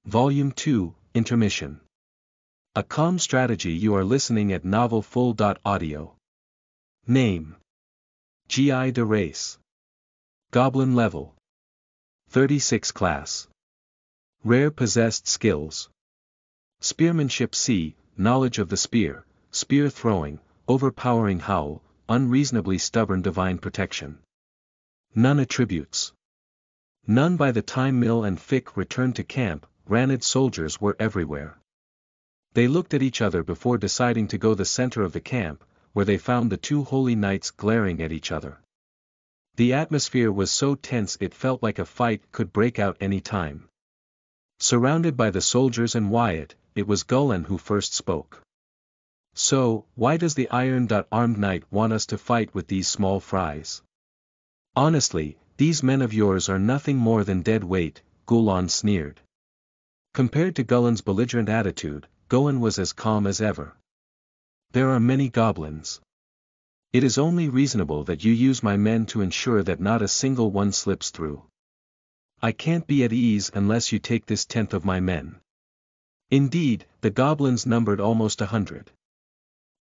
Volume 2, Intermission. A calm strategy. You are listening at novelfull.audio. Name: Gi de race. Goblin level 36 class. Rare possessed skills: Spearmanship C, knowledge of the spear, spear throwing, overpowering howl, unreasonably stubborn divine protection. None attributes. None. By the time Mill and Fick returned to camp, Ranid soldiers were everywhere. They looked at each other before deciding to go the center of the camp, where they found the two holy knights glaring at each other. The atmosphere was so tense it felt like a fight could break out any time. Surrounded by the soldiers and Wyatt, it was Golan who first spoke. "So, why does the iron-armed knight want us to fight with these small fries? Honestly, these men of yours are nothing more than dead weight," Gulan sneered. Compared to Gulan's belligerent attitude, Golan was as calm as ever. "There are many goblins. It is only reasonable that you use my men to ensure that not a single one slips through. I can't be at ease unless you take this 10th of my men." Indeed, the goblins numbered almost 100.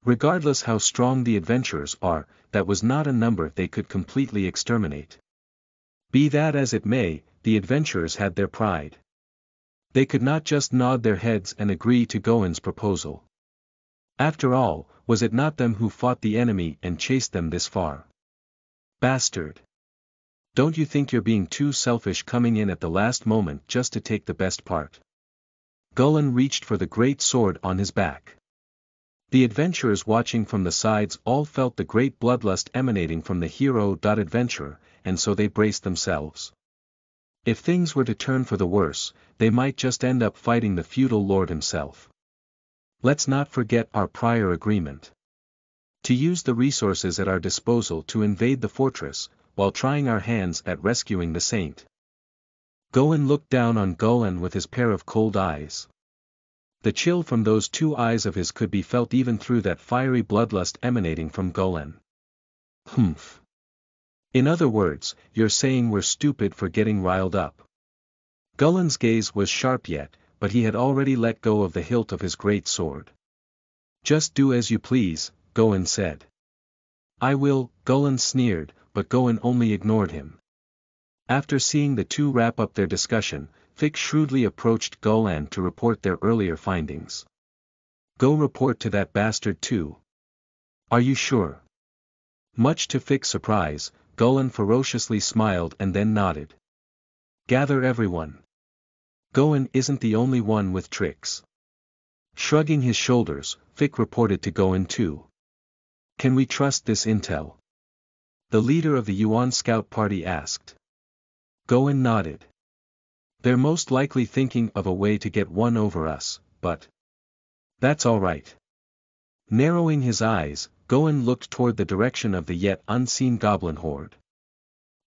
Regardless how strong the adventurers are, that was not a number they could completely exterminate. Be that as it may, the adventurers had their pride. They could not just nod their heads and agree to Golan's proposal. After all, was it not them who fought the enemy and chased them this far? "Bastard! Don't you think you're being too selfish coming in at the last moment just to take the best part?" Golan reached for the great sword on his back. The adventurers watching from the sides all felt the great bloodlust emanating from the hero-adventurer, and so they braced themselves. If things were to turn for the worse, they might just end up fighting the feudal lord himself. Let's not forget our prior agreement. To use the resources at our disposal to invade the fortress, while trying our hands at rescuing the saint. Golan looked down on Golan with his pair of cold eyes. The chill from those two eyes of his could be felt even through that fiery bloodlust emanating from Golan. "Humph. In other words, you're saying we're stupid for getting riled up." Golan's gaze was sharp yet, but he had already let go of the hilt of his great sword. "Just do as you please," Golan said. "I will," Golan sneered, but Golan only ignored him. After seeing the two wrap up their discussion, Fick shrewdly approached Golan to report their earlier findings. "Go report to that bastard too." "Are you sure?" Much to Fick's surprise, Golan ferociously smiled and then nodded. "Gather everyone. Golan isn't the only one with tricks." Shrugging his shoulders, Fick reported to Golan too. "Can we trust this intel?" the leader of the Yuan scout party asked. Golan nodded. "They're most likely thinking of a way to get one over us, but that's all right." Narrowing his eyes, Golan looked toward the direction of the yet unseen goblin horde.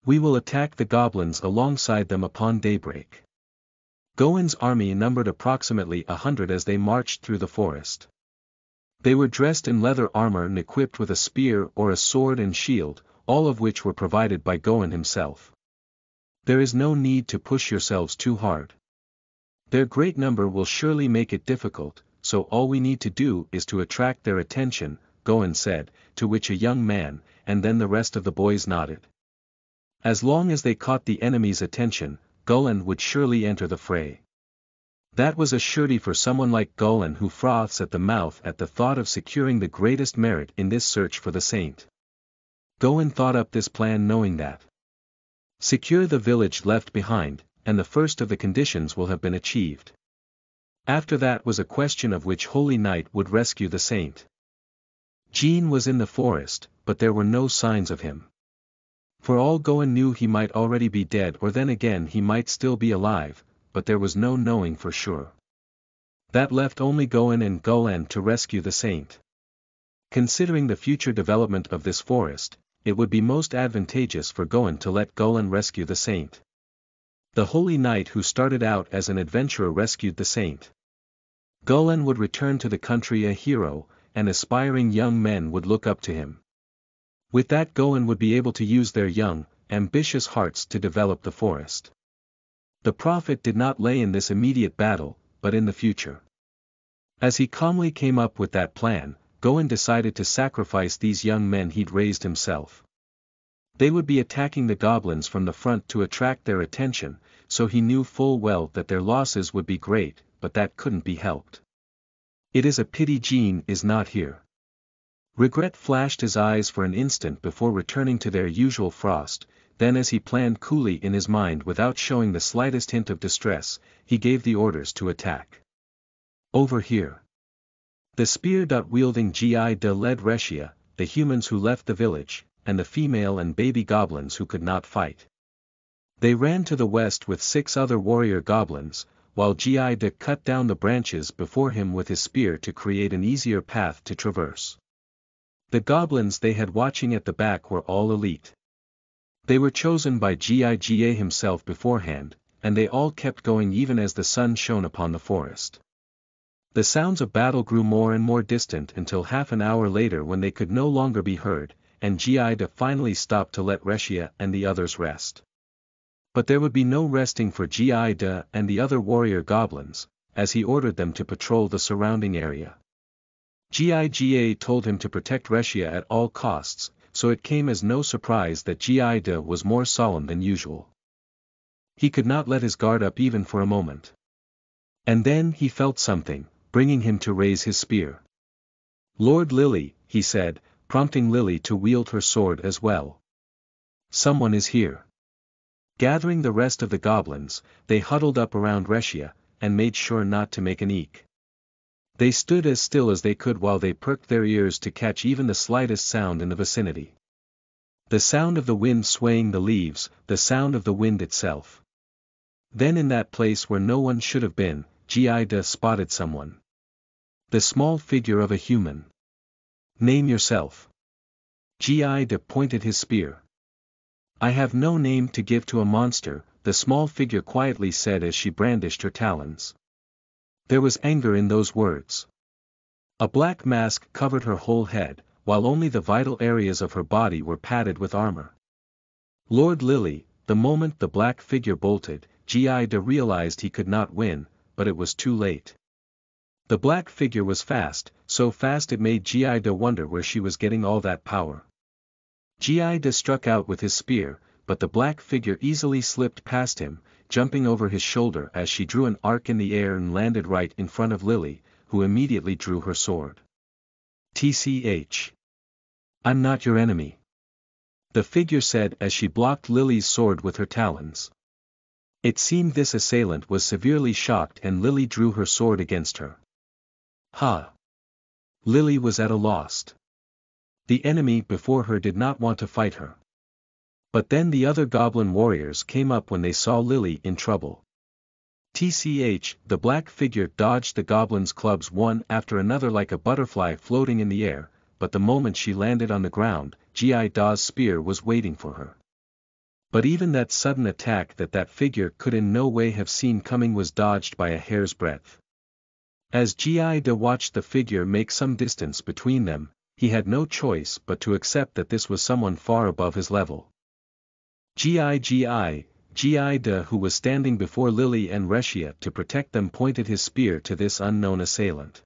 "We will attack the goblins alongside them upon daybreak." Golan's army numbered approximately 100 as they marched through the forest. They were dressed in leather armor and equipped with a spear or a sword and shield, all of which were provided by Golan himself. There is no need to push yourselves too hard. Their great number will surely make it difficult, so all we need to do is to attract their attention, Golan said, to which a young man, and then the rest of the boys nodded. As long as they caught the enemy's attention, Golan would surely enter the fray. That was a surety for someone like Golan who froths at the mouth at the thought of securing the greatest merit in this search for the saint. Golan thought up this plan knowing that secure the village left behind, and the first of the conditions will have been achieved. After that was a question of which holy knight would rescue the saint. Jean was in the forest, but there were no signs of him. For all Golan knew, he might already be dead, or then again he might still be alive, but there was no knowing for sure. That left only Golan and Golan to rescue the saint. Considering the future development of this forest, it would be most advantageous for Golan to let Golan rescue the saint. The holy knight who started out as an adventurer rescued the saint. Golan would return to the country a hero, and aspiring young men would look up to him. With that, Golan would be able to use their young, ambitious hearts to develop the forest. The profit did not lay in this immediate battle, but in the future. As he calmly came up with that plan, Gohan decided to sacrifice these young men he'd raised himself. They would be attacking the goblins from the front to attract their attention, so he knew full well that their losses would be great, but that couldn't be helped. It is a pity Jean is not here. Regret flashed his eyes for an instant before returning to their usual frost, then as he planned coolly in his mind without showing the slightest hint of distress, he gave the orders to attack. Over here. The spear-wielding Gi-Da led Reshia, the humans who left the village, and the female and baby goblins who could not fight. They ran to the west with 6 other warrior goblins, while Gi-Da cut down the branches before him with his spear to create an easier path to traverse. The goblins they had watching at the back were all elite. They were chosen by Gi-Da himself beforehand, and they all kept going even as the sun shone upon the forest. The sounds of battle grew more and more distant until half an hour later when they could no longer be heard, and Gi-Da finally stopped to let Reshia and the others rest. But there would be no resting for Gi-Da and the other warrior goblins, as he ordered them to patrol the surrounding area. Gi-Da told him to protect Reshia at all costs, so it came as no surprise that Gi-Da was more solemn than usual. He could not let his guard up even for a moment. And then he felt something, bringing him to raise his spear. "Lord Lily," he said, prompting Lily to wield her sword as well. "Someone is here." Gathering the rest of the goblins, they huddled up around Reshia, and made sure not to make an eek. They stood as still as they could while they perked their ears to catch even the slightest sound in the vicinity. The sound of the wind swaying the leaves, the sound of the wind itself. Then in that place where no one should have been, Gi-Da spotted someone. The small figure of a human. "Name yourself." Gi-Da pointed his spear. "I have no name to give to a monster," the small figure quietly said as she brandished her talons. There was anger in those words. A black mask covered her whole head, while only the vital areas of her body were padded with armor. "Lord Lily," the moment the black figure bolted, Gi-Da realized he could not win, but it was too late. The black figure was fast, so fast it made Gi-Da wonder where she was getting all that power. Gi-Da struck out with his spear, but the black figure easily slipped past him, jumping over his shoulder as she drew an arc in the air and landed right in front of Lily, who immediately drew her sword. "Tch. I'm not your enemy," the figure said as she blocked Lily's sword with her talons. It seemed this assailant was severely shocked and Lily drew her sword against her. Ha! Lily was at a loss. The enemy before her did not want to fight her. But then the other goblin warriors came up when they saw Lily in trouble. Tch, the black figure dodged the goblin's clubs one after another like a butterfly floating in the air, but the moment she landed on the ground, Gi-Da's spear was waiting for her. But even that sudden attack that figure could in no way have seen coming was dodged by a hair's breadth. As Gi-Da watched the figure make some distance between them, he had no choice but to accept that this was someone far above his level. Gi-Da, who was standing before Lily and Reshia to protect them, pointed his spear to this unknown assailant.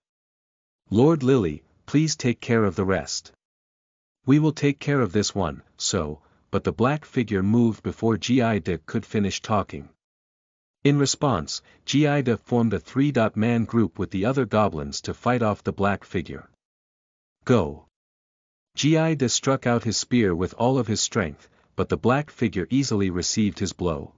"Lord Lily, please take care of the rest." "We will take care of this one, but the black figure moved before Gi-Da could finish talking. In response, Gi-Da formed a 3-man group with the other goblins to fight off the black figure. "Go." Gi-Da struck out his spear with all of his strength, but the black figure easily received his blow.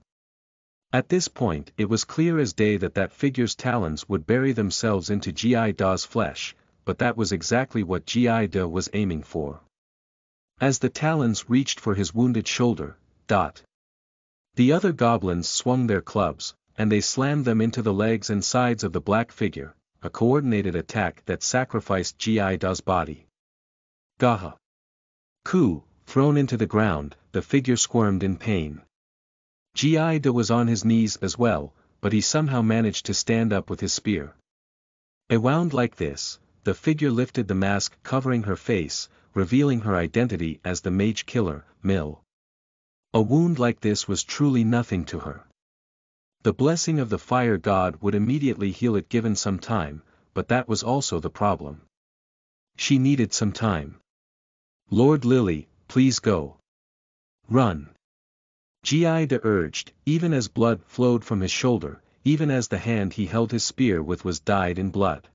At this point it was clear as day that figure's talons would bury themselves into Gi-Da's flesh, but that was exactly what Gi-Da was aiming for. As the talons reached for his wounded shoulder, the other goblins swung their clubs, and they slammed them into the legs and sides of the black figure, a coordinated attack that sacrificed Gi-Da's body. Gaha! Ku! Thrown into the ground, the figure squirmed in pain. Gi-Da was on his knees as well, but he somehow managed to stand up with his spear. A wound like this, the figure lifted the mask covering her face, revealing her identity as the mage killer, Mill. A wound like this was truly nothing to her. The blessing of the fire god would immediately heal it given some time, but that was also the problem. She needed some time. Lord Lily, please go. Run. Jida urged, even as blood flowed from his shoulder, even as the hand he held his spear with was dyed in blood.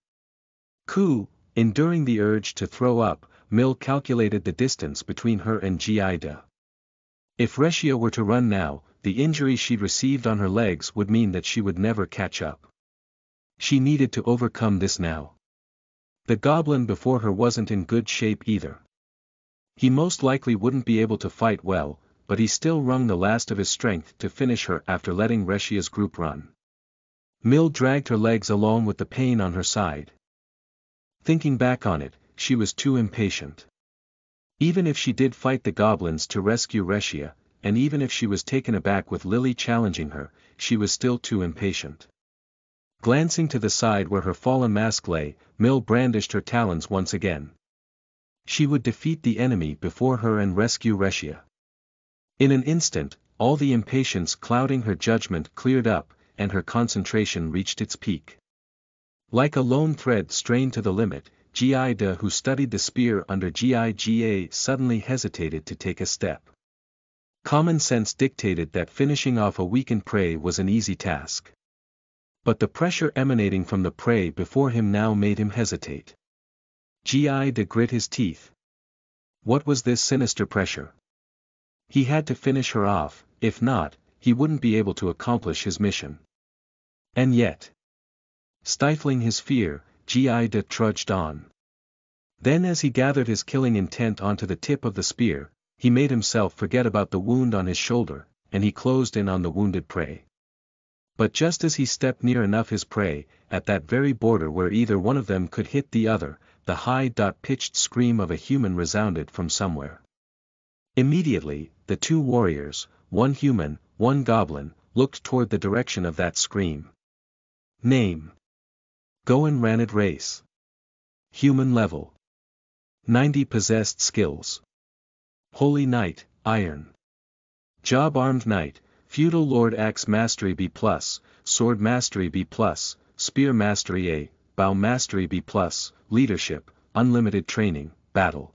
Enduring the urge to throw up, Mill calculated the distance between her and Jida. If Reshia were to run now, the injury she'd received on her legs would mean that she would never catch up. She needed to overcome this now. The goblin before her wasn't in good shape either. He most likely wouldn't be able to fight well, but he still wrung the last of his strength to finish her after letting Reshia's group run. Mill dragged her legs along with the pain on her side. Thinking back on it, she was too impatient. Even if she did fight the goblins to rescue Reshia, and even if she was taken aback with Lily challenging her, she was still too impatient. Glancing to the side where her fallen mask lay, Mill brandished her talons once again. She would defeat the enemy before her and rescue Reshia. In an instant, all the impatience clouding her judgment cleared up, and her concentration reached its peak. Like a lone thread strained to the limit, Jida, who studied the spear under Giga, suddenly hesitated to take a step. Common sense dictated that finishing off a weakened prey was an easy task. But the pressure emanating from the prey before him now made him hesitate. Jida grit his teeth. What was this sinister pressure? He had to finish her off, if not, he wouldn't be able to accomplish his mission. And yet, stifling his fear, Jida trudged on. Then as he gathered his killing intent onto the tip of the spear, he made himself forget about the wound on his shoulder, and he closed in on the wounded prey. But just as he stepped near enough his prey, at that very border where either one of them could hit the other, the high-pitched scream of a human resounded from somewhere. Immediately, the two warriors, one human, one goblin, looked toward the direction of that scream. Name. Goen Ranid race. Human level. 90 possessed skills. Holy Knight, Iron. Job Armed Knight, Feudal Lord Axe Mastery B+, Sword Mastery B+, Spear Mastery A, Bow Mastery B+, Leadership, Unlimited Training, Battle.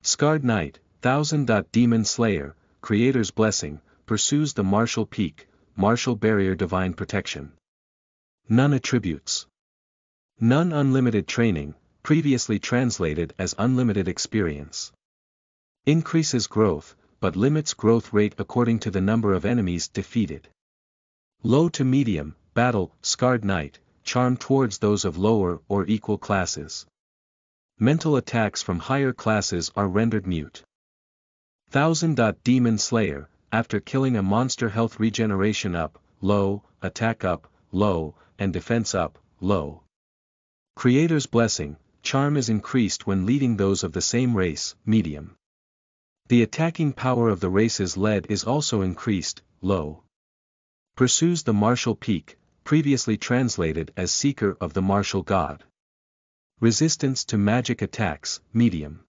Scarred Knight, 1000. Demon Slayer, Creator's Blessing, pursues the martial peak, martial barrier divine protection. None attributes. None unlimited training, previously translated as unlimited experience. Increases growth, but limits growth rate according to the number of enemies defeated. Low to medium, battle, Scarred Knight, charm towards those of lower or equal classes. Mental attacks from higher classes are rendered mute. 1000. Demon Slayer, after killing a monster health regeneration up, low, attack up, low, and defense up, low. Creator's Blessing, charm is increased when leading those of the same race, medium. The attacking power of the races led is also increased, low. Pursues the martial peak, previously translated as Seeker of the Martial God. Resistance to magic attacks, medium.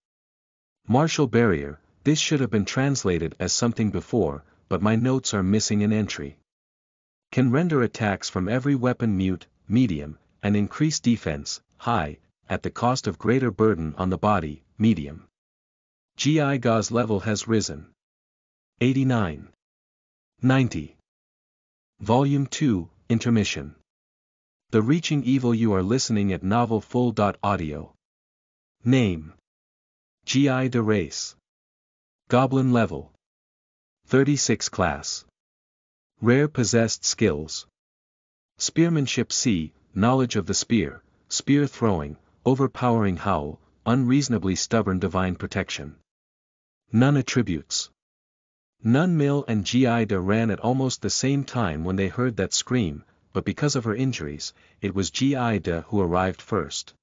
Martial barrier, this should have been translated as something before, but my notes are missing an entry. Can render attacks from every weapon mute, medium, and increase defense, high, at the cost of greater burden on the body, medium. Giga's level has risen. 89. 90. Volume 2, Intermission. The Reaching Evil. You are listening at novelfull.audio. Name. Jida race. Goblin level. 36 class. Rare possessed skills. Spearmanship C, knowledge of the spear, spear throwing, overpowering howl, unreasonably stubborn divine protection. None attributes. None. Mill and Jida ran at almost the same time when they heard that scream, but because of her injuries, it was Jida who arrived first.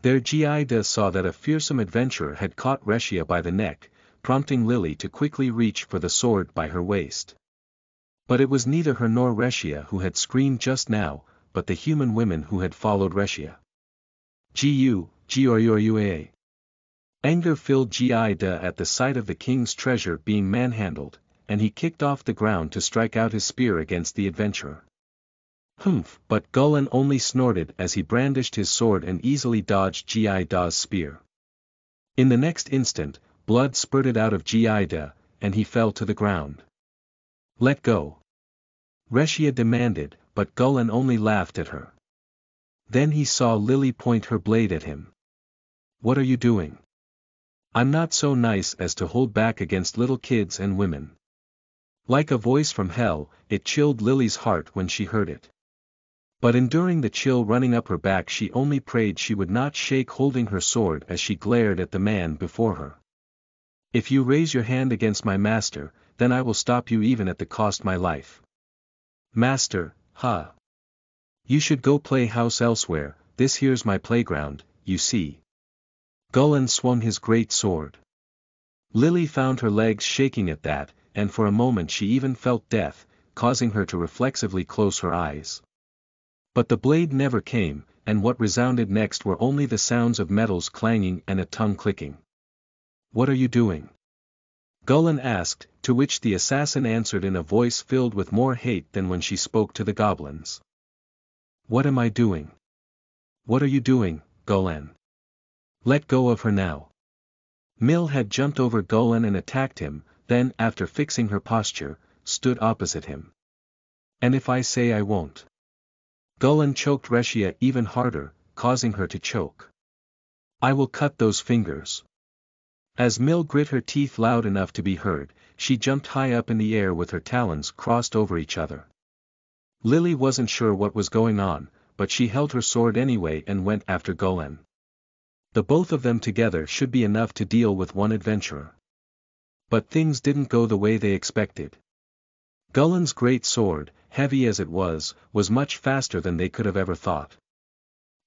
There Jida saw that a fearsome adventurer had caught Reshia by the neck, prompting Lily to quickly reach for the sword by her waist. But it was neither her nor Reshia who had screamed just now, but the human women who had followed Reshia. Anger filled Jida at the sight of the king's treasure being manhandled, and he kicked off the ground to strike out his spear against the adventurer. Humph! But Golan only snorted as he brandished his sword and easily dodged Gida's spear. In the next instant, blood spurted out of Gida, and he fell to the ground. "Let go!" Reshia demanded, but Golan only laughed at her. Then he saw Lily point her blade at him. "What are you doing? I'm not so nice as to hold back against little kids and women." Like a voice from hell, it chilled Lily's heart when she heard it. But enduring the chill running up her back, she only prayed she would not shake holding her sword as she glared at the man before her. "If you raise your hand against my master, then I will stop you even at the cost my life." "Master, huh? You should go play house elsewhere, this here's my playground, you see." Golan swung his great sword. Lily found her legs shaking at that, and for a moment she even felt death, causing her to reflexively close her eyes. But the blade never came, and what resounded next were only the sounds of metals clanging and a tongue clicking. "What are you doing?" Golan asked, to which the assassin answered in a voice filled with more hate than when she spoke to the goblins. "What am I doing? What are you doing, Golan? Let go of her now." Mill had jumped over Golan and attacked him, then, after fixing her posture, stood opposite him. "And if I say I won't?" Golan choked Reshia even harder, causing her to choke. "I will cut those fingers." As Mill grit her teeth loud enough to be heard, she jumped high up in the air with her talons crossed over each other. Lily wasn't sure what was going on, but she held her sword anyway and went after Golan. The both of them together should be enough to deal with one adventurer. But things didn't go the way they expected. Golan's great sword, heavy as it was much faster than they could have ever thought.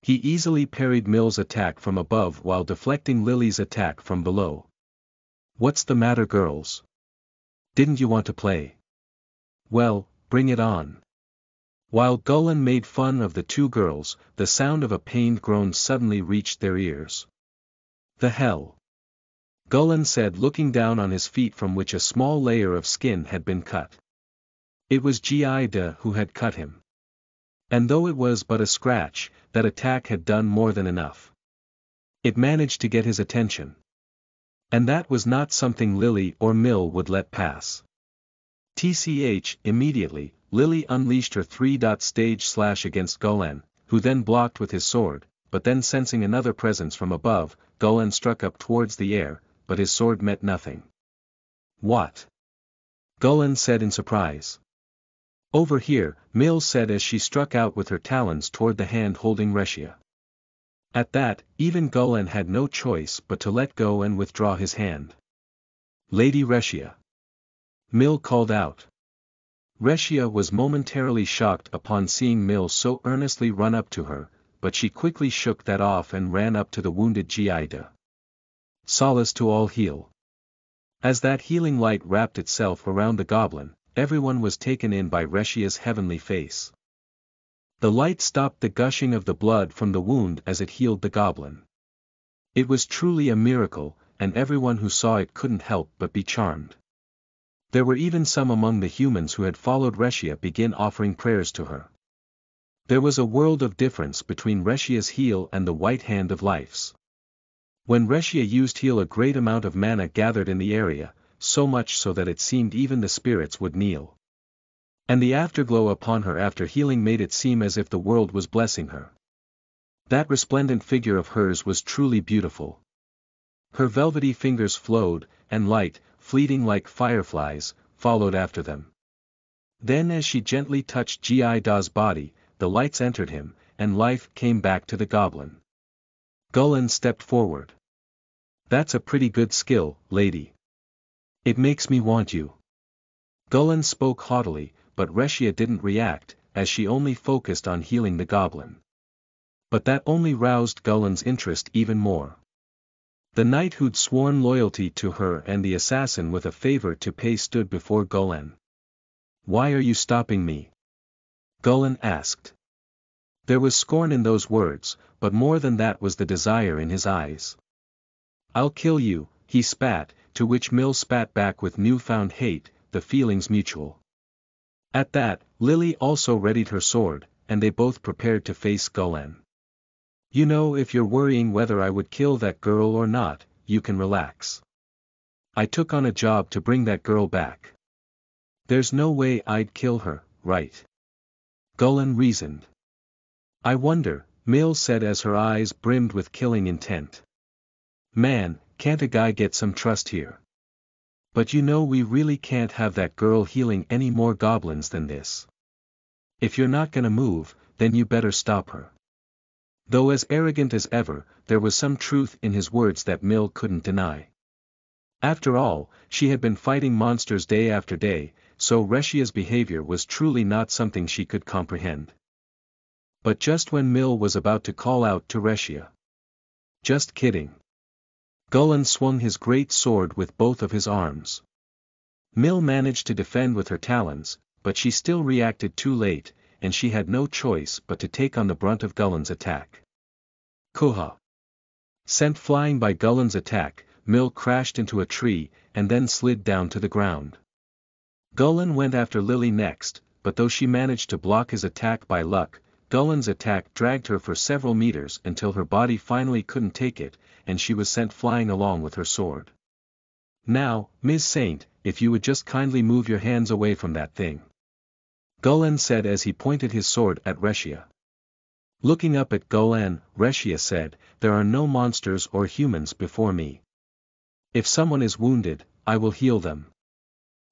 He easily parried Mill's attack from above while deflecting Lily's attack from below. "What's the matter, girls? Didn't you want to play? Well, bring it on." While Golan made fun of the two girls, the sound of a pained groan suddenly reached their ears. "The hell?" Golan said, looking down on his feet from which a small layer of skin had been cut. It was Gida who had cut him. And though it was but a scratch, that attack had done more than enough. It managed to get his attention. And that was not something Lily or Mill would let pass. Immediately, Lily unleashed her 3-stage slash against Golan, who then blocked with his sword, but then sensing another presence from above, Golan struck up towards the air, but his sword met nothing. "What?" Golan said in surprise. "Over here," Mill said as she struck out with her talons toward the hand holding Reshia. At that, even Golan had no choice but to let go and withdraw his hand. "Lady Reshia!" Mill called out. Reshia was momentarily shocked upon seeing Mill so earnestly run up to her, but she quickly shook that off and ran up to the wounded Gida. Solace to all heal. As that healing light wrapped itself around the goblin, everyone was taken in by Reshia's heavenly face. The light stopped the gushing of the blood from the wound as it healed the goblin. It was truly a miracle, and everyone who saw it couldn't help but be charmed. There were even some among the humans who had followed Reshia begin offering prayers to her. There was a world of difference between Reshia's heal and the white hand of life's. When Reshia used heal, a great amount of mana gathered in the area, so much so that it seemed even the spirits would kneel. And the afterglow upon her after healing made it seem as if the world was blessing her. That resplendent figure of hers was truly beautiful. Her velvety fingers flowed, and light, fleeting like fireflies, followed after them. Then as she gently touched Gida's body, the lights entered him, and life came back to the goblin. Golan stepped forward. "That's a pretty good skill, lady. It makes me want you." Golan spoke haughtily, but Reshia didn't react, as she only focused on healing the goblin. But that only roused Golan's interest even more. The knight who'd sworn loyalty to her and the assassin with a favor to pay stood before Golan. "Why are you stopping me?" Golan asked. There was scorn in those words, but more than that was the desire in his eyes. "I'll kill you," he spat, to which Mill spat back with newfound hate, the feelings mutual. At that, Lily also readied her sword, and they both prepared to face Golan. You know, if you're worrying whether I would kill that girl or not, you can relax. I took on a job to bring that girl back. There's no way I'd kill her, right? Golan reasoned. I wonder, Mill said as her eyes brimmed with killing intent. Man, can't a guy get some trust here? But you know we really can't have that girl healing any more goblins than this. If you're not gonna move, then you better stop her. Though as arrogant as ever, there was some truth in his words that Mill couldn't deny. After all, she had been fighting monsters day after day, so Reshia's behavior was truly not something she could comprehend. But just when Mill was about to call out to Reshia. Just kidding. Golan swung his great sword with both of his arms. Mill managed to defend with her talons, but she still reacted too late, and she had no choice but to take on the brunt of Golan's attack. Koha! Sent flying by Golan's attack, Mill crashed into a tree, and then slid down to the ground. Golan went after Lily next, but though she managed to block his attack by luck, Golan's attack dragged her for several meters until her body finally couldn't take it, and she was sent flying along with her sword. Now, Ms. Saint, if you would just kindly move your hands away from that thing. Golan said as he pointed his sword at Reshia. Looking up at Golan, Reshia said, there are no monsters or humans before me. If someone is wounded, I will heal them.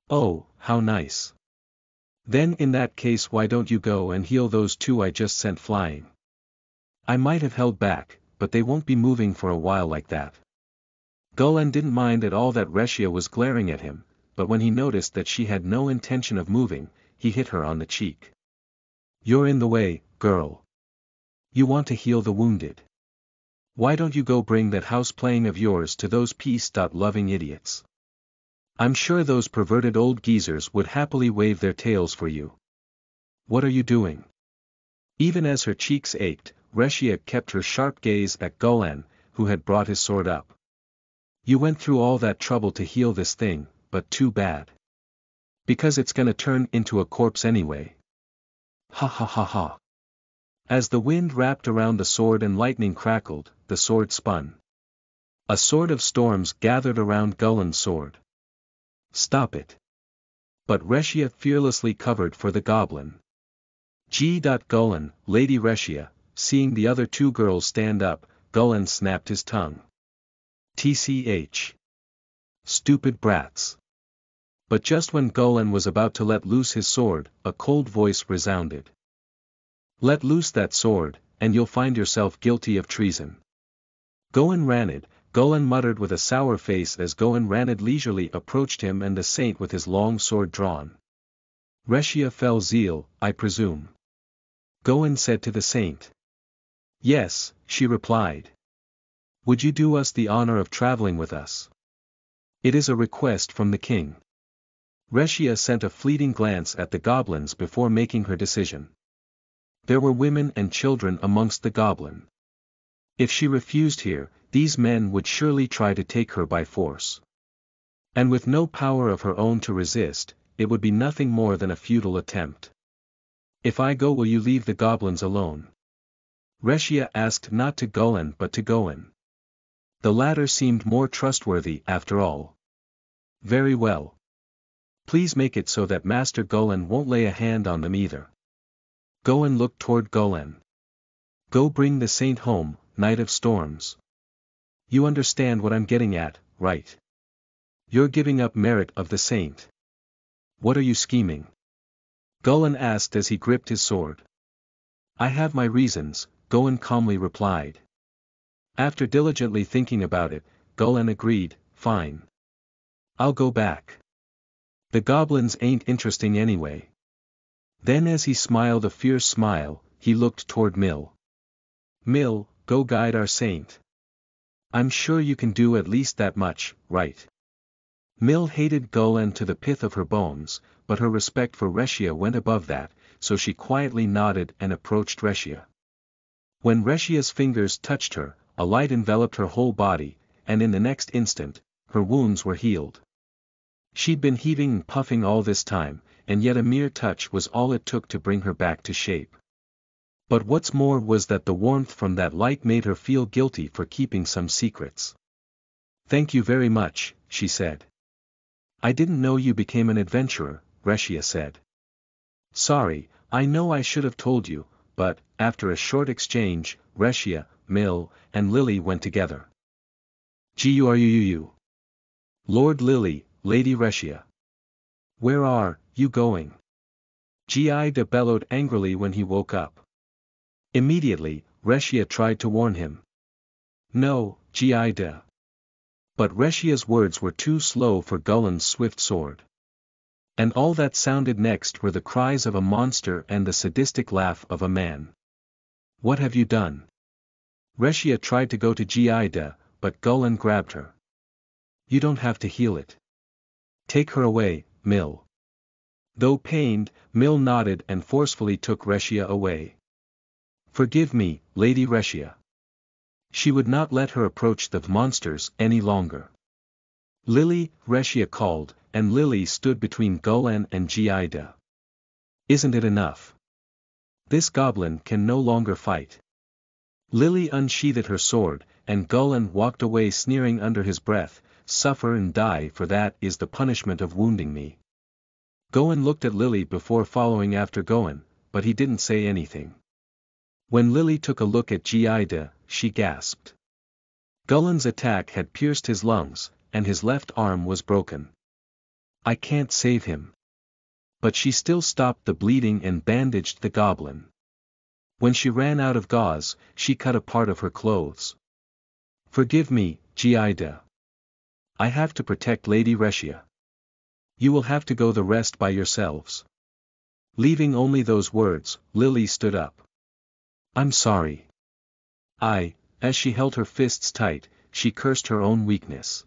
Oh, how nice. Then in that case why don't you go and heal those two I just sent flying? I might have held back, but they won't be moving for a while like that. Golan didn't mind at all that Reshia was glaring at him, but when he noticed that she had no intention of moving, he hit her on the cheek. You're in the way, girl. You want to heal the wounded. Why don't you go bring that house playing of yours to those peace-loving idiots? I'm sure those perverted old geezers would happily wave their tails for you. What are you doing? Even as her cheeks ached, Reshia kept her sharp gaze at Golan, who had brought his sword up. You went through all that trouble to heal this thing, but too bad. Because it's gonna turn into a corpse anyway. Ha ha ha ha. As the wind wrapped around the sword and lightning crackled, the sword spun. A sword of storms gathered around Golan's sword. Stop it. But Reshia fearlessly covered for the goblin. Golan, Lady Reshia, seeing the other two girls stand up, Golan snapped his tongue. TCH. Stupid brats. But just when Golan was about to let loose his sword, a cold voice resounded. Let loose that sword, and you'll find yourself guilty of treason. Golan Ranid, Golan muttered with a sour face as Golan Ranid leisurely approached him and the saint with his long sword drawn. Reshia fell zeal, I presume. Golan said to the saint. Yes, she replied. Would you do us the honor of traveling with us? It is a request from the king. Reshia sent a fleeting glance at the goblins before making her decision. There were women and children amongst the goblin. If she refused here, these men would surely try to take her by force. And with no power of her own to resist, it would be nothing more than a futile attempt. If I go, will you leave the goblins alone? Reshia asked not to Golan but to Golan. The latter seemed more trustworthy after all. Very well. Please make it so that Master Golan won't lay a hand on them either. Golan looked toward Golan. Go bring the saint home, Night of Storms. You understand what I'm getting at, right? You're giving up merit of the saint. What are you scheming? Golan asked as he gripped his sword. I have my reasons, Golan calmly replied. After diligently thinking about it, Golan agreed, fine. I'll go back. The goblins ain't interesting anyway. Then as he smiled a fierce smile, he looked toward Mill. Mill, go guide our saint. I'm sure you can do at least that much, right? Mill hated Golan to the pith of her bones, but her respect for Reshia went above that, so she quietly nodded and approached Reshia. When Reshia's fingers touched her, a light enveloped her whole body, and in the next instant, her wounds were healed. She'd been heaving and puffing all this time, and yet a mere touch was all it took to bring her back to shape. But what's more was that the warmth from that light made her feel guilty for keeping some secrets. "Thank you very much," she said. "I didn't know you became an adventurer," Reshia said. "Sorry, I know I should have told you," but, after a short exchange, Reshia, Mill, and Lily went together. "Guruu. Lord Lily, Lady Reshia. Where are you going?" Gida bellowed angrily when he woke up. Immediately, Reshia tried to warn him. "No, Gida." But Reshia's words were too slow for Gulen's swift sword. And all that sounded next were the cries of a monster and the sadistic laugh of a man. "What have you done?" Reshia tried to go to Gida, but Gulen grabbed her. "You don't have to heal it. Take her away, Mill." Though pained, Mill nodded and forcefully took Reshia away. "Forgive me, Lady Reshia." She would not let her approach the monsters any longer. "Lily," Reshia called, and Lily stood between Gulen and Gida. "Isn't it enough? This goblin can no longer fight." Lily unsheathed her sword, and Gulen walked away sneering under his breath, "Suffer and die, for that is the punishment of wounding me." Gulen looked at Lily before following after Gulen, but he didn't say anything. When Lily took a look at Gida, she gasped. Gulen's attack had pierced his lungs, and his left arm was broken. "I can't save him." But she still stopped the bleeding and bandaged the goblin. When she ran out of gauze, she cut a part of her clothes. "Forgive me, Gida. I have to protect Lady Reshia. You will have to go the rest by yourselves." Leaving only those words, Lily stood up. "I'm sorry." As she held her fists tight, she cursed her own weakness.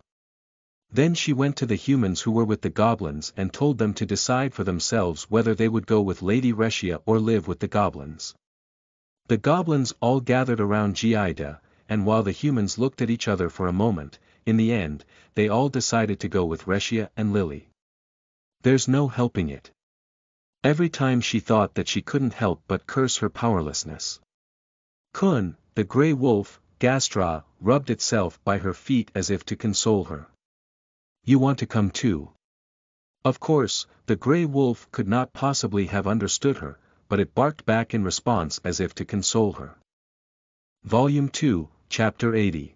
Then she went to the humans who were with the goblins and told them to decide for themselves whether they would go with Lady Reshia or live with the goblins. The goblins all gathered around Gida, and while the humans looked at each other for a moment, in the end, they all decided to go with Reshia and Lily. There's no helping it. Every time she thought that she couldn't help but curse her powerlessness. Kun, the grey wolf, Gastra, rubbed itself by her feet as if to console her. "You want to come too?" Of course, the grey wolf could not possibly have understood her, but it barked back in response as if to console her. Volume 2, Chapter 80.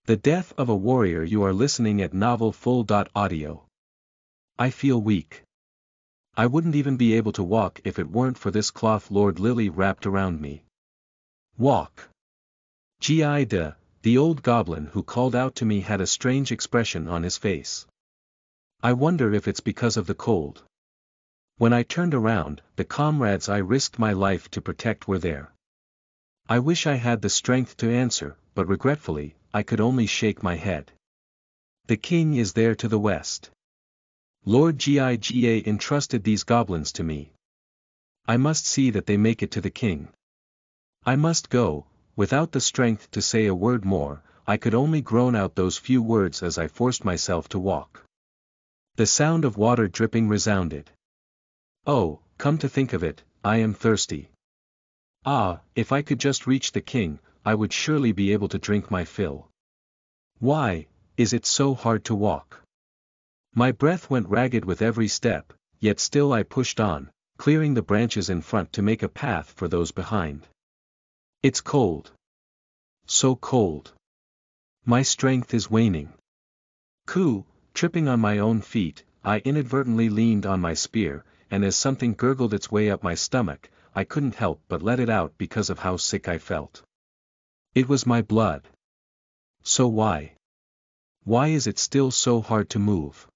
The Death of a Warrior. You are listening at novelfull.audio. I feel weak. I wouldn't even be able to walk if it weren't for this cloth Lord Lily wrapped around me. Walk. Gida, the old goblin who called out to me, had a strange expression on his face. I wonder if it's because of the cold. When I turned around, the comrades I risked my life to protect were there. I wish I had the strength to answer, but regretfully, I could only shake my head. The king is there to the west. Lord Giga entrusted these goblins to me. I must see that they make it to the king. I must go. Without the strength to say a word more, I could only groan out those few words as I forced myself to walk. The sound of water dripping resounded. Oh, come to think of it, I am thirsty. If I could just reach the king, I would surely be able to drink my fill. Why is it so hard to walk? My breath went ragged with every step, yet still I pushed on, clearing the branches in front to make a path for those behind. It's cold. So cold. My strength is waning. Tripping on my own feet, I inadvertently leaned on my spear, and as something gurgled its way up my stomach, I couldn't help but let it out because of how sick I felt. It was my blood. So why? Why is it still so hard to move?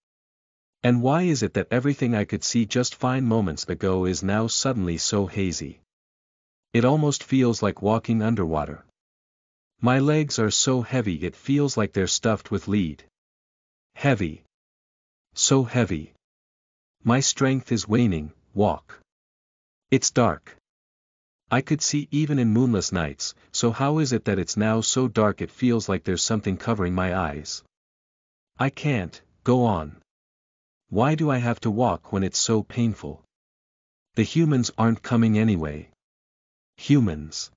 And why is it that everything I could see just fine moments ago is now suddenly so hazy? It almost feels like walking underwater. My legs are so heavy it feels like they're stuffed with lead. Heavy. So heavy. My strength is waning. Walk. It's dark. I could see even in moonless nights, so how is it that it's now so dark it feels like there's something covering my eyes? I can't go on. Why do I have to walk when it's so painful? The humans aren't coming anyway. Humans.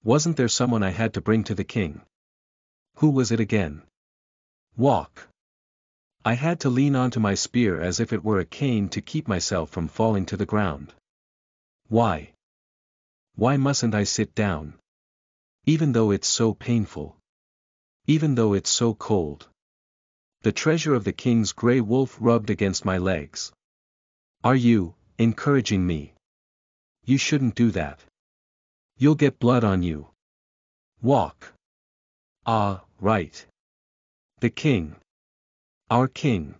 Wasn't there someone I had to bring to the king? Who was it again? Walk. I had to lean onto my spear as if it were a cane to keep myself from falling to the ground. Why? Why mustn't I sit down? Even though it's so painful. Even though it's so cold. The treasure of the king's grey wolf rubbed against my legs. Are you encouraging me? You shouldn't do that. You'll get blood on you. Walk. Ah, right. The king. Our king.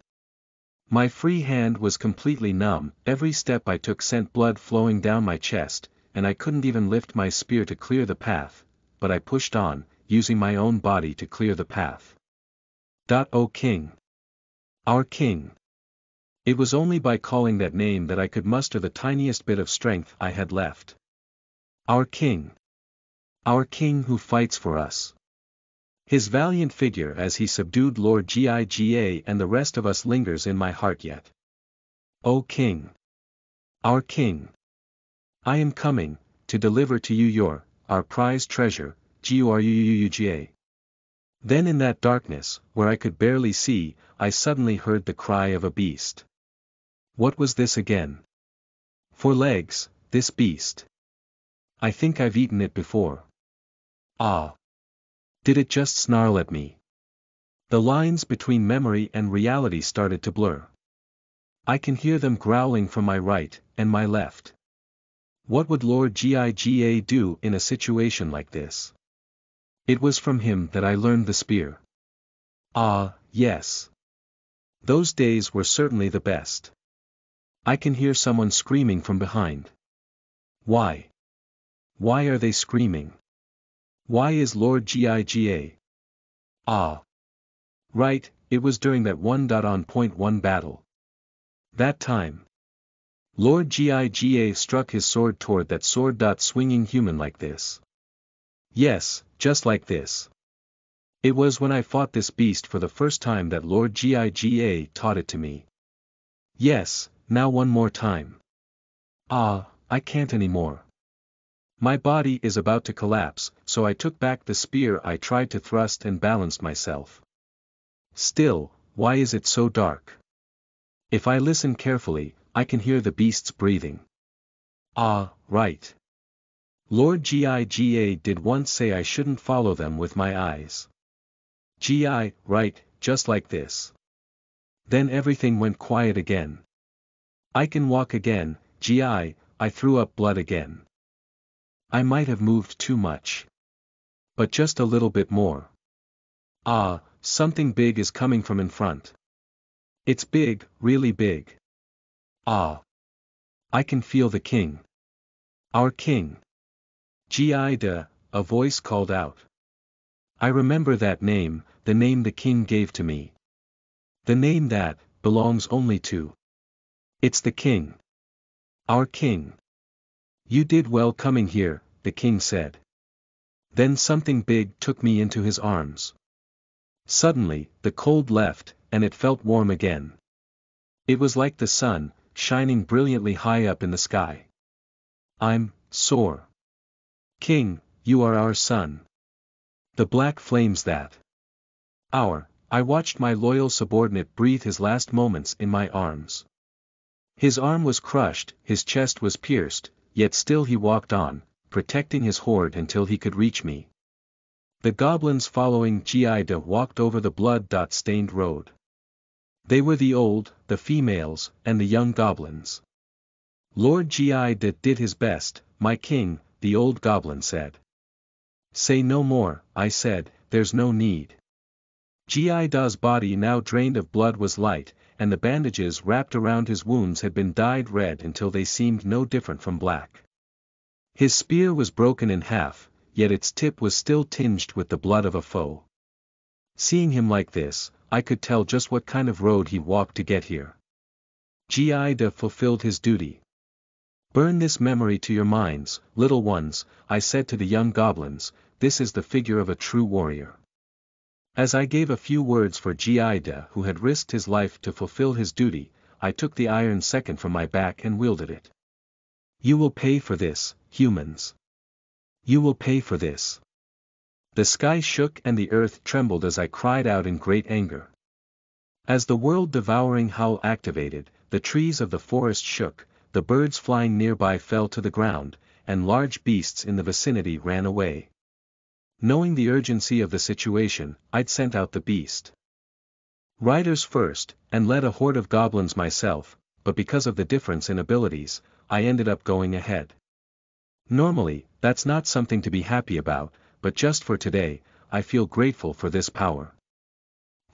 My free hand was completely numb, every step I took sent blood flowing down my chest, and I couldn't even lift my spear to clear the path, but I pushed on, using my own body to clear the path. O king. Our king. It was only by calling that name that I could muster the tiniest bit of strength I had left. Our king. Our king who fights for us. His valiant figure as he subdued Lord Giga and the rest of us lingers in my heart yet. O king. Our king. I am coming, to deliver to you our prized treasure, Guruga. Then in that darkness, where I could barely see, I suddenly heard the cry of a beast. What was this again? 4 legs, this beast. I think I've eaten it before. Ah. Did it just snarl at me? The lines between memory and reality started to blur. I can hear them growling from my right and my left. What would Lord Giga do in a situation like this? It was from him that I learned the spear. Ah, yes. Those days were certainly the best. I can hear someone screaming from behind. Why? Why are they screaming? Why is Lord Giga? Ah. Right, it was during that 1.1 battle. That time. Lord Giga struck his sword toward that sword. Swinging human like this. Yes, just like this. It was when I fought this beast for the first time that Lord Giga taught it to me. Yes, now one more time. Ah, I can't anymore. My body is about to collapse, so I took back the spear. I tried to thrust and balanced myself. Still, why is it so dark? If I listen carefully, I can hear the beasts breathing. Ah, right. Lord Giga did once say I shouldn't follow them with my eyes. Right, just like this. Then everything went quiet again. I can walk again, I threw up blood again. I might have moved too much. But just a little bit more. Ah, something big is coming from in front. It's big, really big. Ah. I can feel the king. Our king. Giga, a voice called out. I remember that name, the name the king gave to me. The name that belongs only to. It's the king. Our king. You did well coming here, the king said. Then something big took me into his arms. Suddenly, the cold left, and it felt warm again. It was like the sun, shining brilliantly high up in the sky. I'm sore. King, you are our son. The black flames that. I watched my loyal subordinate breathe his last moments in my arms. His arm was crushed, his chest was pierced, yet still he walked on, protecting his horde until he could reach me. The goblins following Giga walked over the blood-stained road. They were the old, the females, and the young goblins. Lord Giga did his best, my king, the old goblin said. Say no more, I said, there's no need. Giga's body now drained of blood was light, and the bandages wrapped around his wounds had been dyed red until they seemed no different from black. His spear was broken in half, yet its tip was still tinged with the blood of a foe. Seeing him like this, I could tell just what kind of road he walked to get here. Giga fulfilled his duty. Burn this memory to your minds, little ones, I said to the young goblins, this is the figure of a true warrior. As I gave a few words for Gi-da who had risked his life to fulfill his duty, I took the iron second from my back and wielded it. You will pay for this, humans. You will pay for this. The sky shook and the earth trembled as I cried out in great anger. As the world-devouring howl activated, the trees of the forest shook, the birds flying nearby fell to the ground, and large beasts in the vicinity ran away. Knowing the urgency of the situation, I'd sent out the beast riders first, and led a horde of goblins myself, but because of the difference in abilities, I ended up going ahead. Normally, that's not something to be happy about, but just for today, I feel grateful for this power.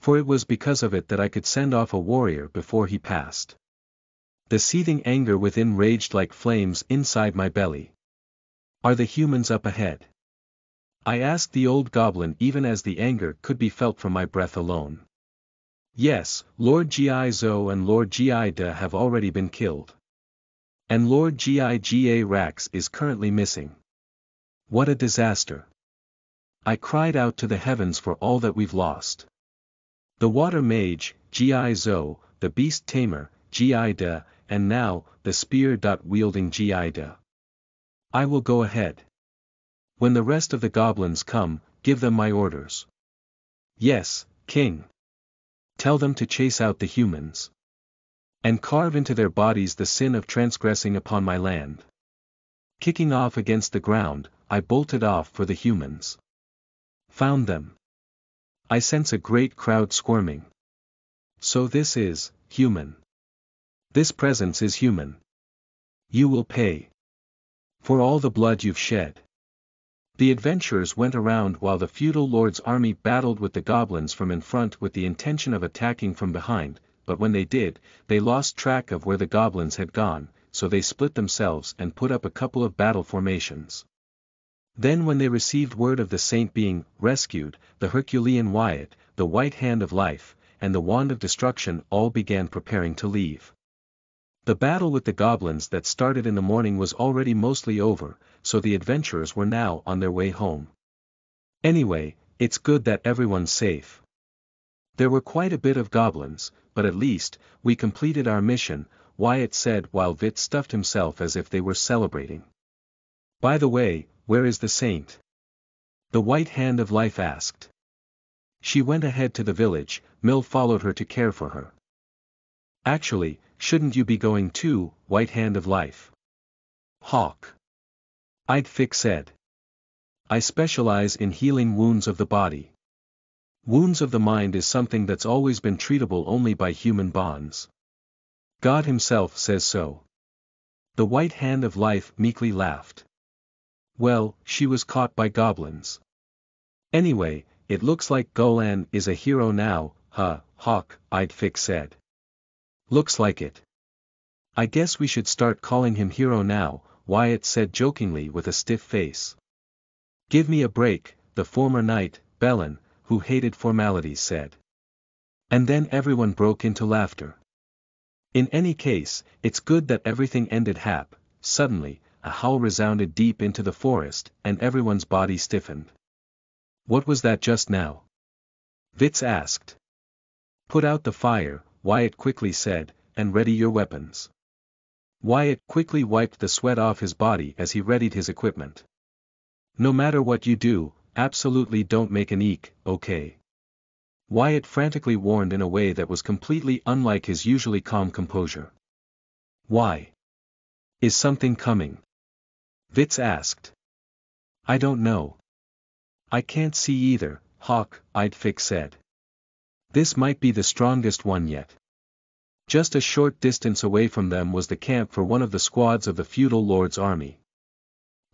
For it was because of it that I could send off a warrior before he passed. The seething anger within raged like flames inside my belly. Are the humans up ahead? I asked the old goblin even as the anger could be felt from my breath alone. Yes, Lord Gi-zo and Lord Gi-da have already been killed. And Lord Gi-ga-rax is currently missing. What a disaster. I cried out to the heavens for all that we've lost. The water mage, Gi-zo, the beast tamer, Gi-da, and now, the spear-wielding Gi-da. I will go ahead. When the rest of the goblins come, give them my orders. Yes, King. Tell them to chase out the humans. And carve into their bodies the sin of transgressing upon my land. Kicking off against the ground, I bolted off for the humans. Found them. I sense a great crowd squirming. So this is, human. This presence is human. You will pay. For all the blood you've shed. The adventurers went around while the feudal lord's army battled with the goblins from in front with the intention of attacking from behind, but when they did, they lost track of where the goblins had gone, so they split themselves and put up a couple of battle formations. Then when they received word of the saint being rescued, the Herculean Wyatt, the white hand of life, and the wand of destruction all began preparing to leave. The battle with the goblins that started in the morning was already mostly over, so the adventurers were now on their way home. Anyway, it's good that everyone's safe. There were quite a bit of goblins, but at least, we completed our mission, Wyatt said while Vit stuffed himself as if they were celebrating. By the way, where is the saint? The white hand of life asked. She went ahead to the village, Mill followed her to care for her. Actually, shouldn't you be going too, white hand of life? Hawk. Idfix said. I specialize in healing wounds of the body. Wounds of the mind is something that's always been treatable only by human bonds. God himself says so. The white hand of life meekly laughed. Well, she was caught by goblins. Anyway, it looks like Golan is a hero now, huh, Hawk, Idfix said. Looks like it. I guess we should start calling him hero now, Wyatt said jokingly with a stiff face. Give me a break, the former knight, Bellin, who hated formalities said. And then everyone broke into laughter. In any case, it's good that everything ended suddenly, a howl resounded deep into the forest, and everyone's body stiffened. What was that just now? Vitz asked. Put out the fire, Wyatt quickly said, and ready your weapons. Wyatt quickly wiped the sweat off his body as he readied his equipment. No matter what you do, absolutely don't make an eek, okay? Wyatt frantically warned in a way that was completely unlike his usually calm composure. Why? Is something coming? Vitz asked. I don't know. I can't see either, Hawk, Idfix said. This might be the strongest one yet. Just a short distance away from them was the camp for one of the squads of the feudal lord's army.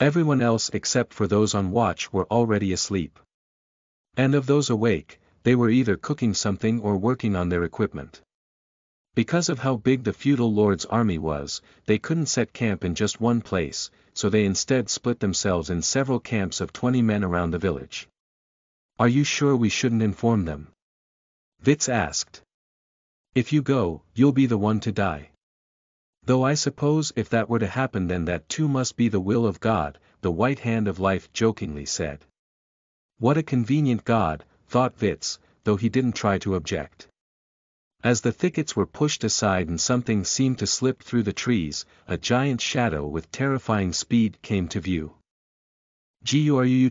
Everyone else except for those on watch were already asleep. And of those awake, they were either cooking something or working on their equipment. Because of how big the feudal lord's army was, they couldn't set camp in just one place, so they instead split themselves in several camps of 20 men around the village. Are you sure we shouldn't inform them? Vitz asked. If you go, you'll be the one to die. Though I suppose if that were to happen then that too must be the will of God, the white hand of life jokingly said. What a convenient God, thought Vitz, though he didn't try to object. As the thickets were pushed aside and something seemed to slip through the trees, a giant shadow with terrifying speed came to view. Guruu.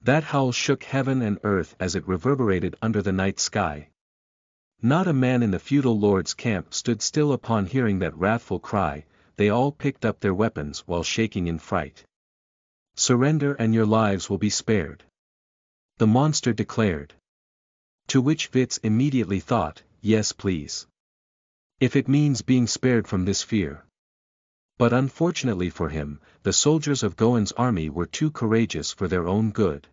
That howl shook heaven and earth as it reverberated under the night sky. Not a man in the feudal lord's camp stood still upon hearing that wrathful cry. They all picked up their weapons while shaking in fright. "Surrender and your lives will be spared," the monster declared. To which Vitz immediately thought, yes please. If it means being spared from this fear. But unfortunately for him, the soldiers of Goen's army were too courageous for their own good.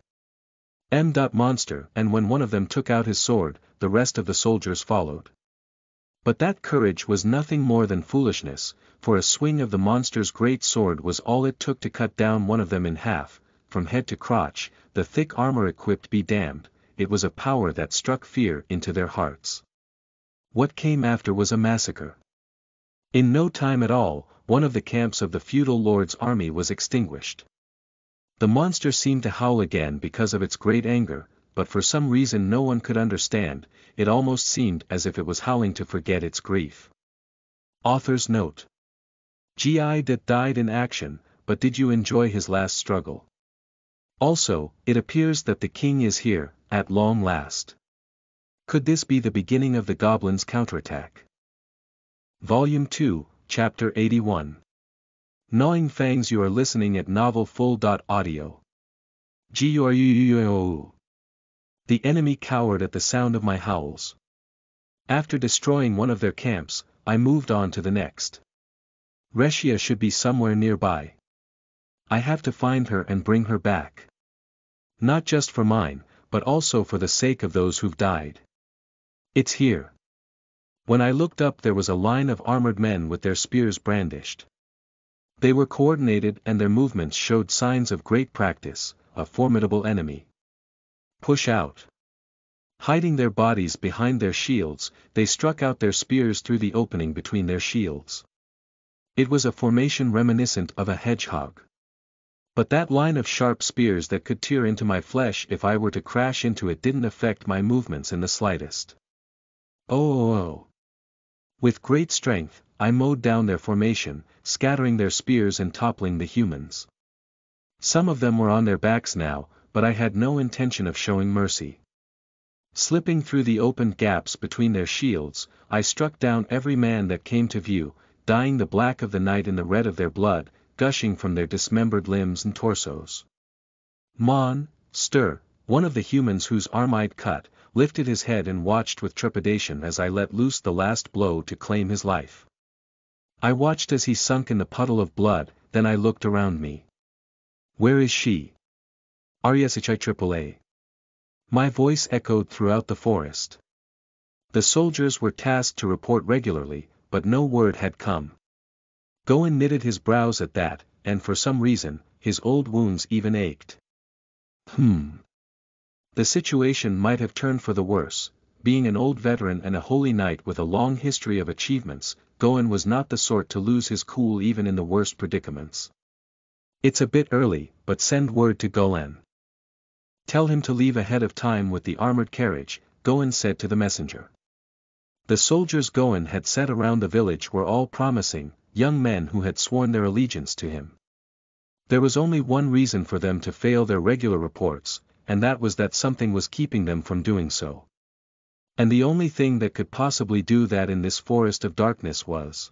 Monster, and when one of them took out his sword, the rest of the soldiers followed. But that courage was nothing more than foolishness, for a swing of the monster's great sword was all it took to cut down one of them in half, from head to crotch. The thick armor equipped be damned, it was a power that struck fear into their hearts. What came after was a massacre. In no time at all, one of the camps of the feudal lord's army was extinguished. The monster seemed to howl again because of its great anger, but for some reason no one could understand. It almost seemed as if it was howling to forget its grief. Author's note. Gi that died in action, but did you enjoy his last struggle? Also, it appears that the king is here, at long last. Could this be the beginning of the goblins' counterattack? Volume 2, Chapter 81. Gnawing Fangs. You are listening at novelfull.audio. Guruu. The enemy cowered at the sound of my howls. After destroying one of their camps, I moved on to the next. Reshia should be somewhere nearby. I have to find her and bring her back. Not just for mine, but also for the sake of those who've died. It's here. When I looked up there was a line of armored men with their spears brandished. They were coordinated and their movements showed signs of great practice, a formidable enemy. Push out. Hiding their bodies behind their shields, they struck out their spears through the opening between their shields. It was a formation reminiscent of a hedgehog. But that line of sharp spears that could tear into my flesh if I were to crash into it didn't affect my movements in the slightest. Oh! With great strength, I mowed down their formation, scattering their spears and toppling the humans. Some of them were on their backs now, but I had no intention of showing mercy. Slipping through the opened gaps between their shields, I struck down every man that came to view, dyeing the black of the night in the red of their blood, gushing from their dismembered limbs and torsos. Mon, Stir, one of the humans whose arm I'd cut, lifted his head and watched with trepidation as I let loose the last blow to claim his life. I watched as he sunk in the puddle of blood, then I looked around me. Where is she? RSHIAAA. My voice echoed throughout the forest. The soldiers were tasked to report regularly, but no word had come. Goen knitted his brows at that, and for some reason, his old wounds even ached. The situation might have turned for the worse. Being an old veteran and a holy knight with a long history of achievements, Goen was not the sort to lose his cool even in the worst predicaments. It's a bit early, but send word to Golan. Tell him to leave ahead of time with the armored carriage, Goen said to the messenger. The soldiers Goen had set around the village were all promising, young men who had sworn their allegiance to him. There was only one reason for them to fail their regular reports, and that was that something was keeping them from doing so. And the only thing that could possibly do that in this forest of darkness was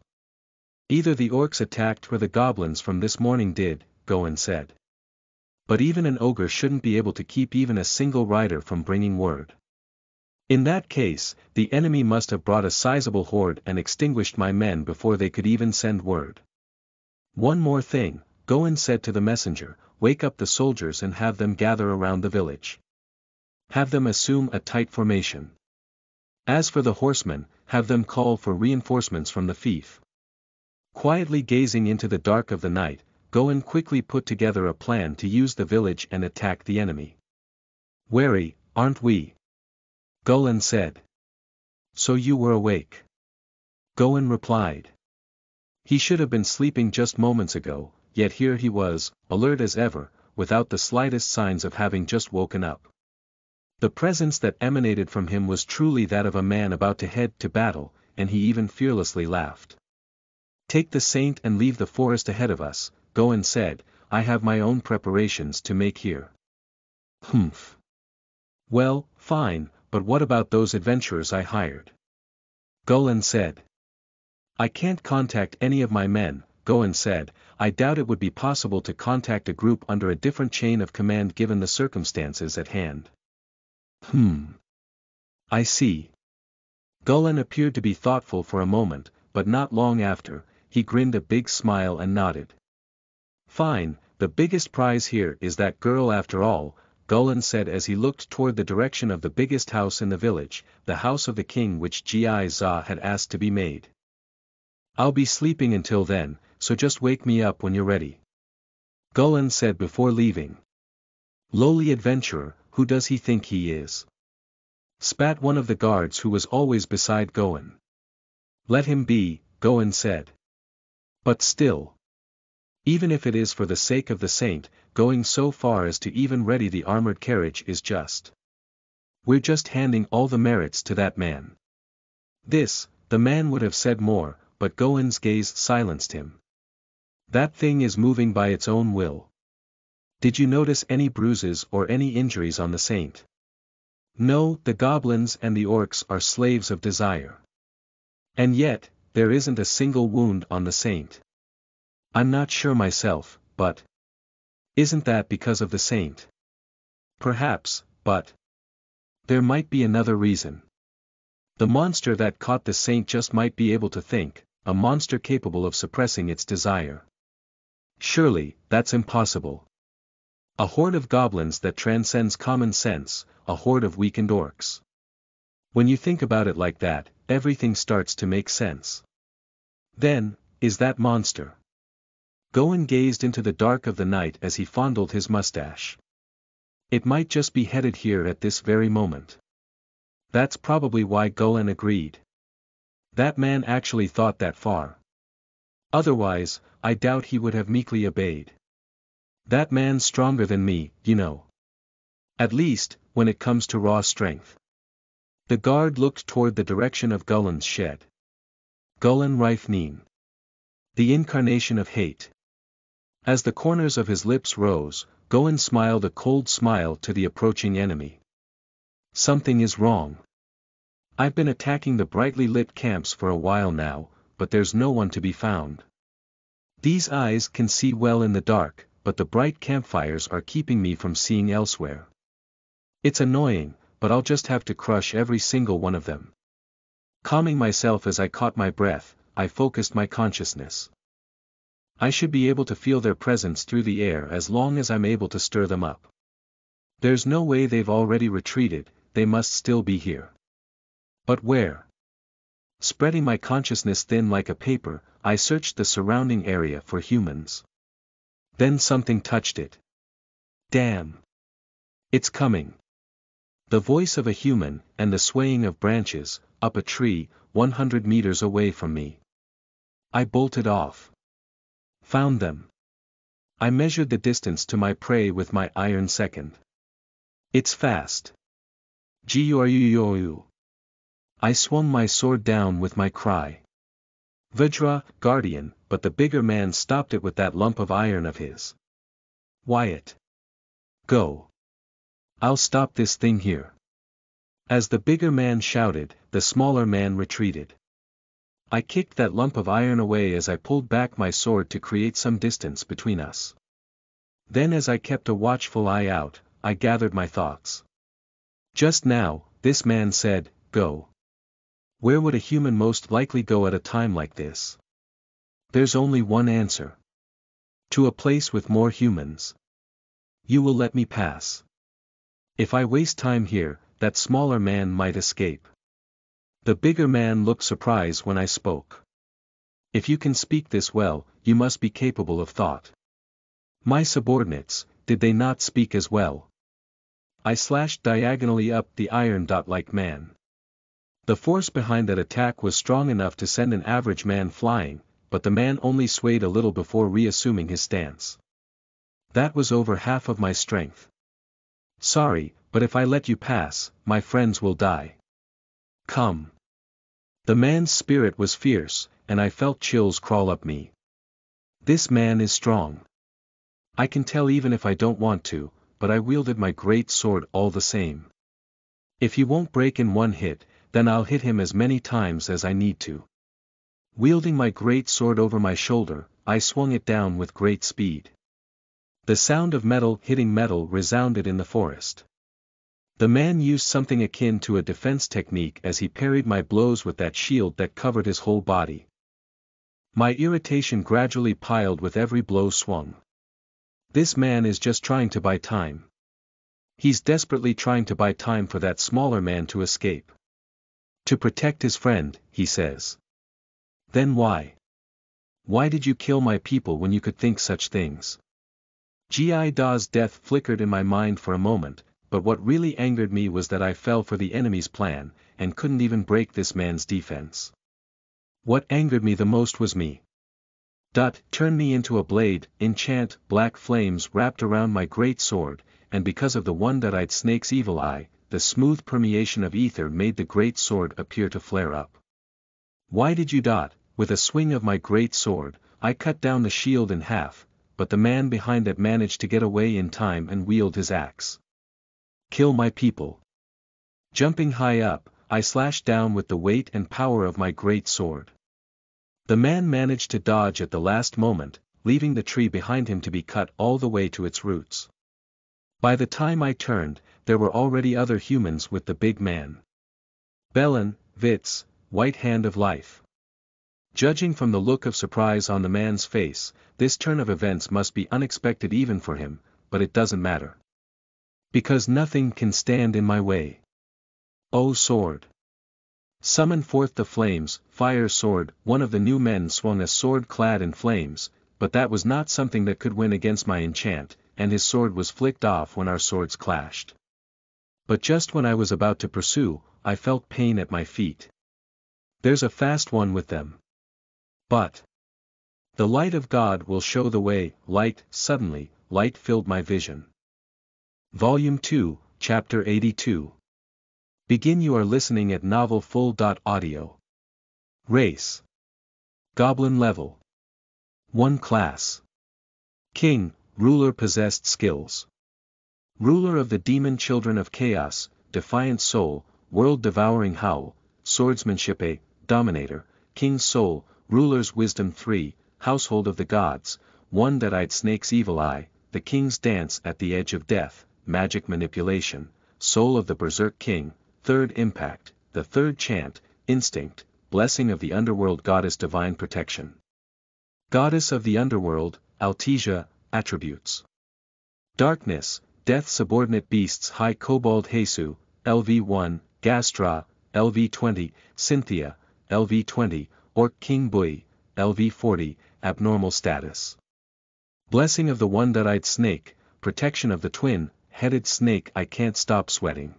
either the orcs attacked or the goblins from this morning did, Goen said. But even an ogre shouldn't be able to keep even a single rider from bringing word. In that case, the enemy must have brought a sizable horde and extinguished my men before they could even send word. One more thing, Goen said to the messenger, wake up the soldiers and have them gather around the village. Have them assume a tight formation. As for the horsemen, have them call for reinforcements from the fief. Quietly gazing into the dark of the night, Goen quickly put together a plan to use the village and attack the enemy. Wary, aren't we? Golan said. So you were awake? Goen replied. He should have been sleeping just moments ago, yet here he was, alert as ever, without the slightest signs of having just woken up. The presence that emanated from him was truly that of a man about to head to battle, and he even fearlessly laughed. "Take the saint and leave the forest ahead of us," Gohan said, "I have my own preparations to make here." "Humph. Well, fine, but what about those adventurers I hired?" Gohan said. "I can't contact any of my men," Gohan said. "I doubt it would be possible to contact a group under a different chain of command given the circumstances at hand." I see." Gohan appeared to be thoughtful for a moment, but not long after, he grinned a big smile and nodded. "Fine, the biggest prize here is that girl after all," Gohan said as he looked toward the direction of the biggest house in the village, the house of the king which Ji-za had asked to be made. "I'll be sleeping until then, so just wake me up when you're ready," Gohan said before leaving. "Lowly adventurer, who does he think he is?" spat one of the guards who was always beside Gohan. "Let him be," Gohan said. "But still. Even if it is for the sake of the saint, going so far as to even ready the armored carriage is just. We're just handing all the merits to that man." The man would have said more, but Gohan's gaze silenced him. "That thing is moving by its own will. Did you notice any bruises or any injuries on the saint?" "No, the goblins and the orcs are slaves of desire. And yet, there isn't a single wound on the saint. I'm not sure myself, but... Isn't that because of the saint?" "Perhaps, but... there might be another reason. The monster that caught the saint just might be able to think, a monster capable of suppressing its desire." "Surely, that's impossible. A horde of goblins that transcends common sense, a horde of weakened orcs. When you think about it like that, everything starts to make sense. Then, is that monster?" Gohan gazed into the dark of the night as he fondled his mustache. "It might just be headed here at this very moment." That's probably why Gohan agreed. That man actually thought that far. Otherwise, I doubt he would have meekly obeyed. That man's stronger than me, you know. At least, when it comes to raw strength. The guard looked toward the direction of Gohan's shed. Gohan Rifneen. The incarnation of hate. As the corners of his lips rose, Gohan smiled a cold smile to the approaching enemy. "Something is wrong. I've been attacking the brightly lit camps for a while now, but there's no one to be found. These eyes can see well in the dark, but the bright campfires are keeping me from seeing elsewhere. It's annoying, but I'll just have to crush every single one of them." Calming myself as I caught my breath, I focused my consciousness. I should be able to feel their presence through the air as long as I'm able to stir them up. There's no way they've already retreated, they must still be here. But where? Spreading my consciousness thin like a paper, I searched the surrounding area for humans. Then something touched it. Damn! It's coming. The voice of a human, and the swaying of branches, up a tree, 100 meters away from me. I bolted off. Found them. I measured the distance to my prey with my iron second. It's fast. Gyuyu. I swung my sword down with my cry. Vajra, guardian, but the bigger man stopped it with that lump of iron of his. "Wyatt. Go. I'll stop this thing here." As the bigger man shouted, the smaller man retreated. I kicked that lump of iron away as I pulled back my sword to create some distance between us. Then as I kept a watchful eye out, I gathered my thoughts. Just now, this man said, "Go." Where would a human most likely go at a time like this? There's only one answer. To a place with more humans. You will let me pass. If I waste time here, that smaller man might escape. The bigger man looked surprised when I spoke. If you can speak this well, you must be capable of thought. My subordinates, did they not speak as well? I slashed diagonally up the iron dot-like man. The force behind that attack was strong enough to send an average man flying, but the man only swayed a little before reassuming his stance. That was over half of my strength. Sorry, but if I let you pass, my friends will die. Come. The man's spirit was fierce, and I felt chills crawl up me. This man is strong. I can tell even if I don't want to, but I wielded my great sword all the same. If he won't break in one hit, then I'll hit him as many times as I need to. Wielding my great sword over my shoulder, I swung it down with great speed. The sound of metal hitting metal resounded in the forest. The man used something akin to a defense technique as he parried my blows with that shield that covered his whole body. My irritation gradually piled with every blow swung. This man is just trying to buy time. He's desperately trying to buy time for that smaller man to escape. To protect his friend, he says. Then why? Why did you kill my people when you could think such things? Gi Da's death flickered in my mind for a moment, but what really angered me was that I fell for the enemy's plan, and couldn't even break this man's defense. What angered me the most was me. Turn me into a blade, enchant, black flames wrapped around my great sword, and because of the one-eyed snake's evil eye, the smooth permeation of ether made the great sword appear to flare up. Why did you? With a swing of my great sword, I cut down the shield in half, but the man behind it managed to get away in time and wield his axe. Kill my people. Jumping high up, I slashed down with the weight and power of my great sword. The man managed to dodge at the last moment, leaving the tree behind him to be cut all the way to its roots. By the time I turned, there were already other humans with the big man. Belen, Witz, White Hand of Life. Judging from the look of surprise on the man's face, this turn of events must be unexpected even for him, but it doesn't matter. Because nothing can stand in my way. O sword! Summon forth the flames, fire sword. One of the new men swung a sword clad in flames, but that was not something that could win against my enchant, and his sword was flicked off when our swords clashed. But just when I was about to pursue, I felt pain at my feet. There's a fast one with them. But the light of God will show the way. Suddenly, light filled my vision. Volume 2, Chapter 82. Begin. You are listening at novelfull.audio. Race. Goblin level. 1 class. King, ruler possessed skills. Ruler of the demon children of chaos, defiant soul, world-devouring howl, swordsmanship A, dominator, king's soul, ruler's wisdom 3, household of the gods, one-eyed snake's evil eye, the king's dance at the edge of death, magic manipulation, soul of the berserk king, third impact, the third chant, instinct, blessing of the underworld goddess divine protection. Goddess of the underworld, Altesia, attributes. Darkness, death subordinate beasts high kobold Hesu, LV1, Gastra, LV20, Cynthia, LV20, Orc King Bui, LV40, abnormal status. Blessing of the one-eyed snake, protection of the twin-headed snake. I can't stop sweating.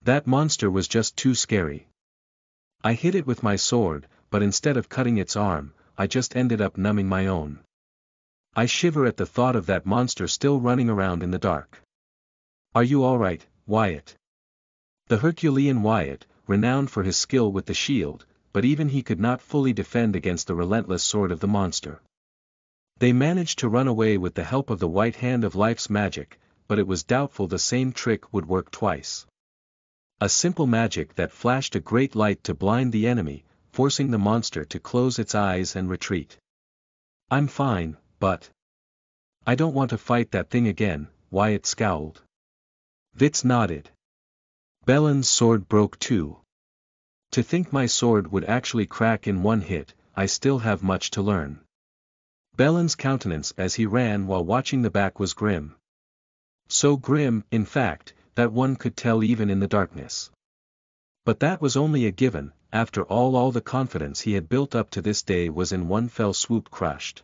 That monster was just too scary. I hit it with my sword, but instead of cutting its arm, I just ended up numbing my own. I shiver at the thought of that monster still running around in the dark. Are you alright, Wyatt? The Herculean Wyatt, renowned for his skill with the shield, but even he could not fully defend against the relentless sword of the monster. They managed to run away with the help of the White Hand of Life's magic, but it was doubtful the same trick would work twice. A simple magic that flashed a great light to blind the enemy, forcing the monster to close its eyes and retreat. I'm fine, but I don't want to fight that thing again, Wyatt scowled. Witz nodded. Belen's sword broke too. To think my sword would actually crack in one hit, I still have much to learn. Belen's countenance as he ran while watching the back was grim. So grim, in fact, that one could tell even in the darkness. But that was only a given. After all the confidence he had built up to this day was in one fell swoop crushed.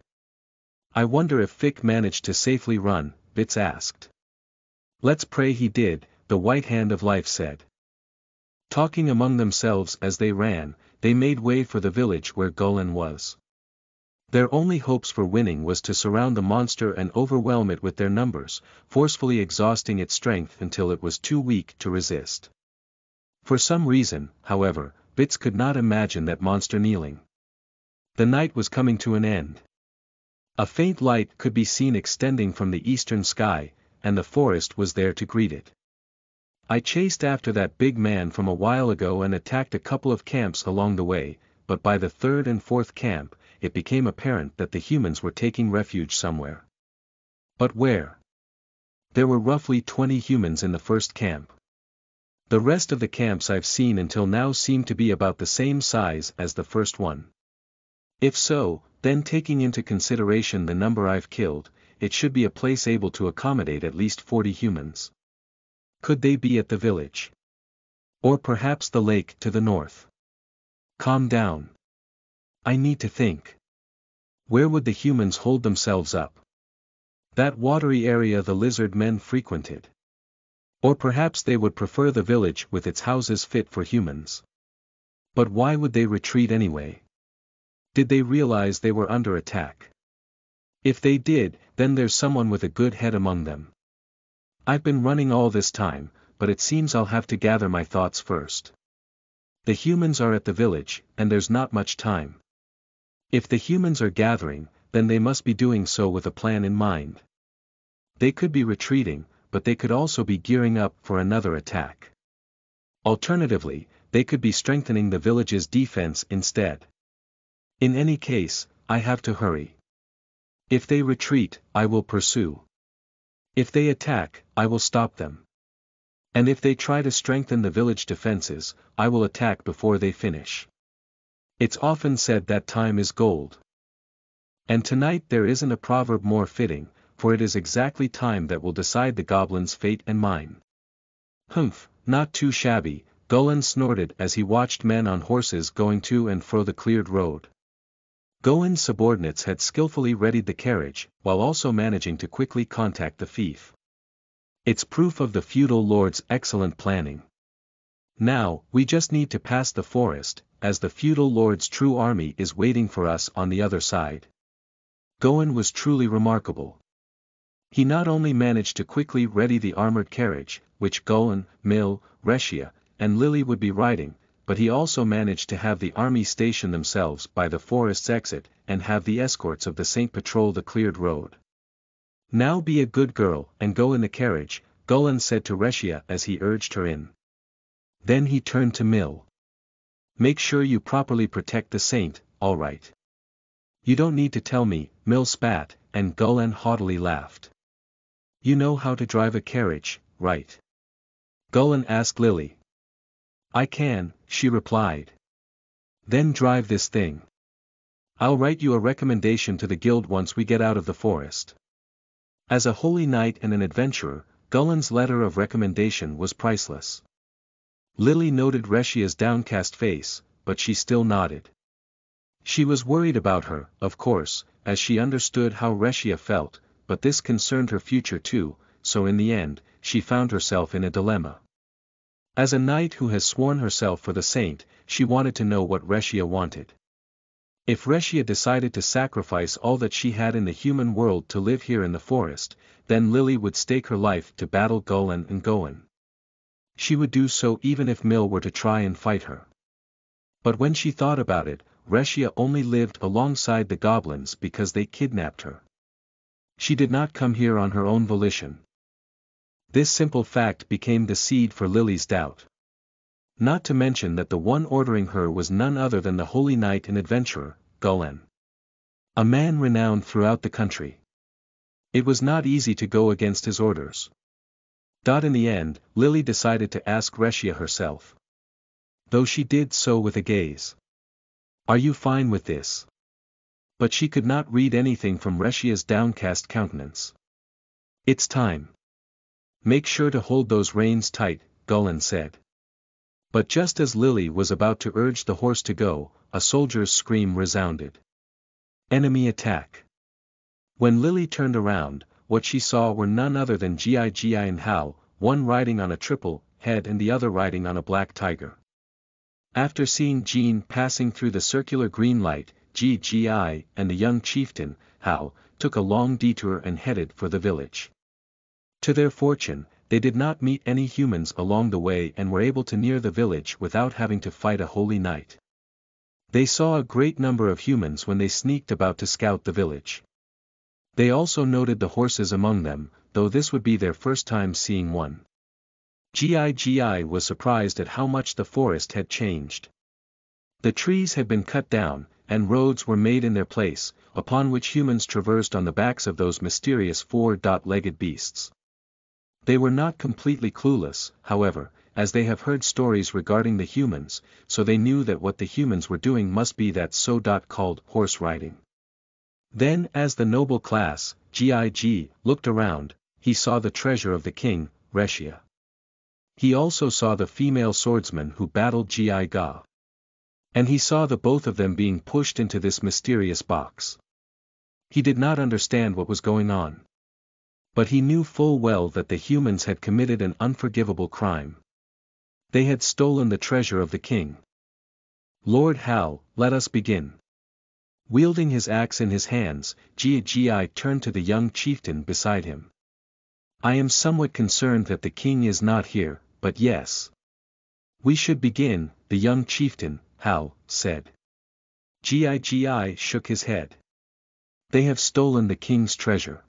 I wonder if Fick managed to safely run, Witz asked. Let's pray he did, the White Hand of Life said. Talking among themselves as they ran, they made way for the village where Golan was. Their only hopes for winning was to surround the monster and overwhelm it with their numbers, forcefully exhausting its strength until it was too weak to resist. For some reason, however, Bits could not imagine that monster kneeling. The night was coming to an end. A faint light could be seen extending from the eastern sky, and the forest was there to greet it. I chased after that big man from a while ago and attacked a couple of camps along the way, but by the third and fourth camp, it became apparent that the humans were taking refuge somewhere. But where? There were roughly 20 humans in the first camp. The rest of the camps I've seen until now seem to be about the same size as the first one. If so, then taking into consideration the number I've killed, it should be a place able to accommodate at least 40 humans. Could they be at the village? Or perhaps the lake to the north? Calm down. I need to think. Where would the humans hold themselves up? That watery area the lizard men frequented. Or perhaps they would prefer the village with its houses fit for humans. But why would they retreat anyway? Did they realize they were under attack? If they did, then there's someone with a good head among them. I've been running all this time, but it seems I'll have to gather my thoughts first. The humans are at the village, and there's not much time. If the humans are gathering, then they must be doing so with a plan in mind. They could be retreating, but they could also be gearing up for another attack. Alternatively, they could be strengthening the village's defense instead. In any case, I have to hurry. If they retreat, I will pursue. If they attack, I will stop them. And if they try to strengthen the village defenses, I will attack before they finish. It's often said that time is gold. And tonight there isn't a proverb more fitting, for it is exactly time that will decide the goblin's fate and mine. Humph, not too shabby, Golan snorted as he watched men on horses going to and fro the cleared road. Golan's subordinates had skillfully readied the carriage, while also managing to quickly contact the fief. It's proof of the feudal lord's excellent planning. Now, we just need to pass the forest, as the feudal lord's true army is waiting for us on the other side. Golan was truly remarkable. He not only managed to quickly ready the armored carriage, which Golan, Mill, Reshia, and Lily would be riding, but he also managed to have the army station themselves by the forest's exit, and have the escorts of the saint patrol the cleared road. Now be a good girl and go in the carriage, Golan said to Reshia as he urged her in. Then he turned to Mill. Make sure you properly protect the saint, all right. You don't need to tell me, Mill spat, and Golan haughtily laughed. You know how to drive a carriage, right? Golan asked Lily. I can, she replied. Then drive this thing. I'll write you a recommendation to the guild once we get out of the forest. As a holy knight and an adventurer, Golan's letter of recommendation was priceless. Lily noted Reshia's downcast face, but she still nodded. She was worried about her, of course, as she understood how Reshia felt, but this concerned her future too, so in the end, she found herself in a dilemma. As a knight who has sworn herself for the saint, she wanted to know what Reshia wanted. If Reshia decided to sacrifice all that she had in the human world to live here in the forest, then Lily would stake her life to battle Golan and Goan. She would do so even if Mill were to try and fight her. But when she thought about it, Reshia only lived alongside the goblins because they kidnapped her. She did not come here on her own volition. This simple fact became the seed for Lily's doubt. Not to mention that the one ordering her was none other than the holy knight and adventurer, Golan. A man renowned throughout the country. It was not easy to go against his orders. In the end, Lily decided to ask Reshia herself. Though she did so with a gaze. Are you fine with this? But she could not read anything from Reshia's downcast countenance. It's time. Make sure to hold those reins tight, Golan said. But just as Lily was about to urge the horse to go, a soldier's scream resounded. Enemy attack. When Lily turned around, what she saw were none other than Gi and Hal, one riding on a triple head and the other riding on a black tiger. After seeing Jean passing through the circular green light, Gi and the young chieftain, Hao, took a long detour and headed for the village. To their fortune, they did not meet any humans along the way and were able to near the village without having to fight a holy night. They saw a great number of humans when they sneaked about to scout the village. They also noted the horses among them, though this would be their first time seeing one. Gi was surprised at how much the forest had changed. The trees had been cut down, and roads were made in their place, upon which humans traversed on the backs of those mysterious four-legged beasts. They were not completely clueless, however, as they have heard stories regarding the humans, so they knew that what the humans were doing must be that so-called horse riding. Then as the noble class, Gi looked around, he saw the treasure of the king, Rexia. He also saw the female swordsman who battled Gi. And he saw the both of them being pushed into this mysterious box. He did not understand what was going on. But he knew full well that the humans had committed an unforgivable crime. They had stolen the treasure of the king. Lord Hal, let us begin. Wielding his axe in his hands, Gi turned to the young chieftain beside him. I am somewhat concerned that the king is not here, but yes. We should begin, the young chieftain, Hal, said. Gi shook his head. They have stolen the king's treasure.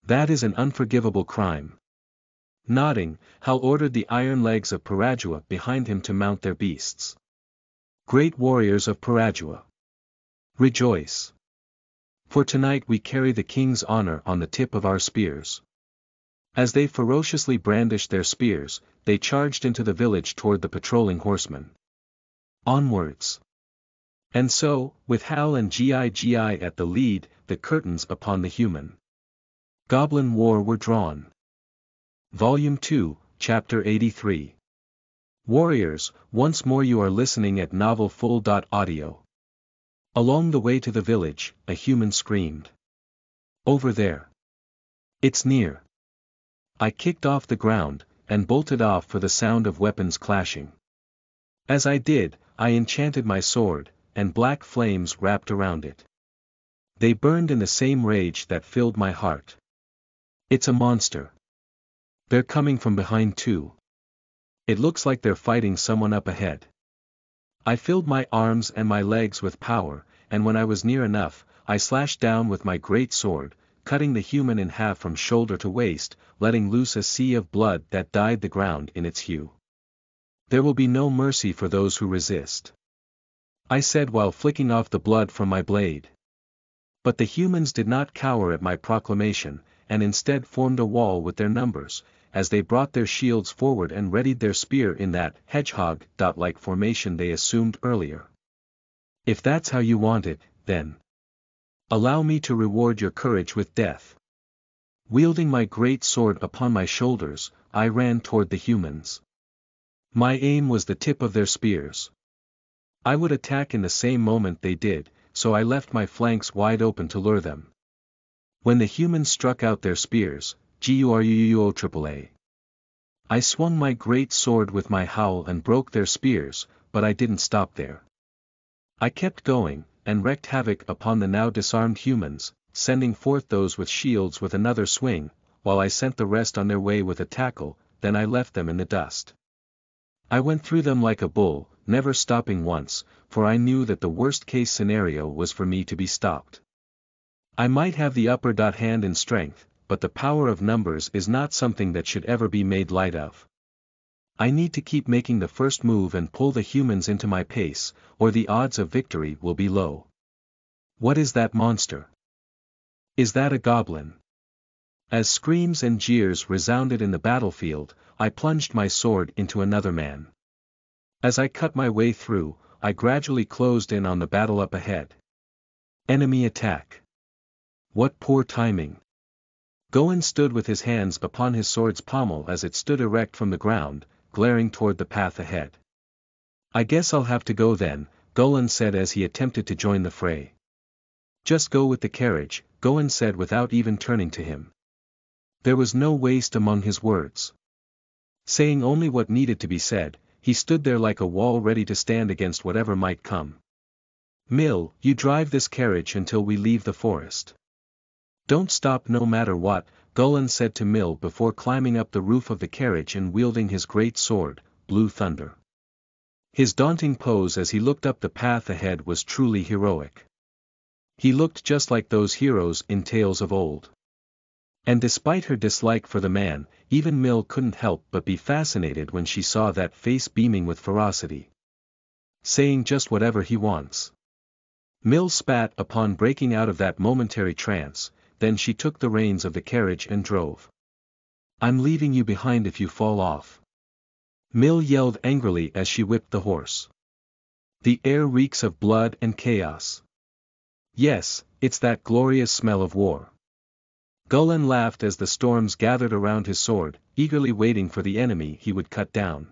That is an unforgivable crime. Nodding, Hal ordered the iron legs of Parajua behind him to mount their beasts. Great warriors of Parajua, rejoice! For tonight we carry the king's honor on the tip of our spears. As they ferociously brandished their spears, they charged into the village toward the patrolling horsemen. Onwards! And so, with Hal and Gi at the lead, the curtains upon the human Goblin War were drawn. Volume 2, Chapter 83. Warriors, once more you are listening at novelfull.audio. Along the way to the village, a human screamed. Over there. It's near. I kicked off the ground, and bolted off for the sound of weapons clashing. As I did, I enchanted my sword, and black flames wrapped around it. They burned in the same rage that filled my heart. It's a monster. They're coming from behind too. It looks like they're fighting someone up ahead. I filled my arms and my legs with power, and when I was near enough, I slashed down with my great sword, cutting the human in half from shoulder to waist, letting loose a sea of blood that dyed the ground in its hue. There will be no mercy for those who resist, I said while flicking off the blood from my blade. But the humans did not cower at my proclamation, and instead formed a wall with their numbers, as they brought their shields forward and readied their spear in that hedgehog-like formation they assumed earlier. If that's how you want it, then allow me to reward your courage with death. Wielding my great sword upon my shoulders, I ran toward the humans. My aim was the tip of their spears. I would attack in the same moment they did, so I left my flanks wide open to lure them. When the humans struck out their spears, Guruoaa, I swung my great sword with my howl and broke their spears, but I didn't stop there. I kept going, and wreaked havoc upon the now disarmed humans, sending forth those with shields with another swing, while I sent the rest on their way with a tackle, then I left them in the dust. I went through them like a bull, never stopping once, for I knew that the worst-case scenario was for me to be stopped. I might have the upper hand in strength, but the power of numbers is not something that should ever be made light of. I need to keep making the first move and pull the humans into my pace, or the odds of victory will be low. What is that monster? Is that a goblin? As screams and jeers resounded in the battlefield, I plunged my sword into another man. As I cut my way through, I gradually closed in on the battle up ahead. Enemy attack. What poor timing. Gohan stood with his hands upon his sword's pommel as it stood erect from the ground, glaring toward the path ahead. I guess I'll have to go then, Gohan said as he attempted to join the fray. Just go with the carriage, Gohan said without even turning to him. There was no waste among his words. Saying only what needed to be said, he stood there like a wall ready to stand against whatever might come. Mill, you drive this carriage until we leave the forest. Don't stop no matter what, Golan said to Mill before climbing up the roof of the carriage and wielding his great sword, Blue Thunder. His daunting pose as he looked up the path ahead was truly heroic. He looked just like those heroes in tales of old. And despite her dislike for the man, even Mill couldn't help but be fascinated when she saw that face beaming with ferocity. Saying just whatever he wants. Mill spat upon breaking out of that momentary trance, then she took the reins of the carriage and drove. I'm leaving you behind if you fall off. Mill yelled angrily as she whipped the horse. The air reeks of blood and chaos. Yes, it's that glorious smell of war. Golan laughed as the storms gathered around his sword, eagerly waiting for the enemy he would cut down.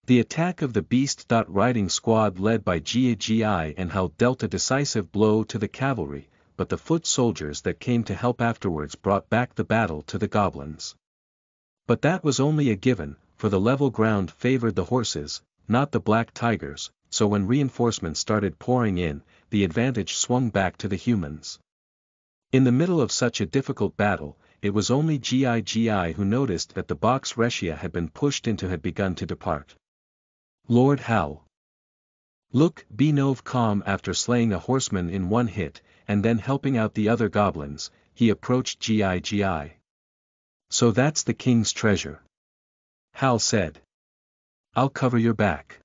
The attack of the beast riding squad led by Gi and Hal dealt a decisive blow to the cavalry, but the foot soldiers that came to help afterwards brought back the battle to the goblins. But that was only a given, for the level ground favored the horses, not the black tigers, so when reinforcements started pouring in, the advantage swung back to the humans. In the middle of such a difficult battle, it was only Gi who noticed that the box Reshia had been pushed into had begun to depart. Lord Hal. Look, be Nov calm after slaying a horseman in one hit, and then helping out the other goblins, he approached Gi. So that's the king's treasure. Hal said. I'll cover your back.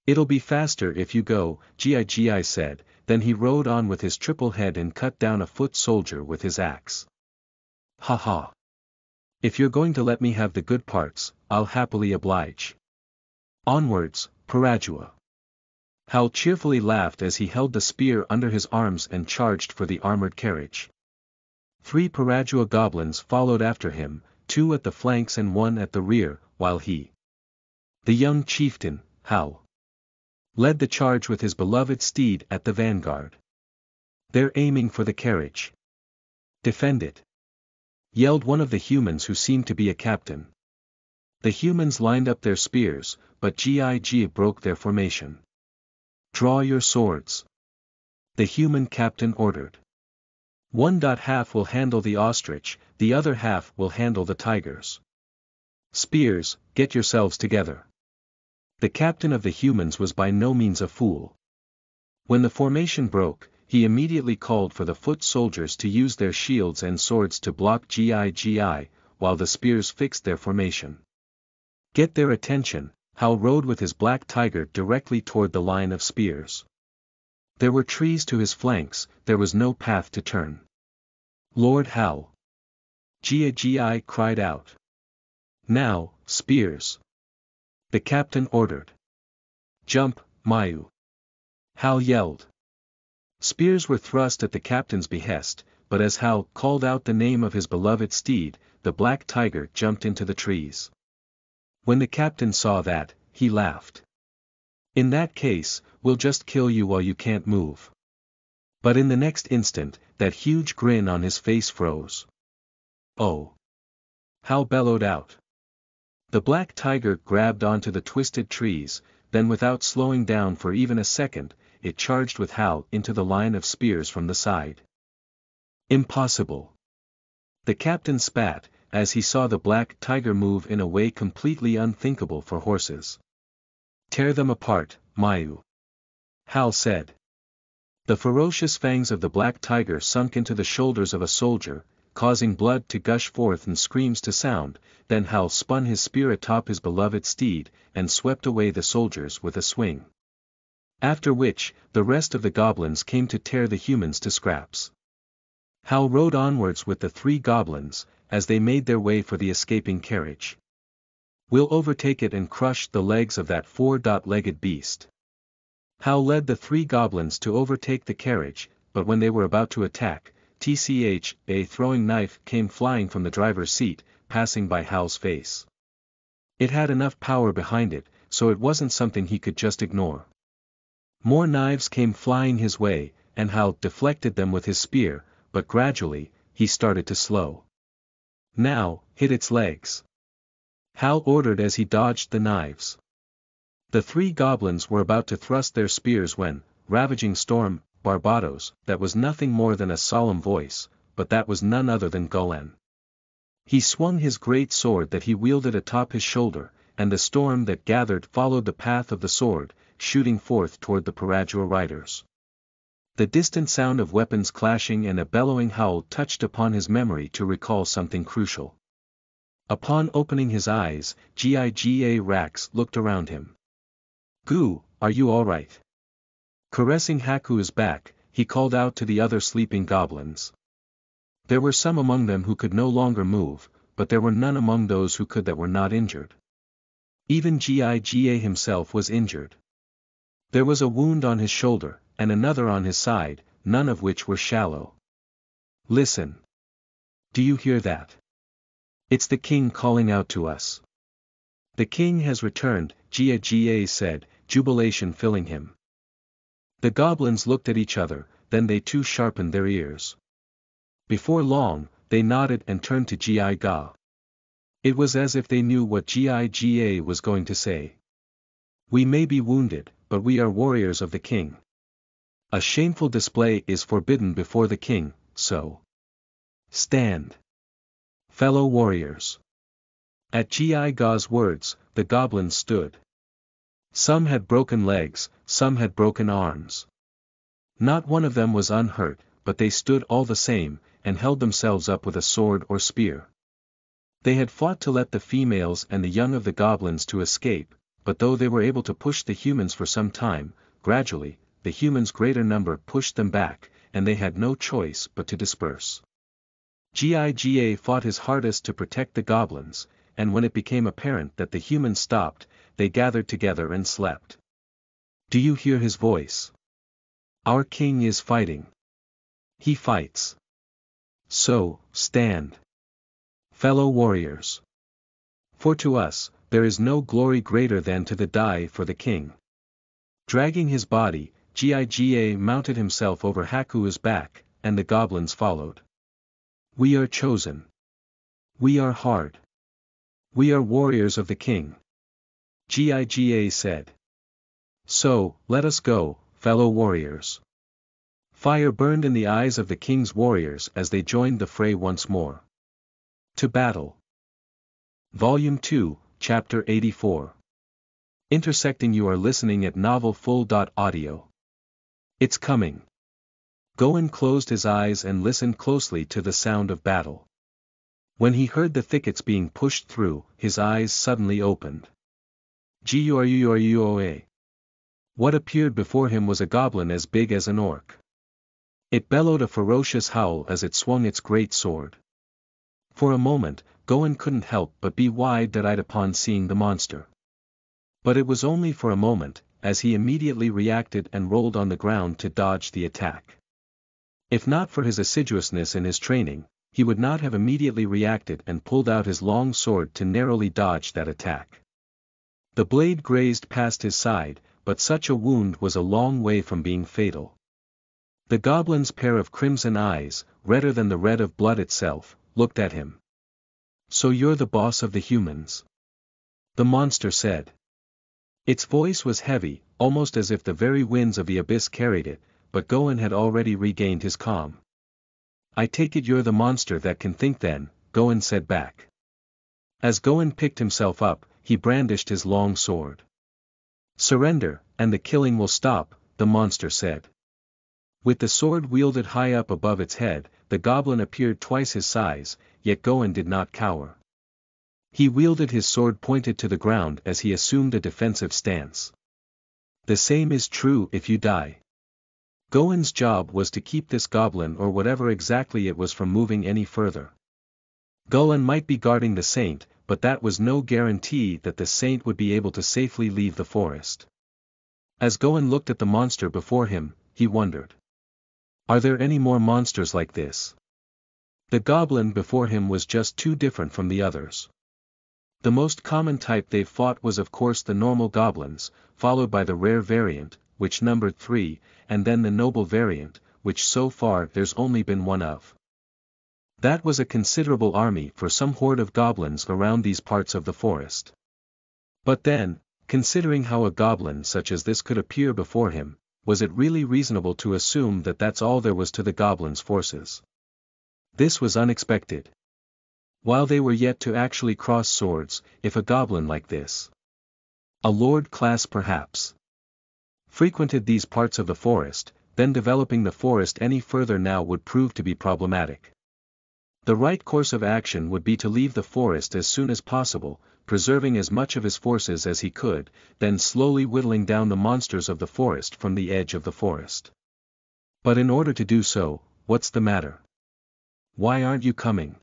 It'll be faster if you go, Gi said, then he rode on with his triple head and cut down a foot soldier with his axe. Ha ha. If you're going to let me have the good parts, I'll happily oblige. Onwards, Parajua. Hal cheerfully laughed as he held the spear under his arms and charged for the armored carriage. 3 Parajua goblins followed after him, 2 at the flanks and 1 at the rear, while he, the young chieftain, Hal, led the charge with his beloved steed at the vanguard. They're aiming for the carriage. Defend it! Yelled one of the humans who seemed to be a captain. The humans lined up their spears, but Gi broke their formation. Draw your swords. The human captain ordered. 1.5 will handle the ostrich, the other half will handle the tigers. Spears, get yourselves together. The captain of the humans was by no means a fool. When the formation broke, he immediately called for the foot soldiers to use their shields and swords to block Gi, while the spears fixed their formation. Get their attention, Hal rode with his black tiger directly toward the line of spears. There were trees to his flanks, there was no path to turn. Lord Hal! Gi cried out. Now, spears! The captain ordered. Jump, Mayu! Hal yelled. Spears were thrust at the captain's behest, but as Hal called out the name of his beloved steed, the black tiger jumped into the trees. When the captain saw that, he laughed. In that case, we'll just kill you while you can't move. But in the next instant, that huge grin on his face froze. Oh! Hal bellowed out. The black tiger grabbed onto the twisted trees, then without slowing down for even a second, it charged with Hal into the line of spears from the side. Impossible! The captain spat, as he saw the black tiger move in a way completely unthinkable for horses. Tear them apart, Mayu! Hal said. The ferocious fangs of the black tiger sunk into the shoulders of a soldier, causing blood to gush forth and screams to sound, then Hal spun his spear atop his beloved steed, and swept away the soldiers with a swing. After which, the rest of the goblins came to tear the humans to scraps. Hal rode onwards with the 3 goblins, as they made their way for the escaping carriage. We'll overtake it and crush the legs of that 4-legged beast. Hal led the 3 goblins to overtake the carriage, but when they were about to attack, a throwing knife came flying from the driver's seat, passing by Hal's face. It had enough power behind it, so it wasn't something he could just ignore. More knives came flying his way, and Hal deflected them with his spear, but gradually, he started to slow. Now, hit its legs. Hal ordered as he dodged the knives. The 3 goblins were about to thrust their spears when, ravaging storm, Barbados, that was nothing more than a solemn voice, but that was none other than Golan. He swung his great sword that he wielded atop his shoulder, and the storm that gathered followed the path of the sword, shooting forth toward the Parajur riders. The distant sound of weapons clashing and a bellowing howl touched upon his memory to recall something crucial. Upon opening his eyes, Giga Rax looked around him. "Goo, are you all right?" Caressing Haku's back, he called out to the other sleeping goblins. There were some among them who could no longer move, but there were none among those who could that were not injured. Even Giga himself was injured. There was a wound on his shoulder, and another on his side, none of which were shallow. "Listen. Do you hear that? It's the king calling out to us." "The king has returned," Giga said, jubilation filling him. The goblins looked at each other, then they too sharpened their ears. Before long, they nodded and turned to Giga. It was as if they knew what Giga was going to say. "We may be wounded, but we are warriors of the king. A shameful display is forbidden before the king, so stand, fellow warriors." At Giga's words, the goblins stood. Some had broken legs, some had broken arms. Not one of them was unhurt, but they stood all the same, and held themselves up with a sword or spear. They had fought to let the females and the young of the goblins to escape, but though they were able to push the humans for some time, gradually, the humans' greater number pushed them back, and they had no choice but to disperse. Giga fought his hardest to protect the goblins, and when it became apparent that the humans stopped, they gathered together and slept. "Do you hear his voice? Our king is fighting. He fights. So, stand, fellow warriors. For to us, there is no glory greater than to die for the king." Dragging his body, Giga mounted himself over Haku's back, and the goblins followed. "We are chosen. We are hard. We are warriors of the king," Giga said. "So, let us go, fellow warriors." Fire burned in the eyes of the king's warriors as they joined the fray once more. To battle. Volume 2, Chapter 84. Intersecting. You are listening at novelfull.audio. It's coming. Gohan closed his eyes and listened closely to the sound of battle. When he heard the thickets being pushed through, his eyes suddenly opened. Gurua. What appeared before him was a goblin as big as an orc. It bellowed a ferocious howl as it swung its great sword. For a moment, Gohan couldn't help but be wide-eyed upon seeing the monster. But it was only for a moment, as he immediately reacted and rolled on the ground to dodge the attack. If not for his assiduousness in his training, he would not have immediately reacted and pulled out his long sword to narrowly dodge that attack. The blade grazed past his side, but such a wound was a long way from being fatal. The goblin's pair of crimson eyes, redder than the red of blood itself, looked at him. "So you're the boss of the humans?" the monster said. Its voice was heavy, almost as if the very winds of the abyss carried it, but Gohan had already regained his calm. "I take it you're the monster that can think then," Gohan said back. As Gohan picked himself up, he brandished his long sword. "Surrender, and the killing will stop," the monster said. With the sword wielded high up above its head, the goblin appeared twice his size, yet Gohan did not cower. He wielded his sword pointed to the ground as he assumed a defensive stance. "The same is true if you die." Gohan's job was to keep this goblin or whatever exactly it was from moving any further. Gohan might be guarding the saint, but that was no guarantee that the saint would be able to safely leave the forest. As Gohan looked at the monster before him, he wondered. Are there any more monsters like this? The goblin before him was just too different from the others. The most common type they fought was of course the normal goblins, followed by the rare variant, which numbered 3, and then the noble variant, which so far there's only been one of. That was a considerable army for some horde of goblins around these parts of the forest. But then, considering how a goblin such as this could appear before him, was it really reasonable to assume that that's all there was to the goblins' forces? This was unexpected. While they were yet to actually cross swords, if a goblin like this, a lord class perhaps, frequented these parts of the forest, then developing the forest any further now would prove to be problematic. The right course of action would be to leave the forest as soon as possible, preserving as much of his forces as he could, then slowly whittling down the monsters of the forest from the edge of the forest. But in order to do so, what's the matter? Why aren't you coming?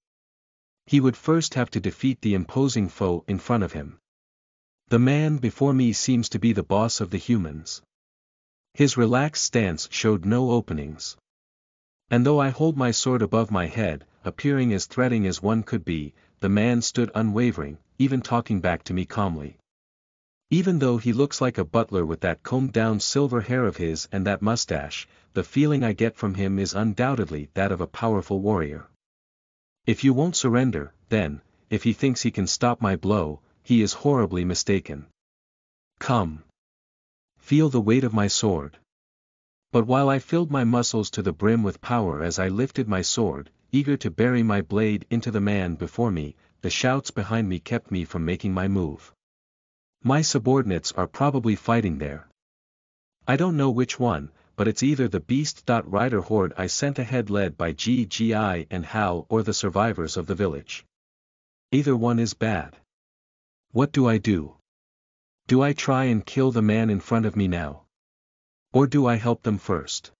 He would first have to defeat the imposing foe in front of him. The man before me seems to be the boss of the humans. His relaxed stance showed no openings. And though I hold my sword above my head, appearing as threatening as one could be, the man stood unwavering, even talking back to me calmly. Even though he looks like a butler with that combed-down silver hair of his and that mustache, the feeling I get from him is undoubtedly that of a powerful warrior. If you won't surrender, then, if he thinks he can stop my blow, he is horribly mistaken. Come. Feel the weight of my sword. But while I filled my muscles to the brim with power as I lifted my sword, eager to bury my blade into the man before me, the shouts behind me kept me from making my move. My subordinates are probably fighting there. I don't know which one, but it's either the beast rider horde I sent ahead led by GGI and Hal or the survivors of the village. Either one is bad. What do I do? Do I try and kill the man in front of me now? Or do I help them first?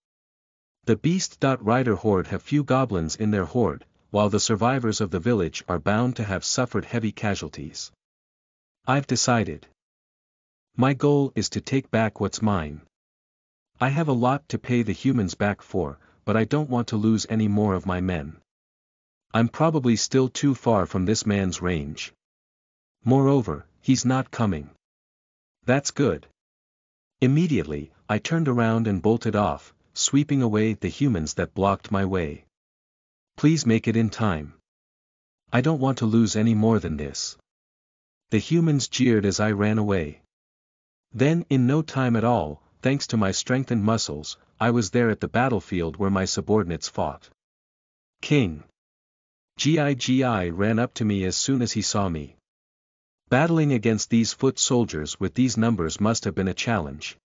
The beast rider horde have few goblins in their horde, while the survivors of the village are bound to have suffered heavy casualties. I've decided. My goal is to take back what's mine. I have a lot to pay the humans back for, but I don't want to lose any more of my men. I'm probably still too far from this man's range. Moreover, he's not coming. That's good. Immediately, I turned around and bolted off, sweeping away the humans that blocked my way. Please make it in time. I don't want to lose any more than this. The humans jeered as I ran away. Then in no time at all, thanks to my strengthened muscles, I was there at the battlefield where my subordinates fought. King Gigi ran up to me as soon as he saw me. Battling against these foot soldiers with these numbers must have been a challenge.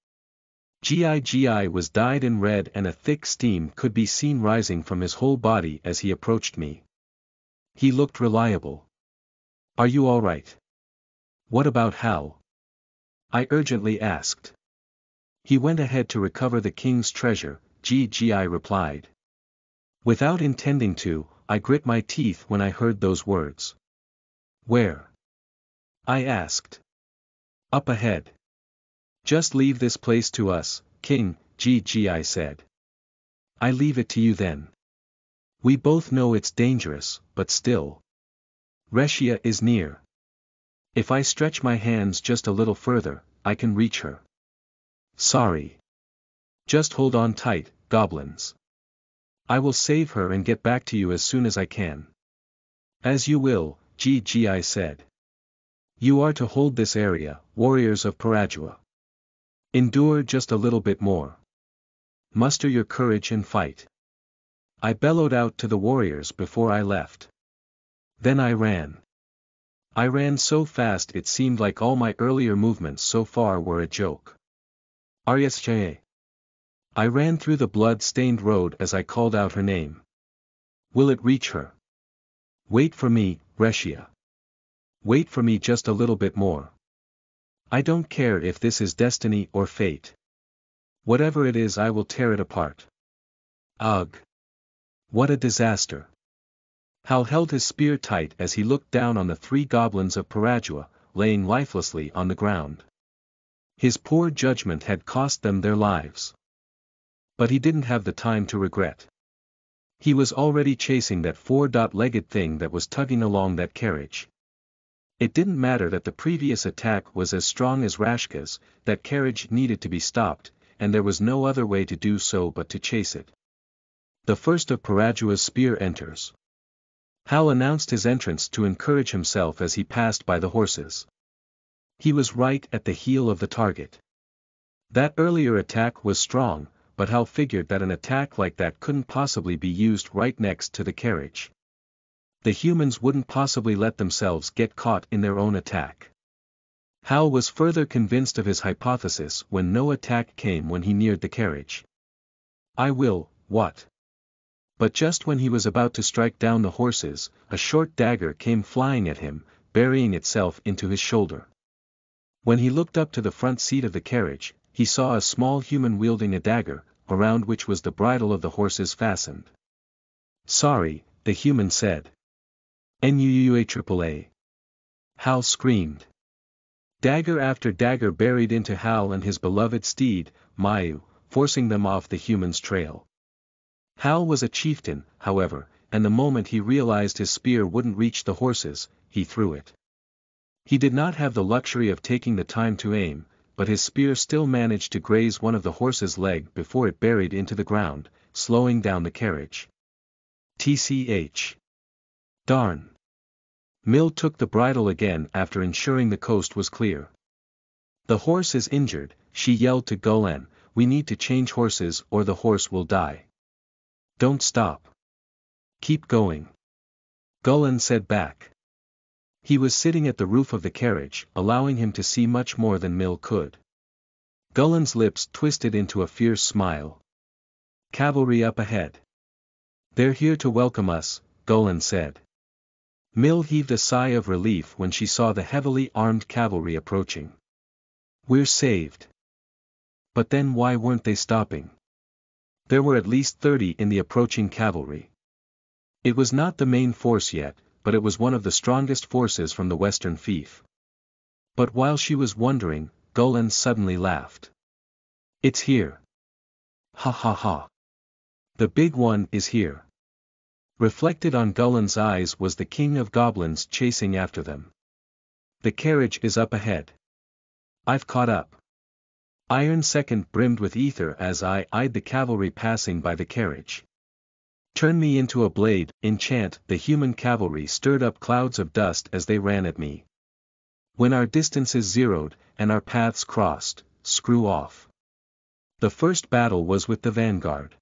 Gigi was dyed in red and a thick steam could be seen rising from his whole body as he approached me. He looked reliable. Are you all right? What about Hal? I urgently asked. He went ahead to recover the king's treasure, Gigi replied. Without intending to, I grit my teeth when I heard those words. Where? I asked. Up ahead. Just leave this place to us, King, Gigi said. I leave it to you then. We both know it's dangerous, but still. Reshia is near. If I stretch my hands just a little further, I can reach her. Sorry. Just hold on tight, goblins. I will save her and get back to you as soon as I can. As you will, Gigi said. You are to hold this area, warriors of Paradua. Endure just a little bit more. Muster your courage and fight. I bellowed out to the warriors before I left. Then I ran. I ran so fast it seemed like all my earlier movements so far were a joke. Aryaschae. I ran through the blood-stained road as I called out her name. Will it reach her? Wait for me, Reshia. Wait for me just a little bit more. I don't care if this is destiny or fate. Whatever it is, I will tear it apart. Ugh. What a disaster. Hal held his spear tight as he looked down on the 3 goblins of Paradua, laying lifelessly on the ground. His poor judgment had cost them their lives. But he didn't have the time to regret. He was already chasing that 4-legged thing that was tugging along that carriage. It didn't matter that the previous attack was as strong as Rashka's, that carriage needed to be stopped, and there was no other way to do so but to chase it. The first of Paradua's spear enters. Hal announced his entrance to encourage himself as he passed by the horses. He was right at the heel of the target. That earlier attack was strong, but Hal figured that an attack like that couldn't possibly be used right next to the carriage. The humans wouldn't possibly let themselves get caught in their own attack. Hal was further convinced of his hypothesis when no attack came when he neared the carriage. I will, what? But just when he was about to strike down the horses, a short dagger came flying at him, burying itself into his shoulder. When he looked up to the front seat of the carriage, he saw a small human wielding a dagger, around which was the bridle of the horses fastened. Sorry, the human said. Nuuaaa. Hal screamed. Dagger after dagger buried into Hal and his beloved steed, Mayu, forcing them off the human's trail. Hal was a chieftain, however, and the moment he realized his spear wouldn't reach the horses, he threw it. He did not have the luxury of taking the time to aim, but his spear still managed to graze one of the horse's leg before it buried into the ground, slowing down the carriage. Tch. Darn. Mill took the bridle again after ensuring the coast was clear. The horse is injured, she yelled to Golan, we need to change horses or the horse will die. Don't stop. Keep going. Golan said back. He was sitting at the roof of the carriage, allowing him to see much more than Mill could. Golan's lips twisted into a fierce smile. Cavalry up ahead. They're here to welcome us, Golan said. Mill heaved a sigh of relief when she saw the heavily armed cavalry approaching. We're saved. But then why weren't they stopping? There were at least 30 in the approaching cavalry. It was not the main force yet, but it was one of the strongest forces from the Western Fief. But while she was wondering, Golan suddenly laughed. It's here. Ha ha ha. The big one is here. Reflected on Golan's eyes was the king of goblins chasing after them. The carriage is up ahead. I've caught up. Iron Second brimmed with ether as I eyed the cavalry passing by the carriage. Turn me into a blade, enchant. The human cavalry stirred up clouds of dust as they ran at me. When our distances zeroed, and our paths crossed, screw off. The first battle was with the vanguard.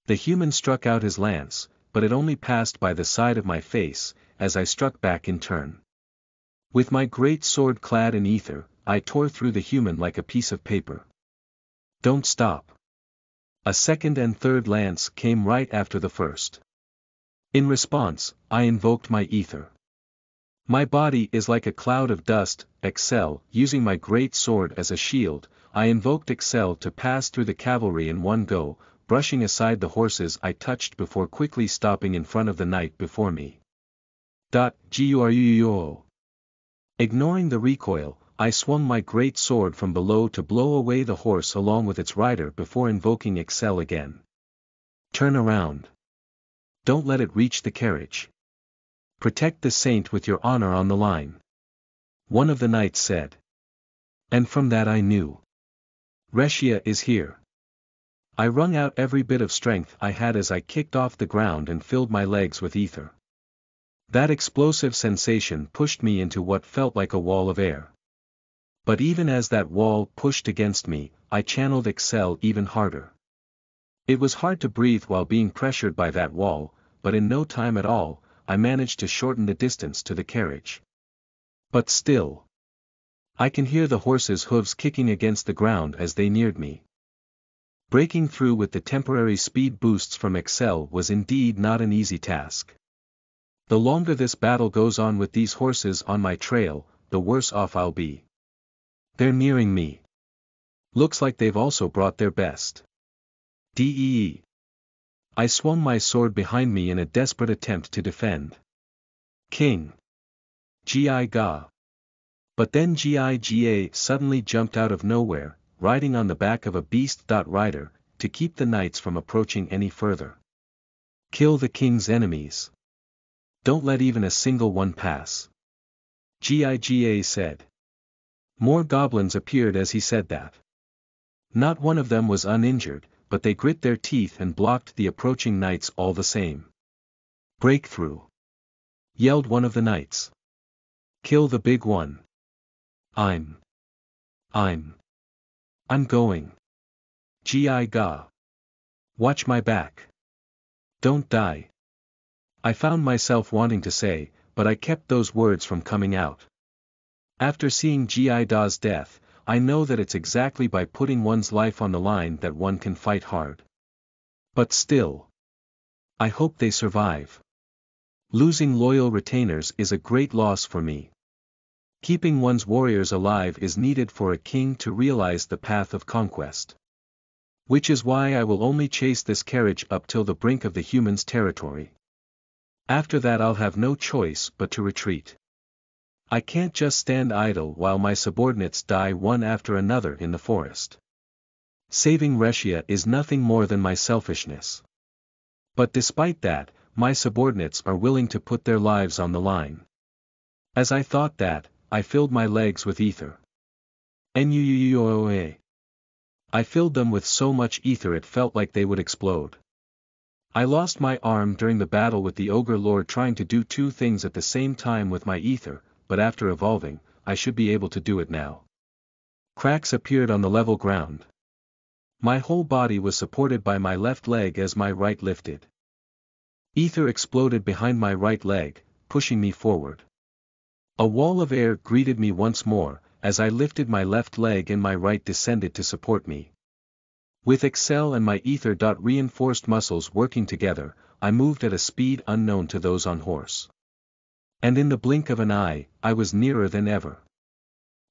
The human struck out his lance, but it only passed by the side of my face, as I struck back in turn. With my great sword clad in ether, I tore through the human like a piece of paper. Don't stop. A second and third lance came right after the first. In response, I invoked my ether. My body is like a cloud of dust. Excel, using my great sword as a shield, I invoked Excel to pass through the cavalry in one go, brushing aside the horses I touched before quickly stopping in front of the knight before me. Guruu. Ignoring the recoil, I swung my great sword from below to blow away the horse along with its rider before invoking Excel again. Turn around. Don't let it reach the carriage. Protect the saint with your honor on the line. One of the knights said. And from that I knew. Reshia is here. I wrung out every bit of strength I had as I kicked off the ground and filled my legs with ether. That explosive sensation pushed me into what felt like a wall of air. But even as that wall pushed against me, I channeled Excel even harder. It was hard to breathe while being pressured by that wall, but in no time at all, I managed to shorten the distance to the carriage. But still, I can hear the horses' hooves kicking against the ground as they neared me. Breaking through with the temporary speed boosts from Excel was indeed not an easy task. The longer this battle goes on with these horses on my trail, the worse off I'll be. They're nearing me. Looks like they've also brought their best. Dee. I swung my sword behind me in a desperate attempt to defend. King. Gi-ga. But then Gi-ga suddenly jumped out of nowhere, riding on the back of a beast. Rider, to keep the knights from approaching any further. Kill the king's enemies. Don't let even a single one pass. Gi-ga said. More goblins appeared as he said that. Not one of them was uninjured, but they grit their teeth and blocked the approaching knights all the same. Breakthrough! Yelled one of the knights. Kill the big one. I'm I'm going. Gi ga. Watch my back. Don't die. I found myself wanting to say, but I kept those words from coming out. After seeing Gi Da's death, I know that it's exactly by putting one's life on the line that one can fight hard. But still, I hope they survive. Losing loyal retainers is a great loss for me. Keeping one's warriors alive is needed for a king to realize the path of conquest. Which is why I will only chase this carriage up till the brink of the humans' territory. After that I'll have no choice but to retreat. I can't just stand idle while my subordinates die one after another in the forest. Saving Reshia is nothing more than my selfishness. But despite that, my subordinates are willing to put their lives on the line. As I thought that, I filled my legs with ether. Nuuoa. I filled them with so much ether it felt like they would explode. I lost my arm during the battle with the Ogre Lord trying to do two things at the same time with my ether, but after evolving, I should be able to do it now. Cracks appeared on the level ground. My whole body was supported by my left leg as my right lifted. Ether exploded behind my right leg, pushing me forward. A wall of air greeted me once more, as I lifted my left leg and my right descended to support me. With Excel and my ether-reinforced muscles working together, I moved at a speed unknown to those on horse. And in the blink of an eye, I was nearer than ever.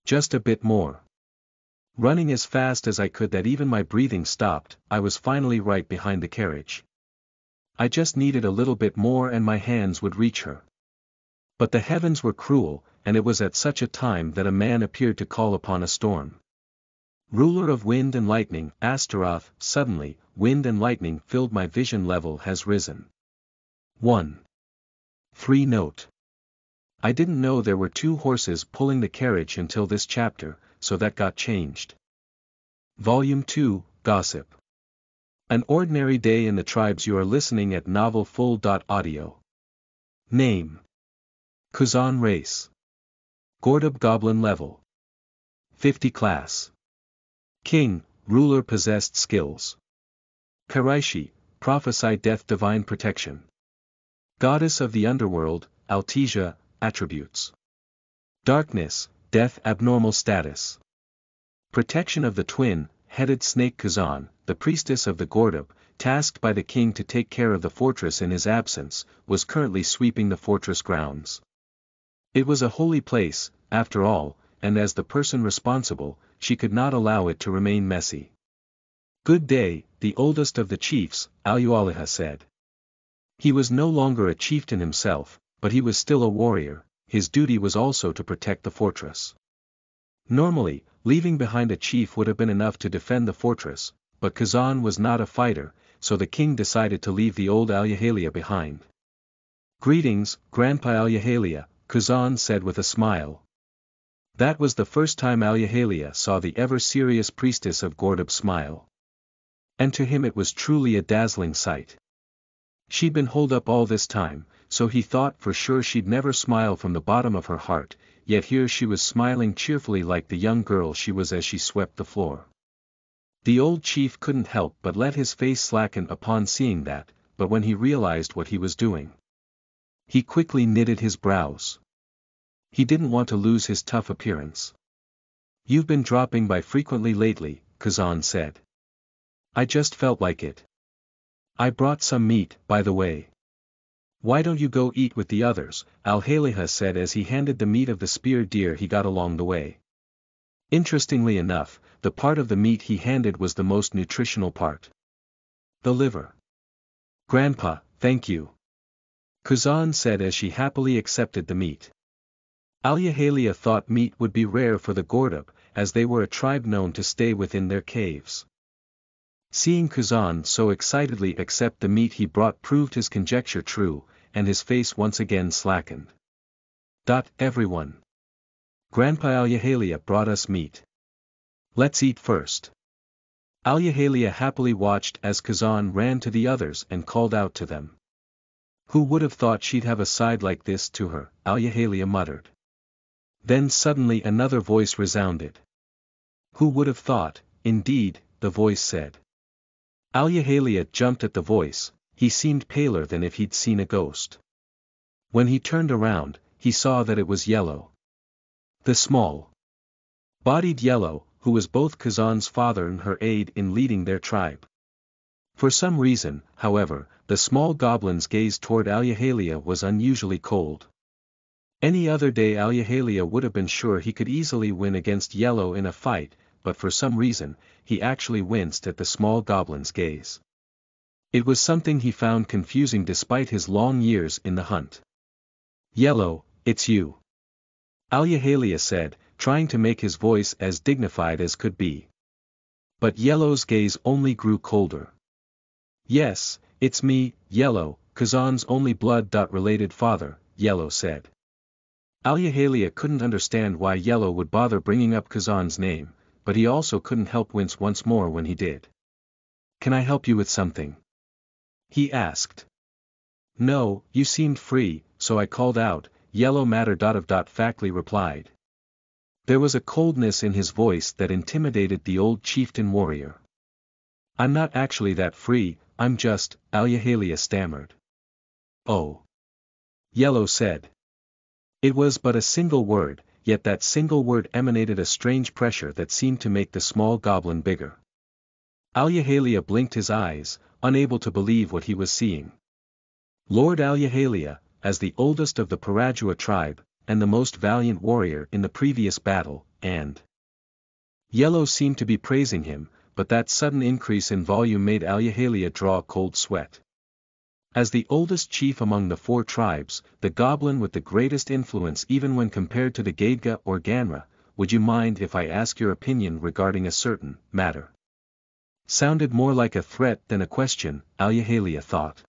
Just a bit more. Running as fast as I could that even my breathing stopped, I was finally right behind the carriage. I just needed a little bit more and my hands would reach her. But the heavens were cruel, and it was at such a time that a man appeared to call upon a storm. Ruler of wind and lightning, Astaroth, suddenly, wind and lightning filled my vision level has risen. 1. 3 note. I didn't know there were 2 horses pulling the carriage until this chapter, so that got changed. Volume 2, Gossip. An ordinary day in the tribes. You are listening at novelfull.audio. Name. Kuzan race. Gordab goblin level. 50 class. King, ruler possessed skills. Karaishi, prophesy death divine protection. Goddess of the underworld, Altesia, attributes. Darkness, death abnormal status. Protection of the twin-headed snake Kuzan, the priestess of the Gordab, tasked by the king to take care of the fortress in his absence, was currently sweeping the fortress grounds. It was a holy place, after all, and as the person responsible, she could not allow it to remain messy. Good day, the oldest of the chiefs, Alualiha said. He was no longer a chieftain himself, but he was still a warrior. His duty was also to protect the fortress. Normally, leaving behind a chief would have been enough to defend the fortress, but Kazan was not a fighter, so the king decided to leave the old Alyahalia behind. Greetings, Grandpa Alyahalia, Kazan said with a smile. That was the first time Alyahalia saw the ever-serious priestess of Gordab smile. And to him it was truly a dazzling sight. She'd been holed up all this time, so he thought for sure she'd never smile from the bottom of her heart, yet here she was smiling cheerfully like the young girl she was as she swept the floor. The old chief couldn't help but let his face slacken upon seeing that, but when he realized what he was doing, he quickly knitted his brows. He didn't want to lose his tough appearance. You've been dropping by frequently lately, Kazan said. I just felt like it. I brought some meat, by the way. Why don't you go eat with the others, Alhaliha said as he handed the meat of the spear deer he got along the way. Interestingly enough, the part of the meat he handed was the most nutritional part. The liver. Grandpa, thank you. Kazan said as she happily accepted the meat. Alyahalia thought meat would be rare for the Gordab, as they were a tribe known to stay within their caves. Seeing Kazan so excitedly accept the meat he brought proved his conjecture true, and his face once again slackened. Everyone. Grandpa Alyahalia brought us meat. Let's eat first. Alyahalia happily watched as Kazan ran to the others and called out to them. Who would have thought she'd have a side like this to her, Alyahalia muttered. Then suddenly another voice resounded. Who would have thought, indeed, the voice said. Alyahalia jumped at the voice. He seemed paler than if he'd seen a ghost. When he turned around, he saw that it was Yellow. The small-bodied Yellow, who was both Kazan's father and her aide in leading their tribe. For some reason, however, the small goblin's gaze toward Alyahalia was unusually cold. Any other day Alyahalia would have been sure he could easily win against Yellow in a fight, but for some reason, he actually winced at the small goblin's gaze. It was something he found confusing despite his long years in the hunt. Yellow, it's you. Alyahalia said, trying to make his voice as dignified as could be. But Yellow's gaze only grew colder. Yes, it's me, Yellow, Kazan's only blood-related father, Yellow said. Alyahalia couldn't understand why Yellow would bother bringing up Kazan's name, but he also couldn't help wince once more when he did. Can I help you with something? He asked. No, you seemed free, so I called out, Yellow matter-of-factly replied. There was a coldness in his voice that intimidated the old chieftain warrior. I'm not actually that free, I'm just, Alyahalia stammered. Oh. Yellow said. It was but a single word, yet that single word emanated a strange pressure that seemed to make the small goblin bigger. Alyahalia blinked his eyes, unable to believe what he was seeing. Lord Alyahalia, as the oldest of the Parajua tribe, and the most valiant warrior in the previous battle, and Yellow seemed to be praising him, but that sudden increase in volume made Alyahalia draw a cold sweat. As the oldest chief among the 4 tribes, the goblin with the greatest influence even when compared to the Gaidga or Ganra, would you mind if I ask your opinion regarding a certain matter? Sounded more like a threat than a question, Alyahalia thought.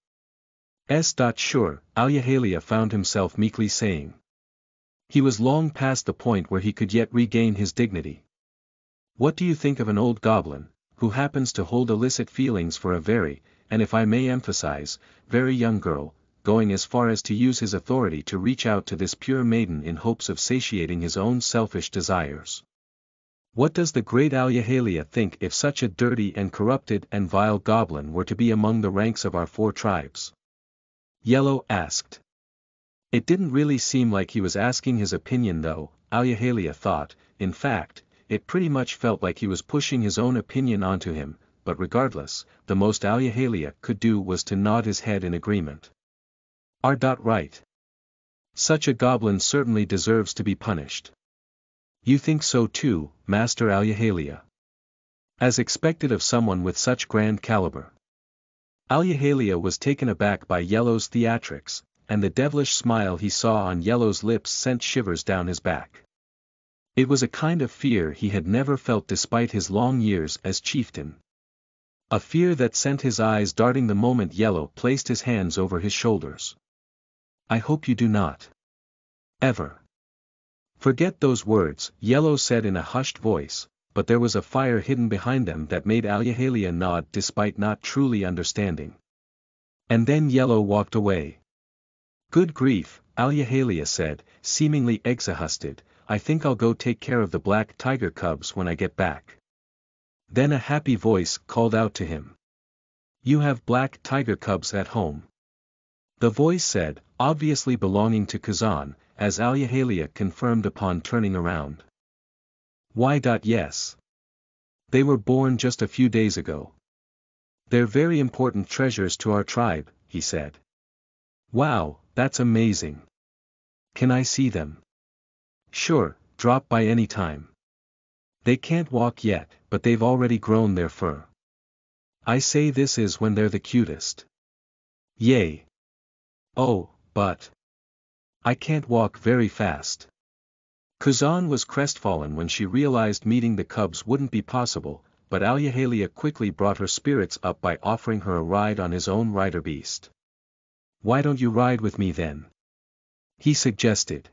Sure, Alyahalia found himself meekly saying. He was long past the point where he could yet regain his dignity. What do you think of an old goblin, who happens to hold illicit feelings for a very, and if I may emphasize, very young girl, going as far as to use his authority to reach out to this pure maiden in hopes of satiating his own selfish desires? What does the great Alyahalia think if such a dirty and corrupted and vile goblin were to be among the ranks of our 4 tribes? Yellow asked. It didn't really seem like he was asking his opinion though, Alyahalia thought. In fact, it pretty much felt like he was pushing his own opinion onto him, but regardless, the most Alyahalia could do was to nod his head in agreement. Right. Such a goblin certainly deserves to be punished. You think so too, Master Alyahalia? As expected of someone with such grand caliber. Alyahalia was taken aback by Yellow's theatrics, and the devilish smile he saw on Yellow's lips sent shivers down his back. It was a kind of fear he had never felt despite his long years as chieftain. A fear that sent his eyes darting the moment Yellow placed his hands over his shoulders. I hope you do not. Ever. Forget those words, Yellow said in a hushed voice, but there was a fire hidden behind them that made Alyahalia nod despite not truly understanding. And then Yellow walked away. Good grief, Alyahalia said, seemingly exhausted, I think I'll go take care of the black tiger cubs when I get back. Then a happy voice called out to him. You have black tiger cubs at home. The voice said, obviously belonging to Kazan, as Alyahalia confirmed upon turning around. Why? Yes. They were born just a few days ago. They're very important treasures to our tribe, he said. Wow, that's amazing. Can I see them? Sure, drop by any time. They can't walk yet, but they've already grown their fur. I say this is when they're the cutest. Yay. Oh, but I can't walk very fast. Kazan was crestfallen when she realized meeting the cubs wouldn't be possible, but Alyahalia quickly brought her spirits up by offering her a ride on his own rider beast. Why don't you ride with me then? He suggested.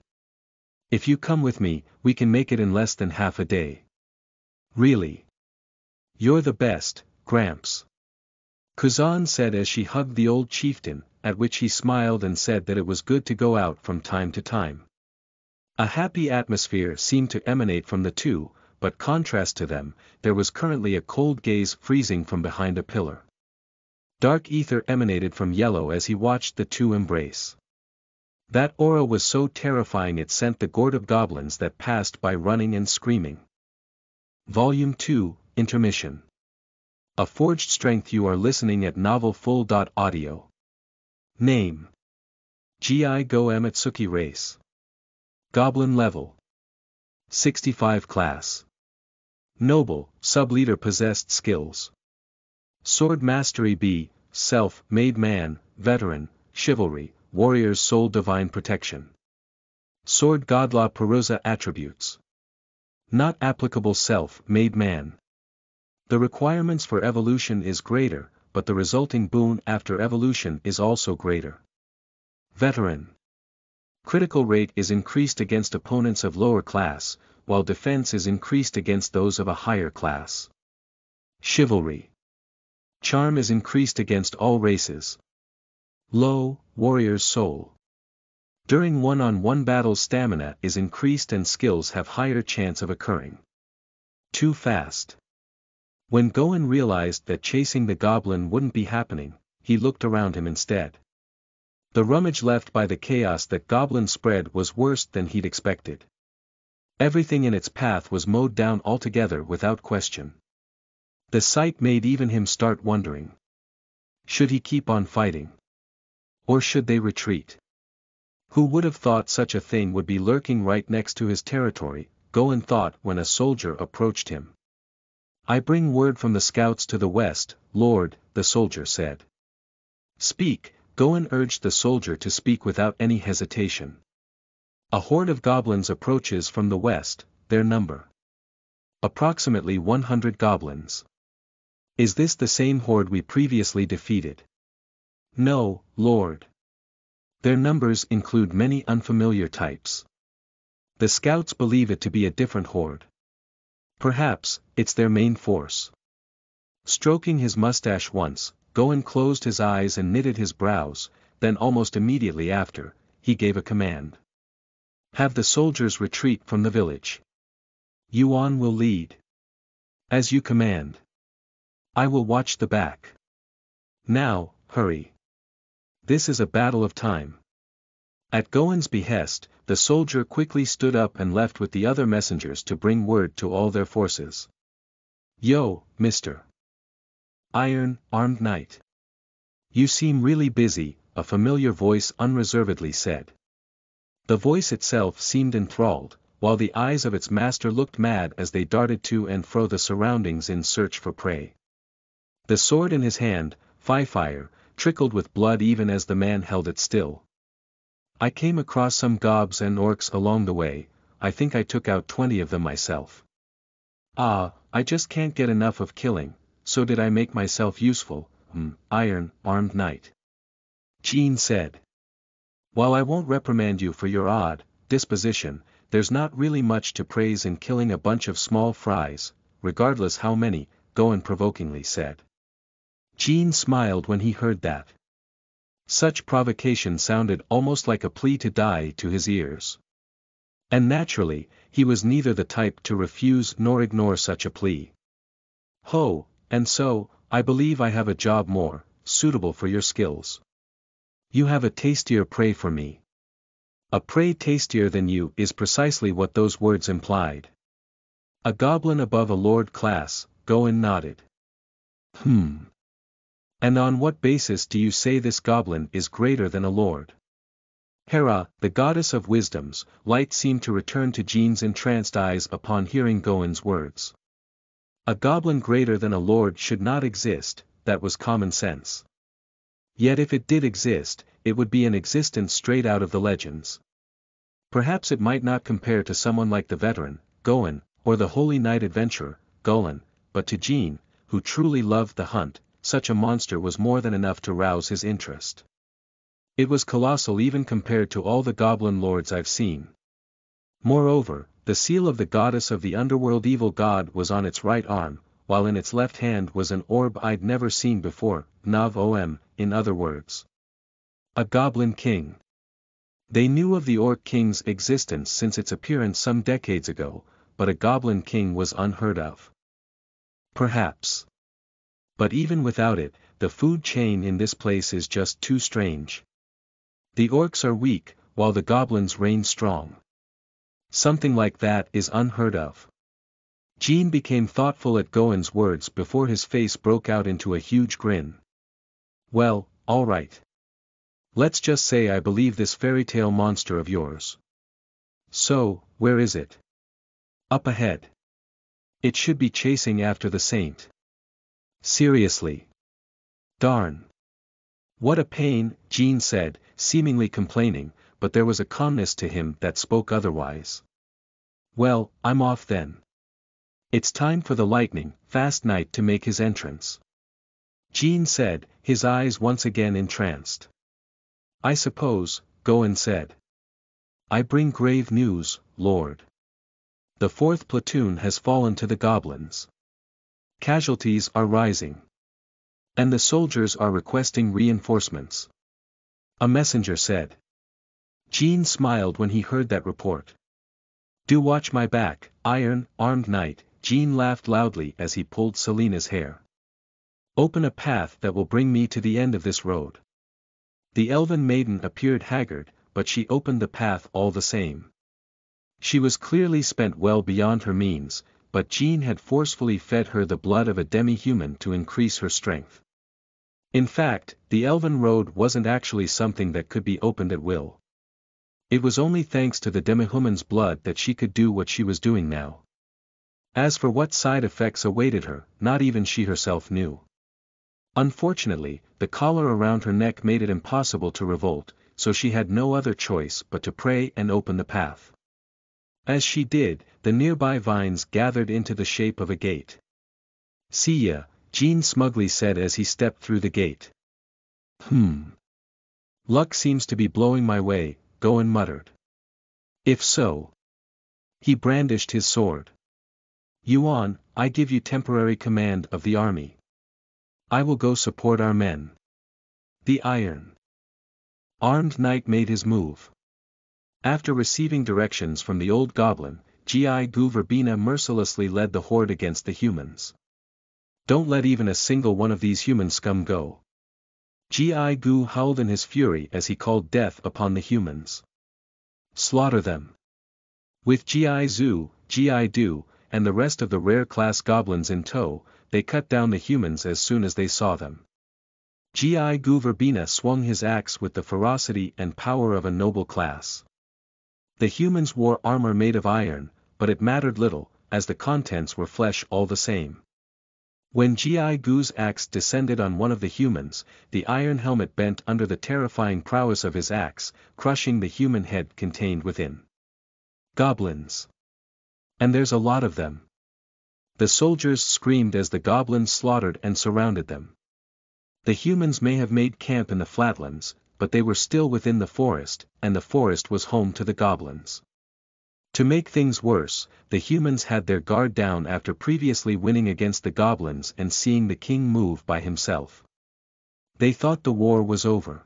If you come with me, we can make it in less than half a day. Really? You're the best, Gramps. Kazan said as she hugged the old chieftain, at which he smiled and said that it was good to go out from time to time. A happy atmosphere seemed to emanate from the two, but contrast to them, there was currently a cold gaze freezing from behind a pillar. Dark ether emanated from Yellow as he watched the two embrace. That aura was so terrifying it sent the gourd of goblins that passed by running and screaming. Volume 2, Intermission. A Forged Strength. You are listening at novelfull.audio. Name: Gi Go Ematsuki Race. Goblin Level 65 Class. Noble, Sub-Leader. Possessed Skills: Sword Mastery B, Self-Made Man, Veteran, Chivalry, Warrior's Soul. Divine Protection. Sword Godlaw. Perusa. Attributes: Not applicable. Self-Made Man. The requirements for evolution is greater, but the resulting boon after evolution is also greater. Veteran. Critical rate is increased against opponents of lower class, while defense is increased against those of a higher class. Chivalry. Charm is increased against all races. Low, Warrior's Soul. During one-on-one battles stamina is increased and skills have higher chance of occurring. Too fast. When Goen realized that chasing the goblin wouldn't be happening, he looked around him instead. The rummage left by the chaos that goblin spread was worse than he'd expected. Everything in its path was mowed down altogether without question. The sight made even him start wondering. Should he keep on fighting? Or should they retreat? Who would have thought such a thing would be lurking right next to his territory, Goen thought when a soldier approached him. I bring word from the scouts to the west, Lord, the soldier said. Speak, Goen urged the soldier to speak without any hesitation. A horde of goblins approaches from the west, their number. Approximately 100 goblins. Is this the same horde we previously defeated? No, Lord. Their numbers include many unfamiliar types. The scouts believe it to be a different horde. Perhaps, it's their main force. Stroking his mustache once, Goen closed his eyes and knitted his brows, then almost immediately after, he gave a command. Have the soldiers retreat from the village. Yuan will lead. As you command. I will watch the back. Now, hurry. This is a battle of time. At Goen's behest, the soldier quickly stood up and left with the other messengers to bring word to all their forces. Yo, Mr. Iron, Armed Knight. You seem really busy, a familiar voice unreservedly said. The voice itself seemed enthralled, while the eyes of its master looked mad as they darted to and fro the surroundings in search for prey. The sword in his hand, fire, trickled with blood even as the man held it still. I came across some gobs and orcs along the way, I think I took out 20 of them myself. I just can't get enough of killing, so did I make myself useful, Iron, Armed Knight. Jean said. While I won't reprimand you for your odd disposition, there's not really much to praise in killing a bunch of small fries, regardless how many, Goen provokingly said. Jean smiled when he heard that. Such provocation sounded almost like a plea to die to his ears. And naturally, he was neither the type to refuse nor ignore such a plea. Ho, and so, I believe I have a job more suitable for your skills. You have a tastier prey for me. A prey tastier than you is precisely what those words implied. A goblin above a lord class, Goen nodded. And on what basis do you say this goblin is greater than a lord? Hera, the goddess of wisdom's light seemed to return to Jean's entranced eyes upon hearing Goen's words. A goblin greater than a lord should not exist, that was common sense. Yet if it did exist, it would be an existence straight out of the legends. Perhaps it might not compare to someone like the veteran, Goen, or the holy knight adventurer, Golan, but to Jean, who truly loved the hunt, such a monster was more than enough to rouse his interest. It was colossal even compared to all the goblin lords I've seen. Moreover, the seal of the goddess of the underworld evil god was on its right arm, while in its left hand was an orb I'd never seen before, Nav-Om, in other words. A goblin king. They knew of the orc king's existence since its appearance some decades ago, but a goblin king was unheard of. Perhaps. But even without it, the food chain in this place is just too strange. The orcs are weak, while the goblins reign strong. Something like that is unheard of. Jean became thoughtful at Goen's words before his face broke out into a huge grin. Well, all right. Let's just say I believe this fairy tale monster of yours. So, where is it? Up ahead. It should be chasing after the saint. Seriously. Darn. What a pain, Jean said, seemingly complaining, but there was a calmness to him that spoke otherwise. Well, I'm off then. It's time for the lightning-fast knight to make his entrance. Jean said, his eyes once again entranced. I suppose, Goen said. I bring grave news, Lord. The 4th platoon has fallen to the goblins. Casualties are rising. And the soldiers are requesting reinforcements. A messenger said. Jean smiled when he heard that report. Do watch my back, iron-armed knight, Jean laughed loudly as he pulled Selena's hair. Open a path that will bring me to the end of this road. The elven maiden appeared haggard, but she opened the path all the same. She was clearly spent well beyond her means, but Jean had forcefully fed her the blood of a demi-human to increase her strength. In fact, the elven road wasn't actually something that could be opened at will. It was only thanks to the demi-human's blood that she could do what she was doing now. As for what side effects awaited her, not even she herself knew. Unfortunately, the collar around her neck made it impossible to revolt, so she had no other choice but to pray and open the path. As she did, the nearby vines gathered into the shape of a gate. See ya, Jean smugly said as he stepped through the gate. Luck seems to be blowing my way, Goen muttered. If so. He brandished his sword. Yuan, I give you temporary command of the army. I will go support our men. The iron-armed knight made his move. After receiving directions from the old goblin, Gi-gu Verbena mercilessly led the horde against the humans. Don't let even a single one of these human scum go. Gi-gu howled in his fury as he called death upon the humans. Slaughter them. With Gi-zu, Gi-du, and the rest of the rare-class goblins in tow, they cut down the humans as soon as they saw them. Gi-gu Verbena swung his axe with the ferocity and power of a noble class. The humans wore armor made of iron, but it mattered little, as the contents were flesh all the same. When Gi-gu's axe descended on one of the humans, the iron helmet bent under the terrifying prowess of his axe, crushing the human head contained within. Goblins. And there's a lot of them. The soldiers screamed as the goblins slaughtered and surrounded them. The humans may have made camp in the flatlands, but they were still within the forest, and the forest was home to the goblins. To make things worse, the humans had their guard down after previously winning against the goblins and seeing the king move by himself. They thought the war was over.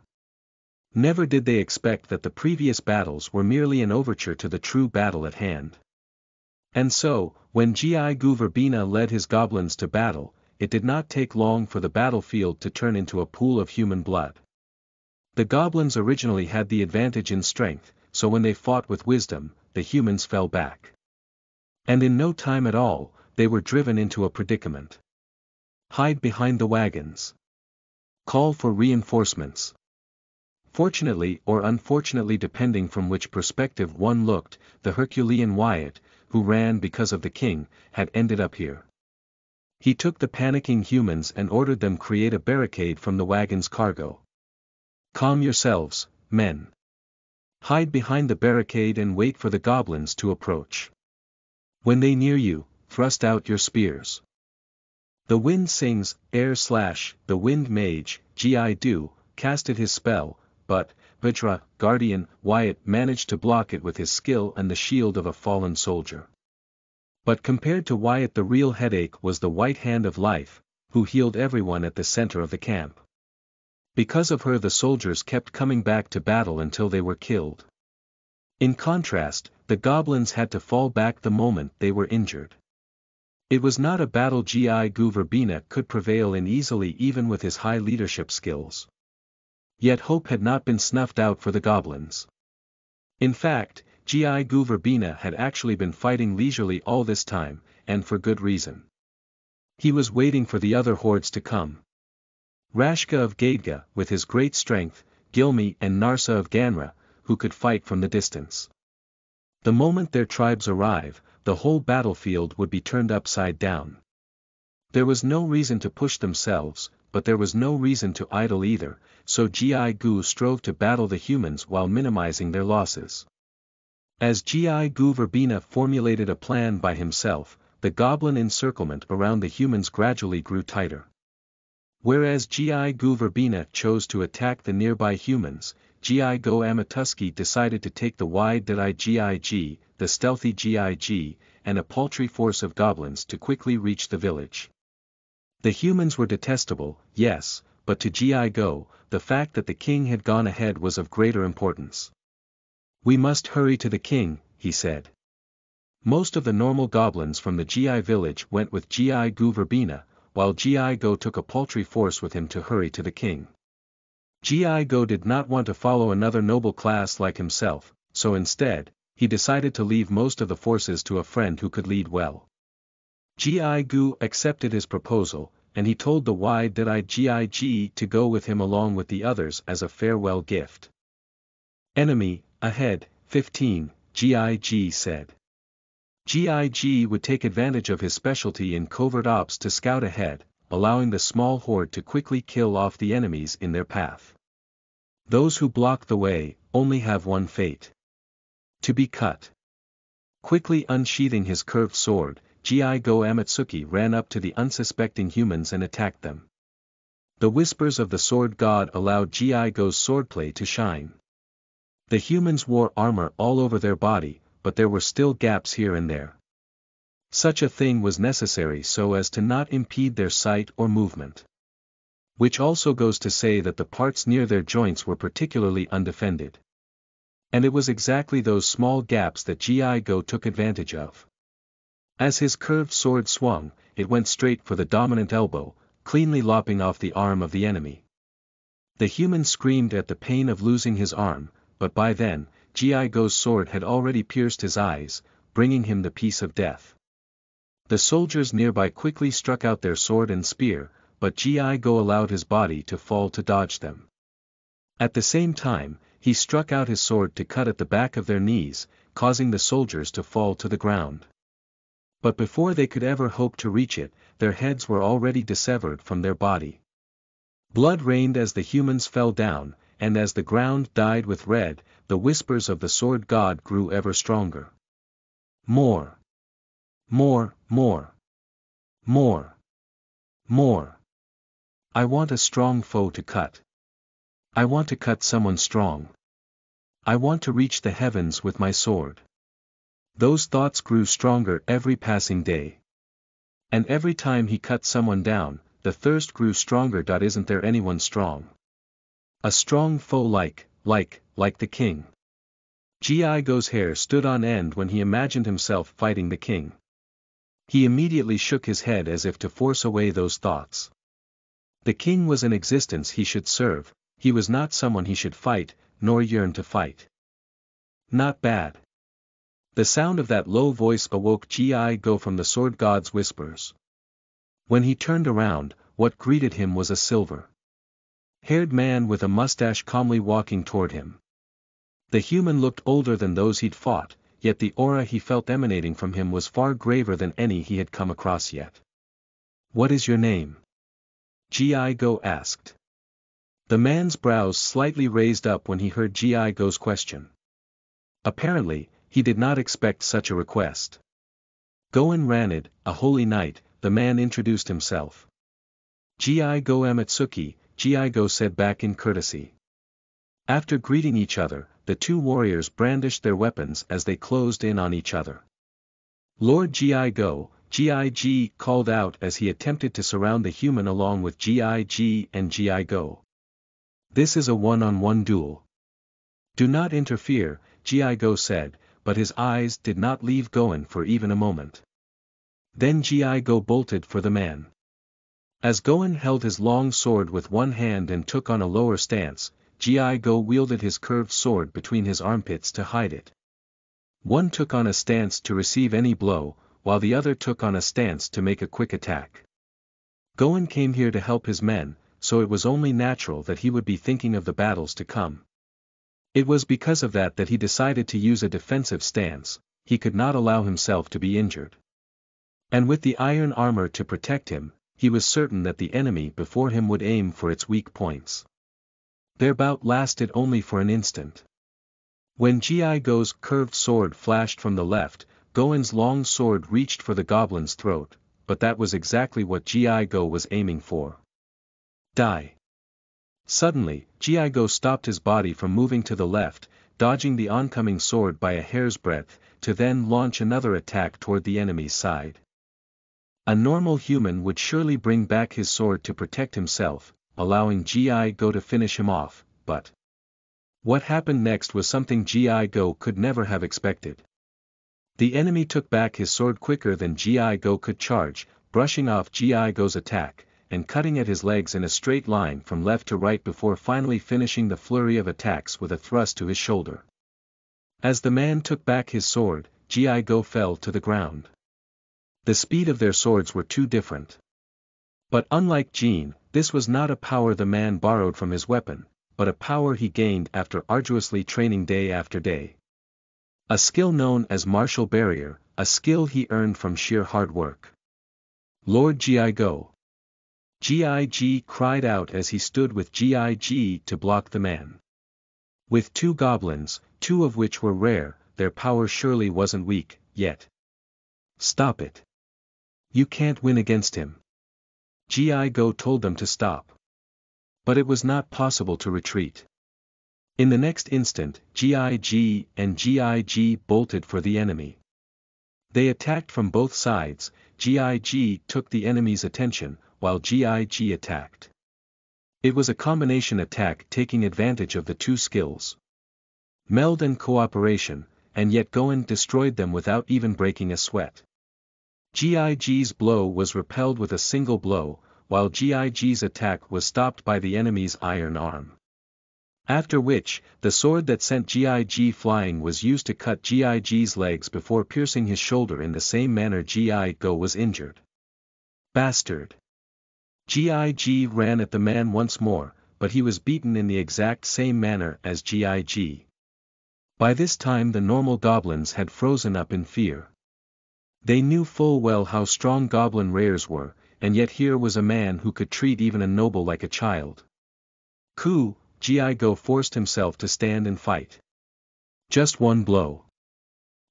Never did they expect that the previous battles were merely an overture to the true battle at hand. And so, when Gi-gu Verbena led his goblins to battle, it did not take long for the battlefield to turn into a pool of human blood. The goblins originally had the advantage in strength, so when they fought with wisdom, the humans fell back. And in no time at all, they were driven into a predicament. Hide behind the wagons. Call for reinforcements. Fortunately or unfortunately depending from which perspective one looked, the Herculean Wyatt, who ran because of the king, had ended up here. He took the panicking humans and ordered them create a barricade from the wagon's cargo. Calm yourselves, men. Hide behind the barricade and wait for the goblins to approach. When they near you, thrust out your spears. The wind sings, the wind mage, Gi-du, casted his spell, but, Vajra, guardian, Wyatt managed to block it with his skill and the shield of a fallen soldier. But compared to Wyatt the real headache was the White Hand of Life, who healed everyone at the center of the camp. Because of her the soldiers kept coming back to battle until they were killed. In contrast, the goblins had to fall back the moment they were injured. It was not a battle Gi gu Verbena could prevail in easily even with his high leadership skills. Yet hope had not been snuffed out for the goblins. In fact, Gi gu Verbena had actually been fighting leisurely all this time, and for good reason. He was waiting for the other hordes to come. Rashka of Gadga, with his great strength, Gilmi and Narsa of Ganra, who could fight from the distance. The moment their tribes arrive, the whole battlefield would be turned upside down. There was no reason to push themselves, but there was no reason to idle either, so Gi gu strove to battle the humans while minimizing their losses. As Gi gu Verbena formulated a plan by himself, the goblin encirclement around the humans gradually grew tighter. Whereas Gi gu Verbena chose to attack the nearby humans, Gi go Amatuski decided to take the wide Gig, the stealthy Gig, and a paltry force of goblins to quickly reach the village. The humans were detestable, yes, but to Gi go, the fact that the king had gone ahead was of greater importance. "We must hurry to the king," he said. Most of the normal goblins from the Gi village went with Gi gu Verbena, while Gi go took a paltry force with him to hurry to the king. Gi go did not want to follow another noble class like himself, so instead, he decided to leave most of the forces to a friend who could lead well. Gi gu accepted his proposal, and he told the Gig to go with him along with the others as a farewell gift. "Enemy, ahead, 15, Gig said. Gig would take advantage of his specialty in covert ops to scout ahead, allowing the small horde to quickly kill off the enemies in their path. Those who block the way, only have one fate: to be cut. Quickly unsheathing his curved sword, Gi go Amatsuki ran up to the unsuspecting humans and attacked them. The whispers of the sword god allowed Gi go's swordplay to shine. The humans wore armor all over their body, but there were still gaps here and there. Such a thing was necessary so as to not impede their sight or movement. Which also goes to say that the parts near their joints were particularly undefended. And it was exactly those small gaps that Gi go took advantage of. As his curved sword swung, it went straight for the dominant elbow, cleanly lopping off the arm of the enemy. The human screamed at the pain of losing his arm, but by then, Gi go's sword had already pierced his eyes, bringing him the peace of death. The soldiers nearby quickly struck out their sword and spear, but Gi go allowed his body to fall to dodge them. At the same time, he struck out his sword to cut at the back of their knees, causing the soldiers to fall to the ground. But before they could ever hope to reach it, their heads were already dissevered from their body. Blood rained as the humans fell down, and as the ground dyed with red, the whispers of the sword god grew ever stronger. More. More, more. More. More. I want a strong foe to cut. I want to cut someone strong. I want to reach the heavens with my sword. Those thoughts grew stronger every passing day. And every time he cut someone down, the thirst grew stronger. Isn't there anyone strong? A strong foe like the king. Gi go's hair stood on end when he imagined himself fighting the king. He immediately shook his head as if to force away those thoughts. The king was an existence he should serve, he was not someone he should fight, nor yearn to fight. Not bad. The sound of that low voice awoke Gi go from the sword god's whispers. When he turned around, what greeted him was a silver-haired man with a mustache calmly walking toward him. The human looked older than those he'd fought, yet the aura he felt emanating from him was far graver than any he had come across yet. "What is your name?" Gi go asked. The man's brows slightly raised up when he heard Gi go's question. Apparently, he did not expect such a request. Goen Ranid, a holy knight, the man introduced himself. Gi go Amatsuki, Gi go said back in courtesy. After greeting each other, the two warriors brandished their weapons as they closed in on each other. Lord Gi go, Gig called out as he attempted to surround the human along with Gig and Gi go. "This is a one-on-one duel. Do not interfere," Gi go said, but his eyes did not leave Goen for even a moment. Then Gi-Go bolted for the man. As Goen held his long sword with one hand and took on a lower stance, Gi-Go wielded his curved sword between his armpits to hide it. One took on a stance to receive any blow, while the other took on a stance to make a quick attack. Goen came here to help his men, so it was only natural that he would be thinking of the battles to come. It was because of that he decided to use a defensive stance. He could not allow himself to be injured. And with the iron armor to protect him, he was certain that the enemy before him would aim for its weak points. Their bout lasted only for an instant. When Gi-Go's curved sword flashed from the left, Goen's long sword reached for the goblin's throat, but that was exactly what Gi-Go was aiming for. Die! Suddenly, Gi-Go stopped his body from moving to the left, dodging the oncoming sword by a hair's breadth, to then launch another attack toward the enemy's side. A normal human would surely bring back his sword to protect himself, allowing Gi-Go to finish him off, but what happened next was something Gi-Go could never have expected. The enemy took back his sword quicker than Gi-Go could charge, brushing off Gi-Go's attack, and cutting at his legs in a straight line from left to right before finally finishing the flurry of attacks with a thrust to his shoulder. As the man took back his sword, Gi-Go fell to the ground. The speed of their swords were too different. But unlike Jean, this was not a power the man borrowed from his weapon, but a power he gained after arduously training day after day. A skill known as martial barrier, a skill he earned from sheer hard work. Lord Gi-Go! Gi cried out as he stood with Gi to block the man. With two goblins, two of which were rare, their power surely wasn't weak, yet. Stop it. You can't win against him. Gi-Go told them to stop. But it was not possible to retreat. In the next instant, Gi and Gi bolted for the enemy. They attacked from both sides. Gi took the enemy's attention, while Gi attacked. It was a combination attack taking advantage of the two skills. Meld and cooperation, and yet Goen destroyed them without even breaking a sweat. Gi's blow was repelled with a single blow, while Gi's attack was stopped by the enemy's iron arm. After which, the sword that sent Gi flying was used to cut Gi's legs before piercing his shoulder in the same manner Gi-Go was injured. Bastard! Gi ran at the man once more, but he was beaten in the exact same manner as Gi. By this time the normal goblins had frozen up in fear. They knew full well how strong goblin rares were, and yet here was a man who could treat even a noble like a child. Gi-Go forced himself to stand and fight. Just one blow.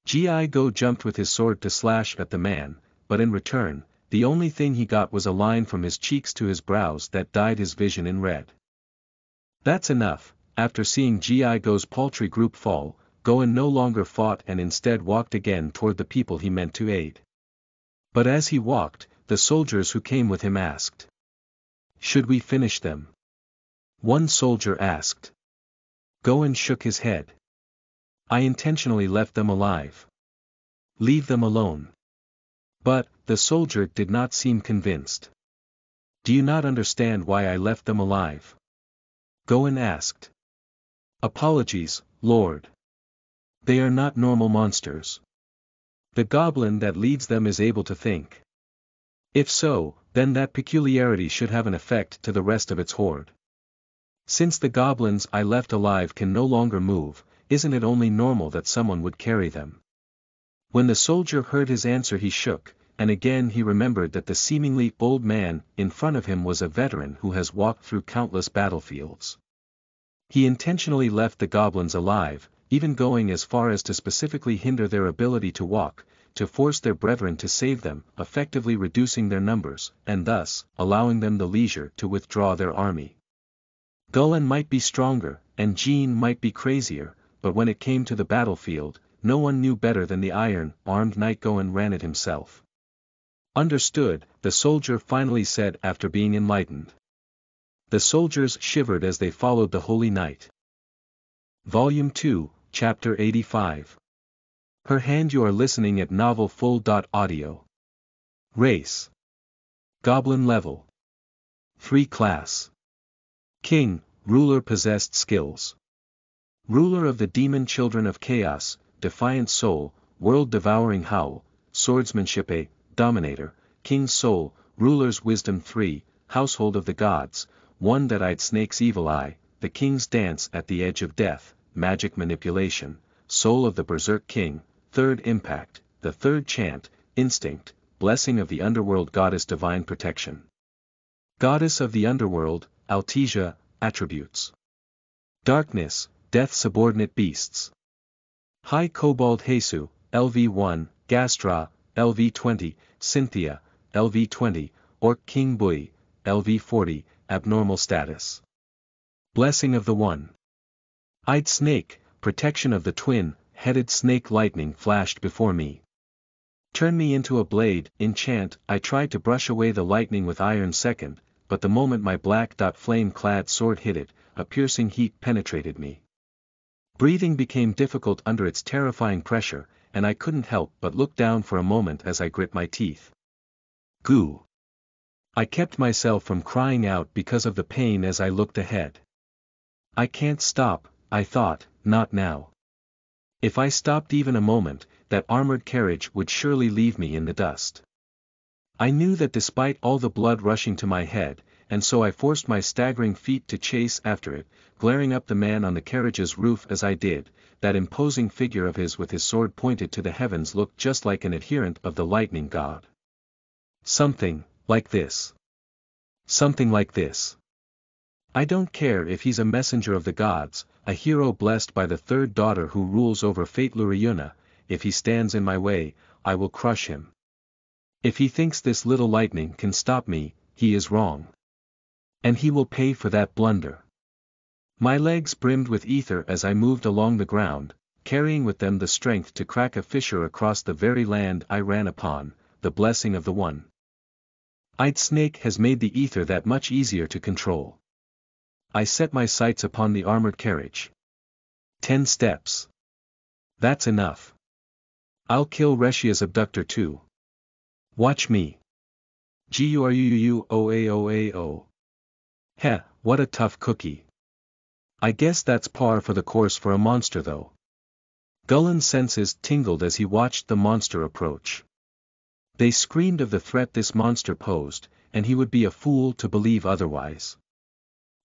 Gi-Go jumped with his sword to slash at the man, but in return, the only thing he got was a line from his cheeks to his brows that dyed his vision in red. That's enough. After seeing Gi-Go's paltry group fall, Goen no longer fought and instead walked again toward the people he meant to aid. But as he walked, the soldiers who came with him asked, "Should we finish them?" One soldier asked. Goen shook his head. "I intentionally left them alive. Leave them alone." But, the soldier did not seem convinced. "Do you not understand why I left them alive?" Goen asked. "Apologies, Lord. They are not normal monsters. The goblin that leads them is able to think. If so, then that peculiarity should have an effect to the rest of its horde. Since the goblins I left alive can no longer move, isn't it only normal that someone would carry them?" When the soldier heard his answer he shook, and again he remembered that the seemingly old man in front of him was a veteran who has walked through countless battlefields. He intentionally left the goblins alive, even going as far as to specifically hinder their ability to walk, to force their brethren to save them, effectively reducing their numbers, and thus, allowing them the leisure to withdraw their army. Goen might be stronger, and Jean might be crazier, but when it came to the battlefield, no one knew better than the iron-armed knight Goen ran it himself. "Understood," the soldier finally said after being enlightened. The soldiers shivered as they followed the holy knight. Volume 2, Chapter 85. Per hand you are listening at novelfull.audio. Race. Goblin level. 3 class. King, ruler possessed skills. Ruler of the demon children of chaos, defiant soul, world-devouring howl, swordsmanship A, dominator, king's soul, ruler's wisdom 3, household of the gods, one that eyed snake's evil eye, the king's dance at the edge of death, magic manipulation, soul of the berserk king, third impact, the third chant, instinct, blessing of the underworld goddess divine protection. Goddess of the underworld, Altesia, attributes. Darkness, death subordinate beasts. High Kobold Jesu, LV1, Gastra, LV20, Cynthia, LV20, Orc King Bui, LV40, abnormal status. Blessing of the one-eyed snake, protection of the twin-headed snake lightning flashed before me. Turn me into a blade, enchant, I tried to brush away the lightning with iron second, but the moment my black flame-clad sword hit it, a piercing heat penetrated me. Breathing became difficult under its terrifying pressure, and I couldn't help but look down for a moment as I grit my teeth. Goo! I kept myself from crying out because of the pain as I looked ahead. I can't stop, I thought, not now. If I stopped even a moment, that armored carriage would surely leave me in the dust. I knew that despite all the blood rushing to my head, and so I forced my staggering feet to chase after it, glaring up the man on the carriage's roof as I did. That imposing figure of his with his sword pointed to the heavens looked just like an adherent of the lightning god. Something like this. Something like this. I don't care if he's a messenger of the gods, a hero blessed by the third daughter who rules over fate Luriuna, if he stands in my way, I will crush him. If he thinks this little lightning can stop me, he is wrong. And he will pay for that blunder. My legs brimmed with ether as I moved along the ground, carrying with them the strength to crack a fissure across the very land I ran upon. The blessing of the one-eyed snake has made the ether that much easier to control. I set my sights upon the armored carriage. 10 steps. That's enough. I'll kill Reshia's abductor too. Watch me. Guruoaoao. Heh, what a tough cookie. I guess that's par for the course for a monster though. Gullen's senses tingled as he watched the monster approach. They screamed of the threat this monster posed, and he would be a fool to believe otherwise.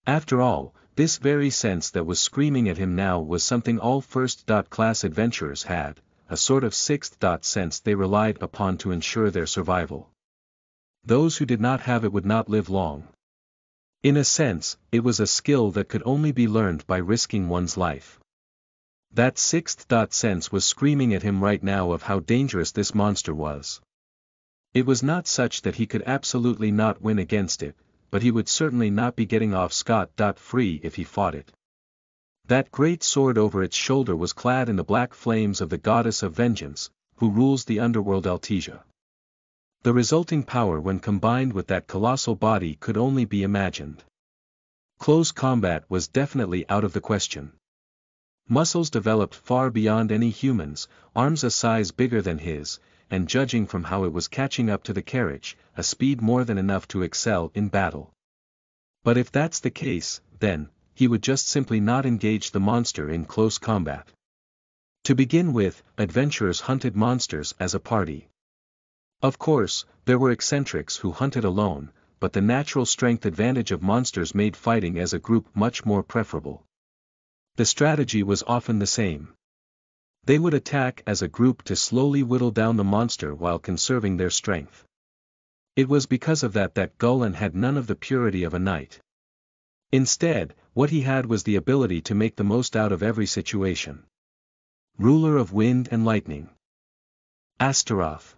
After all, this very sense that was screaming at him now was something all first-class adventurers had, a sort of sixth sense they relied upon to ensure their survival. Those who did not have it would not live long. In a sense, it was a skill that could only be learned by risking one's life. That sixth sense was screaming at him right now of how dangerous this monster was. It was not such that he could absolutely not win against it, but he would certainly not be getting off scot-free if he fought it. That great sword over its shoulder was clad in the black flames of the goddess of vengeance, who rules the underworld Altesia. The resulting power when combined with that colossal body could only be imagined. Close combat was definitely out of the question. Muscles developed far beyond any human's, arms a size bigger than his, and judging from how it was catching up to the carriage, a speed more than enough to excel in battle. But if that's the case, then, he would just simply not engage the monster in close combat. To begin with, adventurers hunted monsters as a party. Of course, there were eccentrics who hunted alone, but the natural strength advantage of monsters made fighting as a group much more preferable. The strategy was often the same. They would attack as a group to slowly whittle down the monster while conserving their strength. It was because of that Gullen had none of the purity of a knight. Instead, what he had was the ability to make the most out of every situation. Ruler of wind and lightning. Astaroth.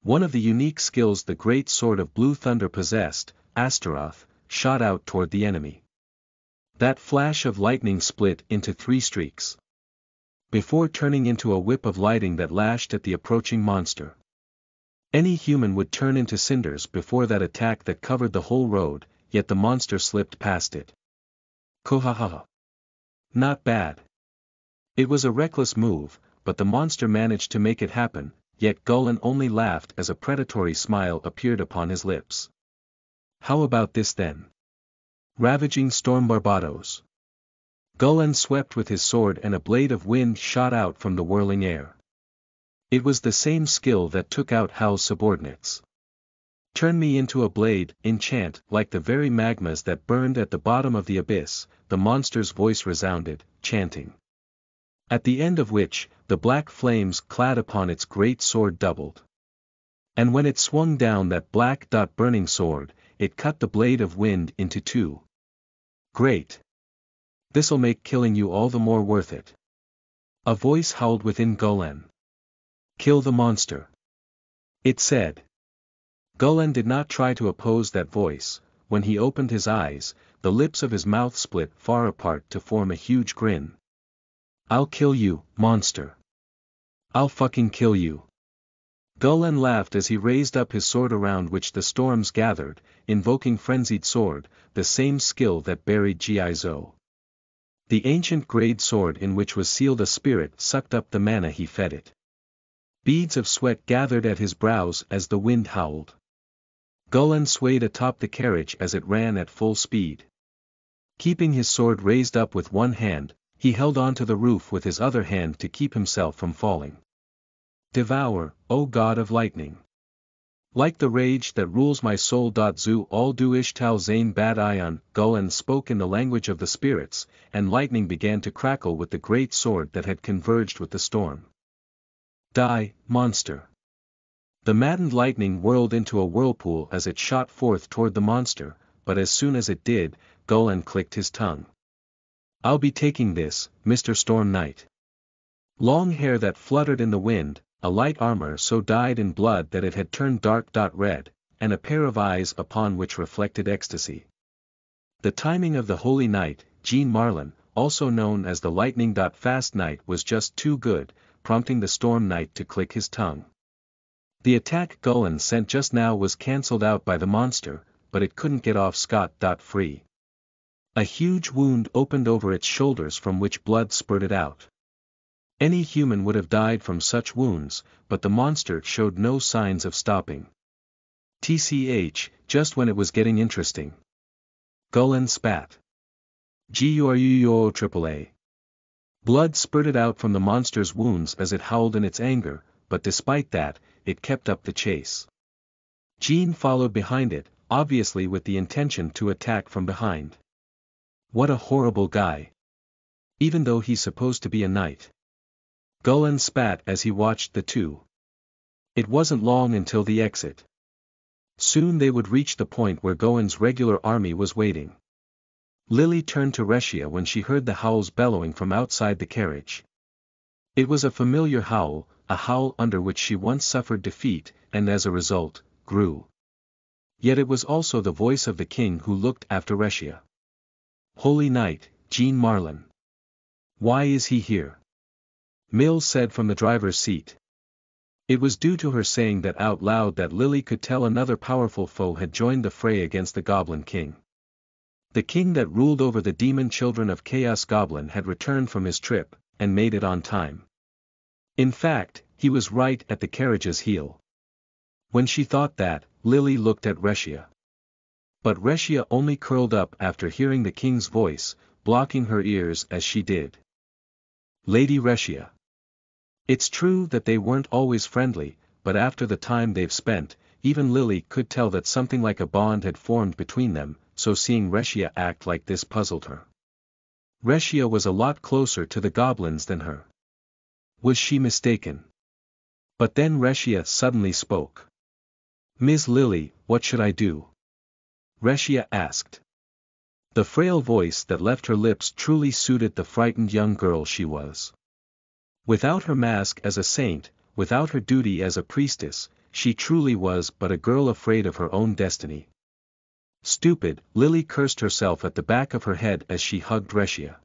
One of the unique skills the great sword of blue thunder possessed, Astaroth, shot out toward the enemy. That flash of lightning split into 3 streaks, before turning into a whip of lightning that lashed at the approaching monster. Any human would turn into cinders before that attack that covered the whole road, yet the monster slipped past it. Kohaha. Not bad. It was a reckless move, but the monster managed to make it happen, yet Golan only laughed as a predatory smile appeared upon his lips. How about this then? Ravaging Storm Barbados. Golan swept with his sword and a blade of wind shot out from the whirling air. It was the same skill that took out Hal's subordinates. Turn me into a blade, enchant, like the very magmas that burned at the bottom of the abyss, the monster's voice resounded, chanting. At the end of which, the black flames clad upon its great sword doubled. And when it swung down that black burning sword, it cut the blade of wind into two. Great! This'll make killing you all the more worth it. A voice howled within Golan. Kill the monster. It said. Golan did not try to oppose that voice. When he opened his eyes, the lips of his mouth split far apart to form a huge grin. I'll kill you, monster. I'll fucking kill you. Golan laughed as he raised up his sword around which the storms gathered, invoking frenzied sword, the same skill that buried Gizo. The ancient grade sword in which was sealed a spirit sucked up the mana he fed it. Beads of sweat gathered at his brows as the wind howled. Golan swayed atop the carriage as it ran at full speed. Keeping his sword raised up with one hand, he held onto the roof with his other hand to keep himself from falling. Devour, O God of lightning. Like the rage that rules my soul. Zu all du ishtal zain bad ion, Golan spoke in the language of the spirits, and lightning began to crackle with the great sword that had converged with the storm. Die, monster. The maddened lightning whirled into a whirlpool as it shot forth toward the monster, but as soon as it did, Golan clicked his tongue. I'll be taking this, Mr. Storm Knight. Long hair that fluttered in the wind, a light armor so dyed in blood that it had turned dark red, and a pair of eyes upon which reflected ecstasy. The timing of the holy knight, Jean Marlin, also known as the lightning. Fast Knight, was just too good, prompting the Storm Knight to click his tongue. The attack Golan sent just now was cancelled out by the monster, but it couldn't get off scot-free. A huge wound opened over its shoulders from which blood spurted out. Any human would have died from such wounds, but the monster showed no signs of stopping. TCH, just when it was getting interesting. Golan spat. GURUO-AAA. Blood spurted out from the monster's wounds as it howled in its anger, but despite that, it kept up the chase. Jean followed behind it, obviously with the intention to attack from behind. What a horrible guy. Even though he's supposed to be a knight. Golan spat as he watched the two. It wasn't long until the exit. Soon they would reach the point where Golan's regular army was waiting. Lily turned to Reshia when she heard the howls bellowing from outside the carriage. It was a familiar howl, a howl under which she once suffered defeat, and as a result, grew. Yet it was also the voice of the king who looked after Reshia. Holy Knight, Jean Marlin. Why is he here? Mills said from the driver's seat. It was due to her saying that out loud that Lily could tell another powerful foe had joined the fray against the Goblin King. The king that ruled over the demon children of Chaos Goblin had returned from his trip, and made it on time. In fact, he was right at the carriage's heel. When she thought that, Lily looked at Reshia. But Reshia only curled up after hearing the king's voice, blocking her ears as she did. Lady Reshia. It's true that they weren't always friendly, but after the time they've spent, even Lily could tell that something like a bond had formed between them, so seeing Reshia act like this puzzled her. Reshia was a lot closer to the goblins than her. Was she mistaken? But then Reshia suddenly spoke. Ms. Lily, what should I do? Reshia asked. The frail voice that left her lips truly suited the frightened young girl she was. Without her mask as a saint, without her duty as a priestess, she truly was but a girl afraid of her own destiny. Stupid, Lily cursed herself at the back of her head as she hugged Reshia.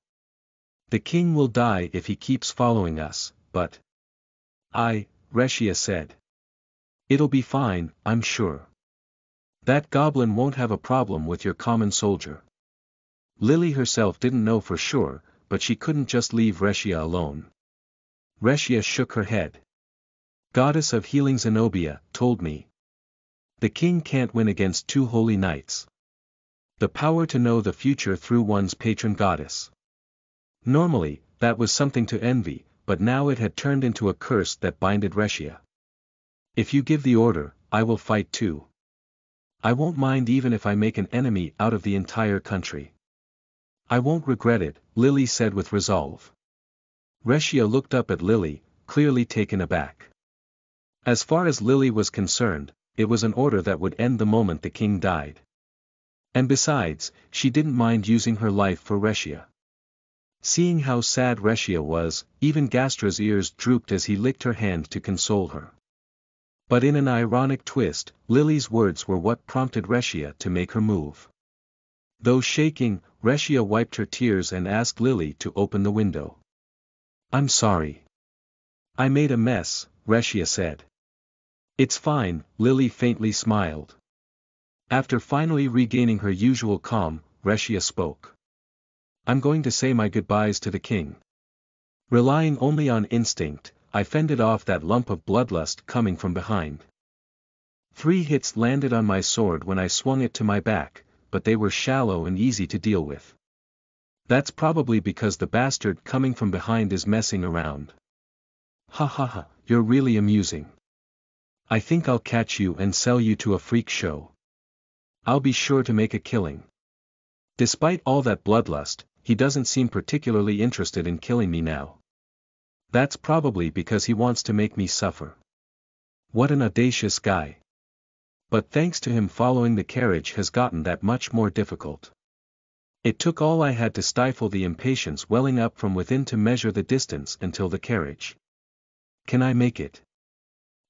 The king will die if he keeps following us, but... Reshia said. It'll be fine, I'm sure. That goblin won't have a problem with your common soldier. Lily herself didn't know for sure, but she couldn't just leave Reshia alone. Reshia shook her head. Goddess of healing Zenobia told me. The king can't win against two holy knights. The power to know the future through one's patron goddess. Normally, that was something to envy, but now it had turned into a curse that binded Reshia. If you give the order, I will fight too. I won't mind even if I make an enemy out of the entire country. I won't regret it, Lily said with resolve. Reshia looked up at Lily, clearly taken aback. As far as Lily was concerned, it was an order that would end the moment the king died. And besides, she didn't mind using her life for Reshia. Seeing how sad Reshia was, even Gastra's ears drooped as he licked her hand to console her. But in an ironic twist, Lily's words were what prompted Reshia to make her move. Though shaking, Reshia wiped her tears and asked Lily to open the window. I'm sorry. I made a mess, Reshia said. It's fine, Lily faintly smiled. After finally regaining her usual calm, Reshia spoke. I'm going to say my goodbyes to the king. Relying only on instinct, I fended off that lump of bloodlust coming from behind. 3 hits landed on my sword when I swung it to my back, but they were shallow and easy to deal with. That's probably because the bastard coming from behind is messing around. Ha ha ha, you're really amusing. I think I'll catch you and sell you to a freak show. I'll be sure to make a killing. Despite all that bloodlust, he doesn't seem particularly interested in killing me now. That's probably because he wants to make me suffer. What an audacious guy. But thanks to him, following the carriage has gotten that much more difficult. It took all I had to stifle the impatience welling up from within to measure the distance until the carriage. Can I make it?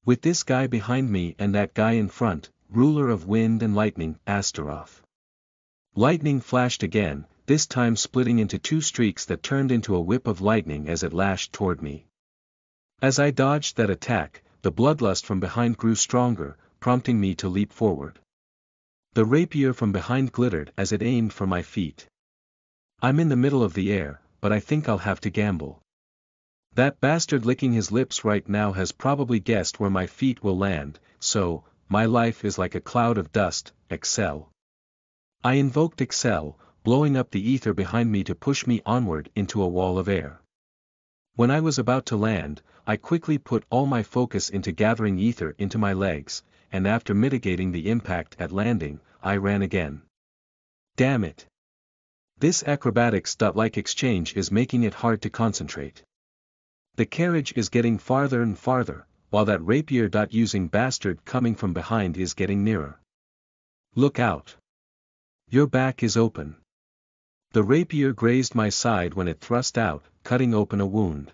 With this guy behind me and that guy in front, ruler of wind and lightning, Astaroth. Lightning flashed again, this time splitting into 2 streaks that turned into a whip of lightning as it lashed toward me. As I dodged that attack, the bloodlust from behind grew stronger, prompting me to leap forward. The rapier from behind glittered as it aimed for my feet. I'm in the middle of the air, but I think I'll have to gamble. That bastard licking his lips right now has probably guessed where my feet will land, so, my life is like a cloud of dust, Excel. I invoked Excel, blowing up the ether behind me to push me onward into a wall of air. When I was about to land, I quickly put all my focus into gathering ether into my legs, and after mitigating the impact at landing, I ran again. Damn it. This acrobatics-like exchange is making it hard to concentrate. The carriage is getting farther and farther, while that rapier-using bastard coming from behind is getting nearer. Look out. Your back is open. The rapier grazed my side when it thrust out, cutting open a wound.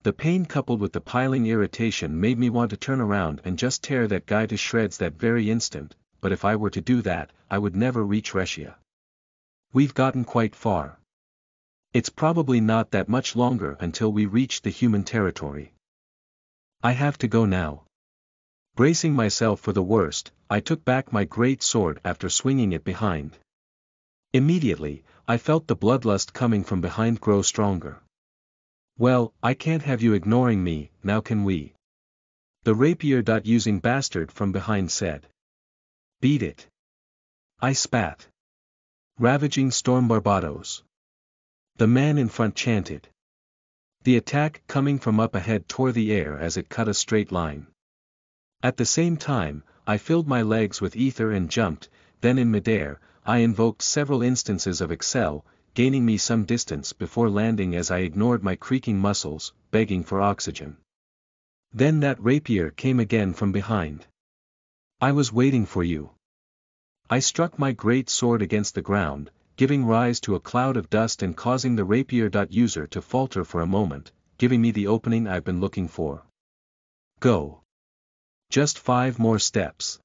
The pain coupled with the piling irritation made me want to turn around and just tear that guy to shreds that very instant, but if I were to do that, I would never reach Reshia. We've gotten quite far. It's probably not that much longer until we reach the human territory. I have to go now. Bracing myself for the worst, I took back my great sword after swinging it behind. Immediately, I felt the bloodlust coming from behind grow stronger. Well, I can't have you ignoring me, now can we? The rapier-using bastard from behind said. Beat it. I spat. Ravaging Storm Barbados. The man in front chanted. The attack coming from up ahead tore the air as it cut a straight line. At the same time, I filled my legs with ether and jumped, then in midair, I invoked several instances of Excel, gaining me some distance before landing as I ignored my creaking muscles, begging for oxygen. Then that rapier came again from behind. I was waiting for you. I struck my great sword against the ground, giving rise to a cloud of dust and causing the rapier-user to falter for a moment, giving me the opening I've been looking for. Go. Just 5 more steps.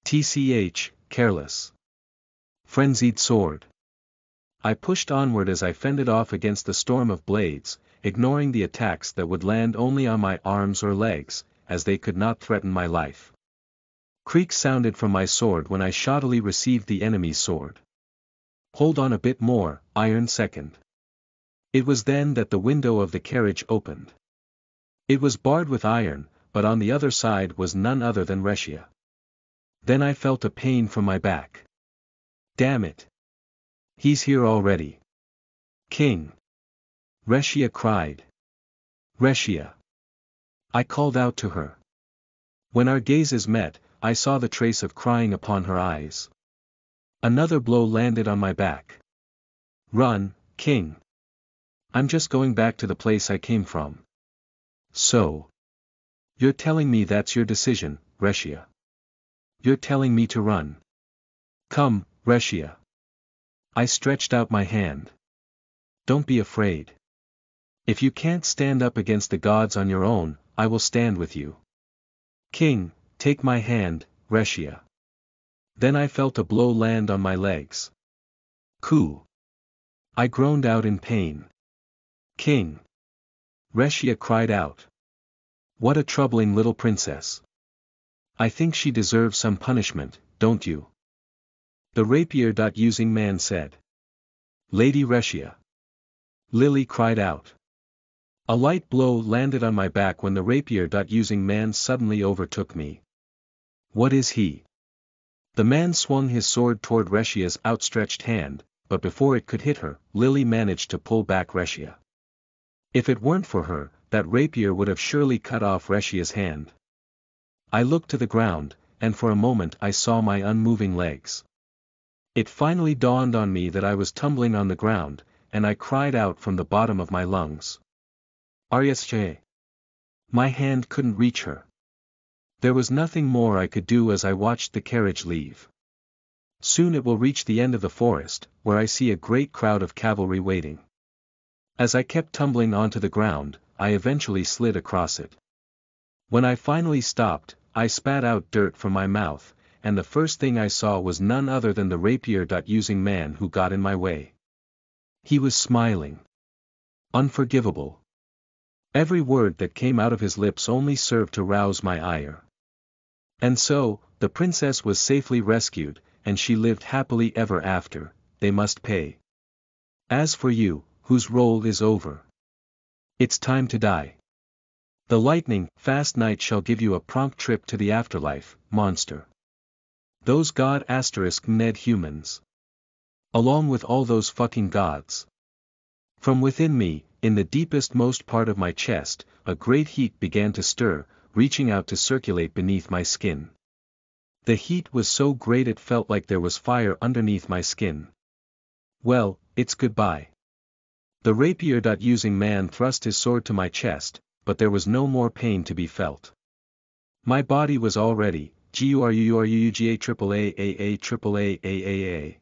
TCH, careless. Frenzied sword. I pushed onward as I fended off against the storm of blades, ignoring the attacks that would land only on my arms or legs, as they could not threaten my life. Creaks sounded from my sword when I shoddily received the enemy's sword. Hold on a bit more, Iron Second. It was then that the window of the carriage opened. It was barred with iron, but on the other side was none other than Reshia. Then I felt a pain from my back. Damn it! He's here already. King! Reshia cried. Reshia! I called out to her. When our gazes met, I saw the trace of crying upon her eyes. Another blow landed on my back. Run, King! I'm just going back to the place I came from. So. You're telling me that's your decision, Reshia? You're telling me to run? Come, Reshia. I stretched out my hand. Don't be afraid. If you can't stand up against the gods on your own, I will stand with you. King, take my hand, Reshia. Then I felt a blow land on my legs. Coo! I groaned out in pain. King! Reshia cried out. What a troubling little princess. I think she deserves some punishment, don't you? The rapier-using man said. Lady Reshia. Lily cried out. A light blow landed on my back when the rapier-using man suddenly overtook me. What is he? The man swung his sword toward Reshia's outstretched hand, but before it could hit her, Lily managed to pull back Reshia. If it weren't for her, that rapier would have surely cut off Reshia's hand. I looked to the ground, and for a moment I saw my unmoving legs. It finally dawned on me that I was tumbling on the ground, and I cried out from the bottom of my lungs. Aryasche. My hand couldn't reach her. There was nothing more I could do as I watched the carriage leave. Soon it will reach the end of the forest, where I see a great crowd of cavalry waiting. As I kept tumbling onto the ground, I eventually slid across it. When I finally stopped, I spat out dirt from my mouth, and the first thing I saw was none other than the rapier-using man who got in my way. He was smiling. Unforgivable. Every word that came out of his lips only served to rouse my ire. And so, the princess was safely rescued, and she lived happily ever after. They must pay. As for you, whose role is over. It's time to die. The lightning, fast night shall give you a prompt trip to the afterlife, monster. Those god***ned humans. Along with all those fucking gods. From within me, in the deepest most part of my chest, a great heat began to stir, reaching out to circulate beneath my skin. The heat was so great it felt like there was fire underneath my skin. Well, it's goodbye. The rapier-using man thrust his sword to my chest, but there was no more pain to be felt. My body was already, GURUUGA AAA.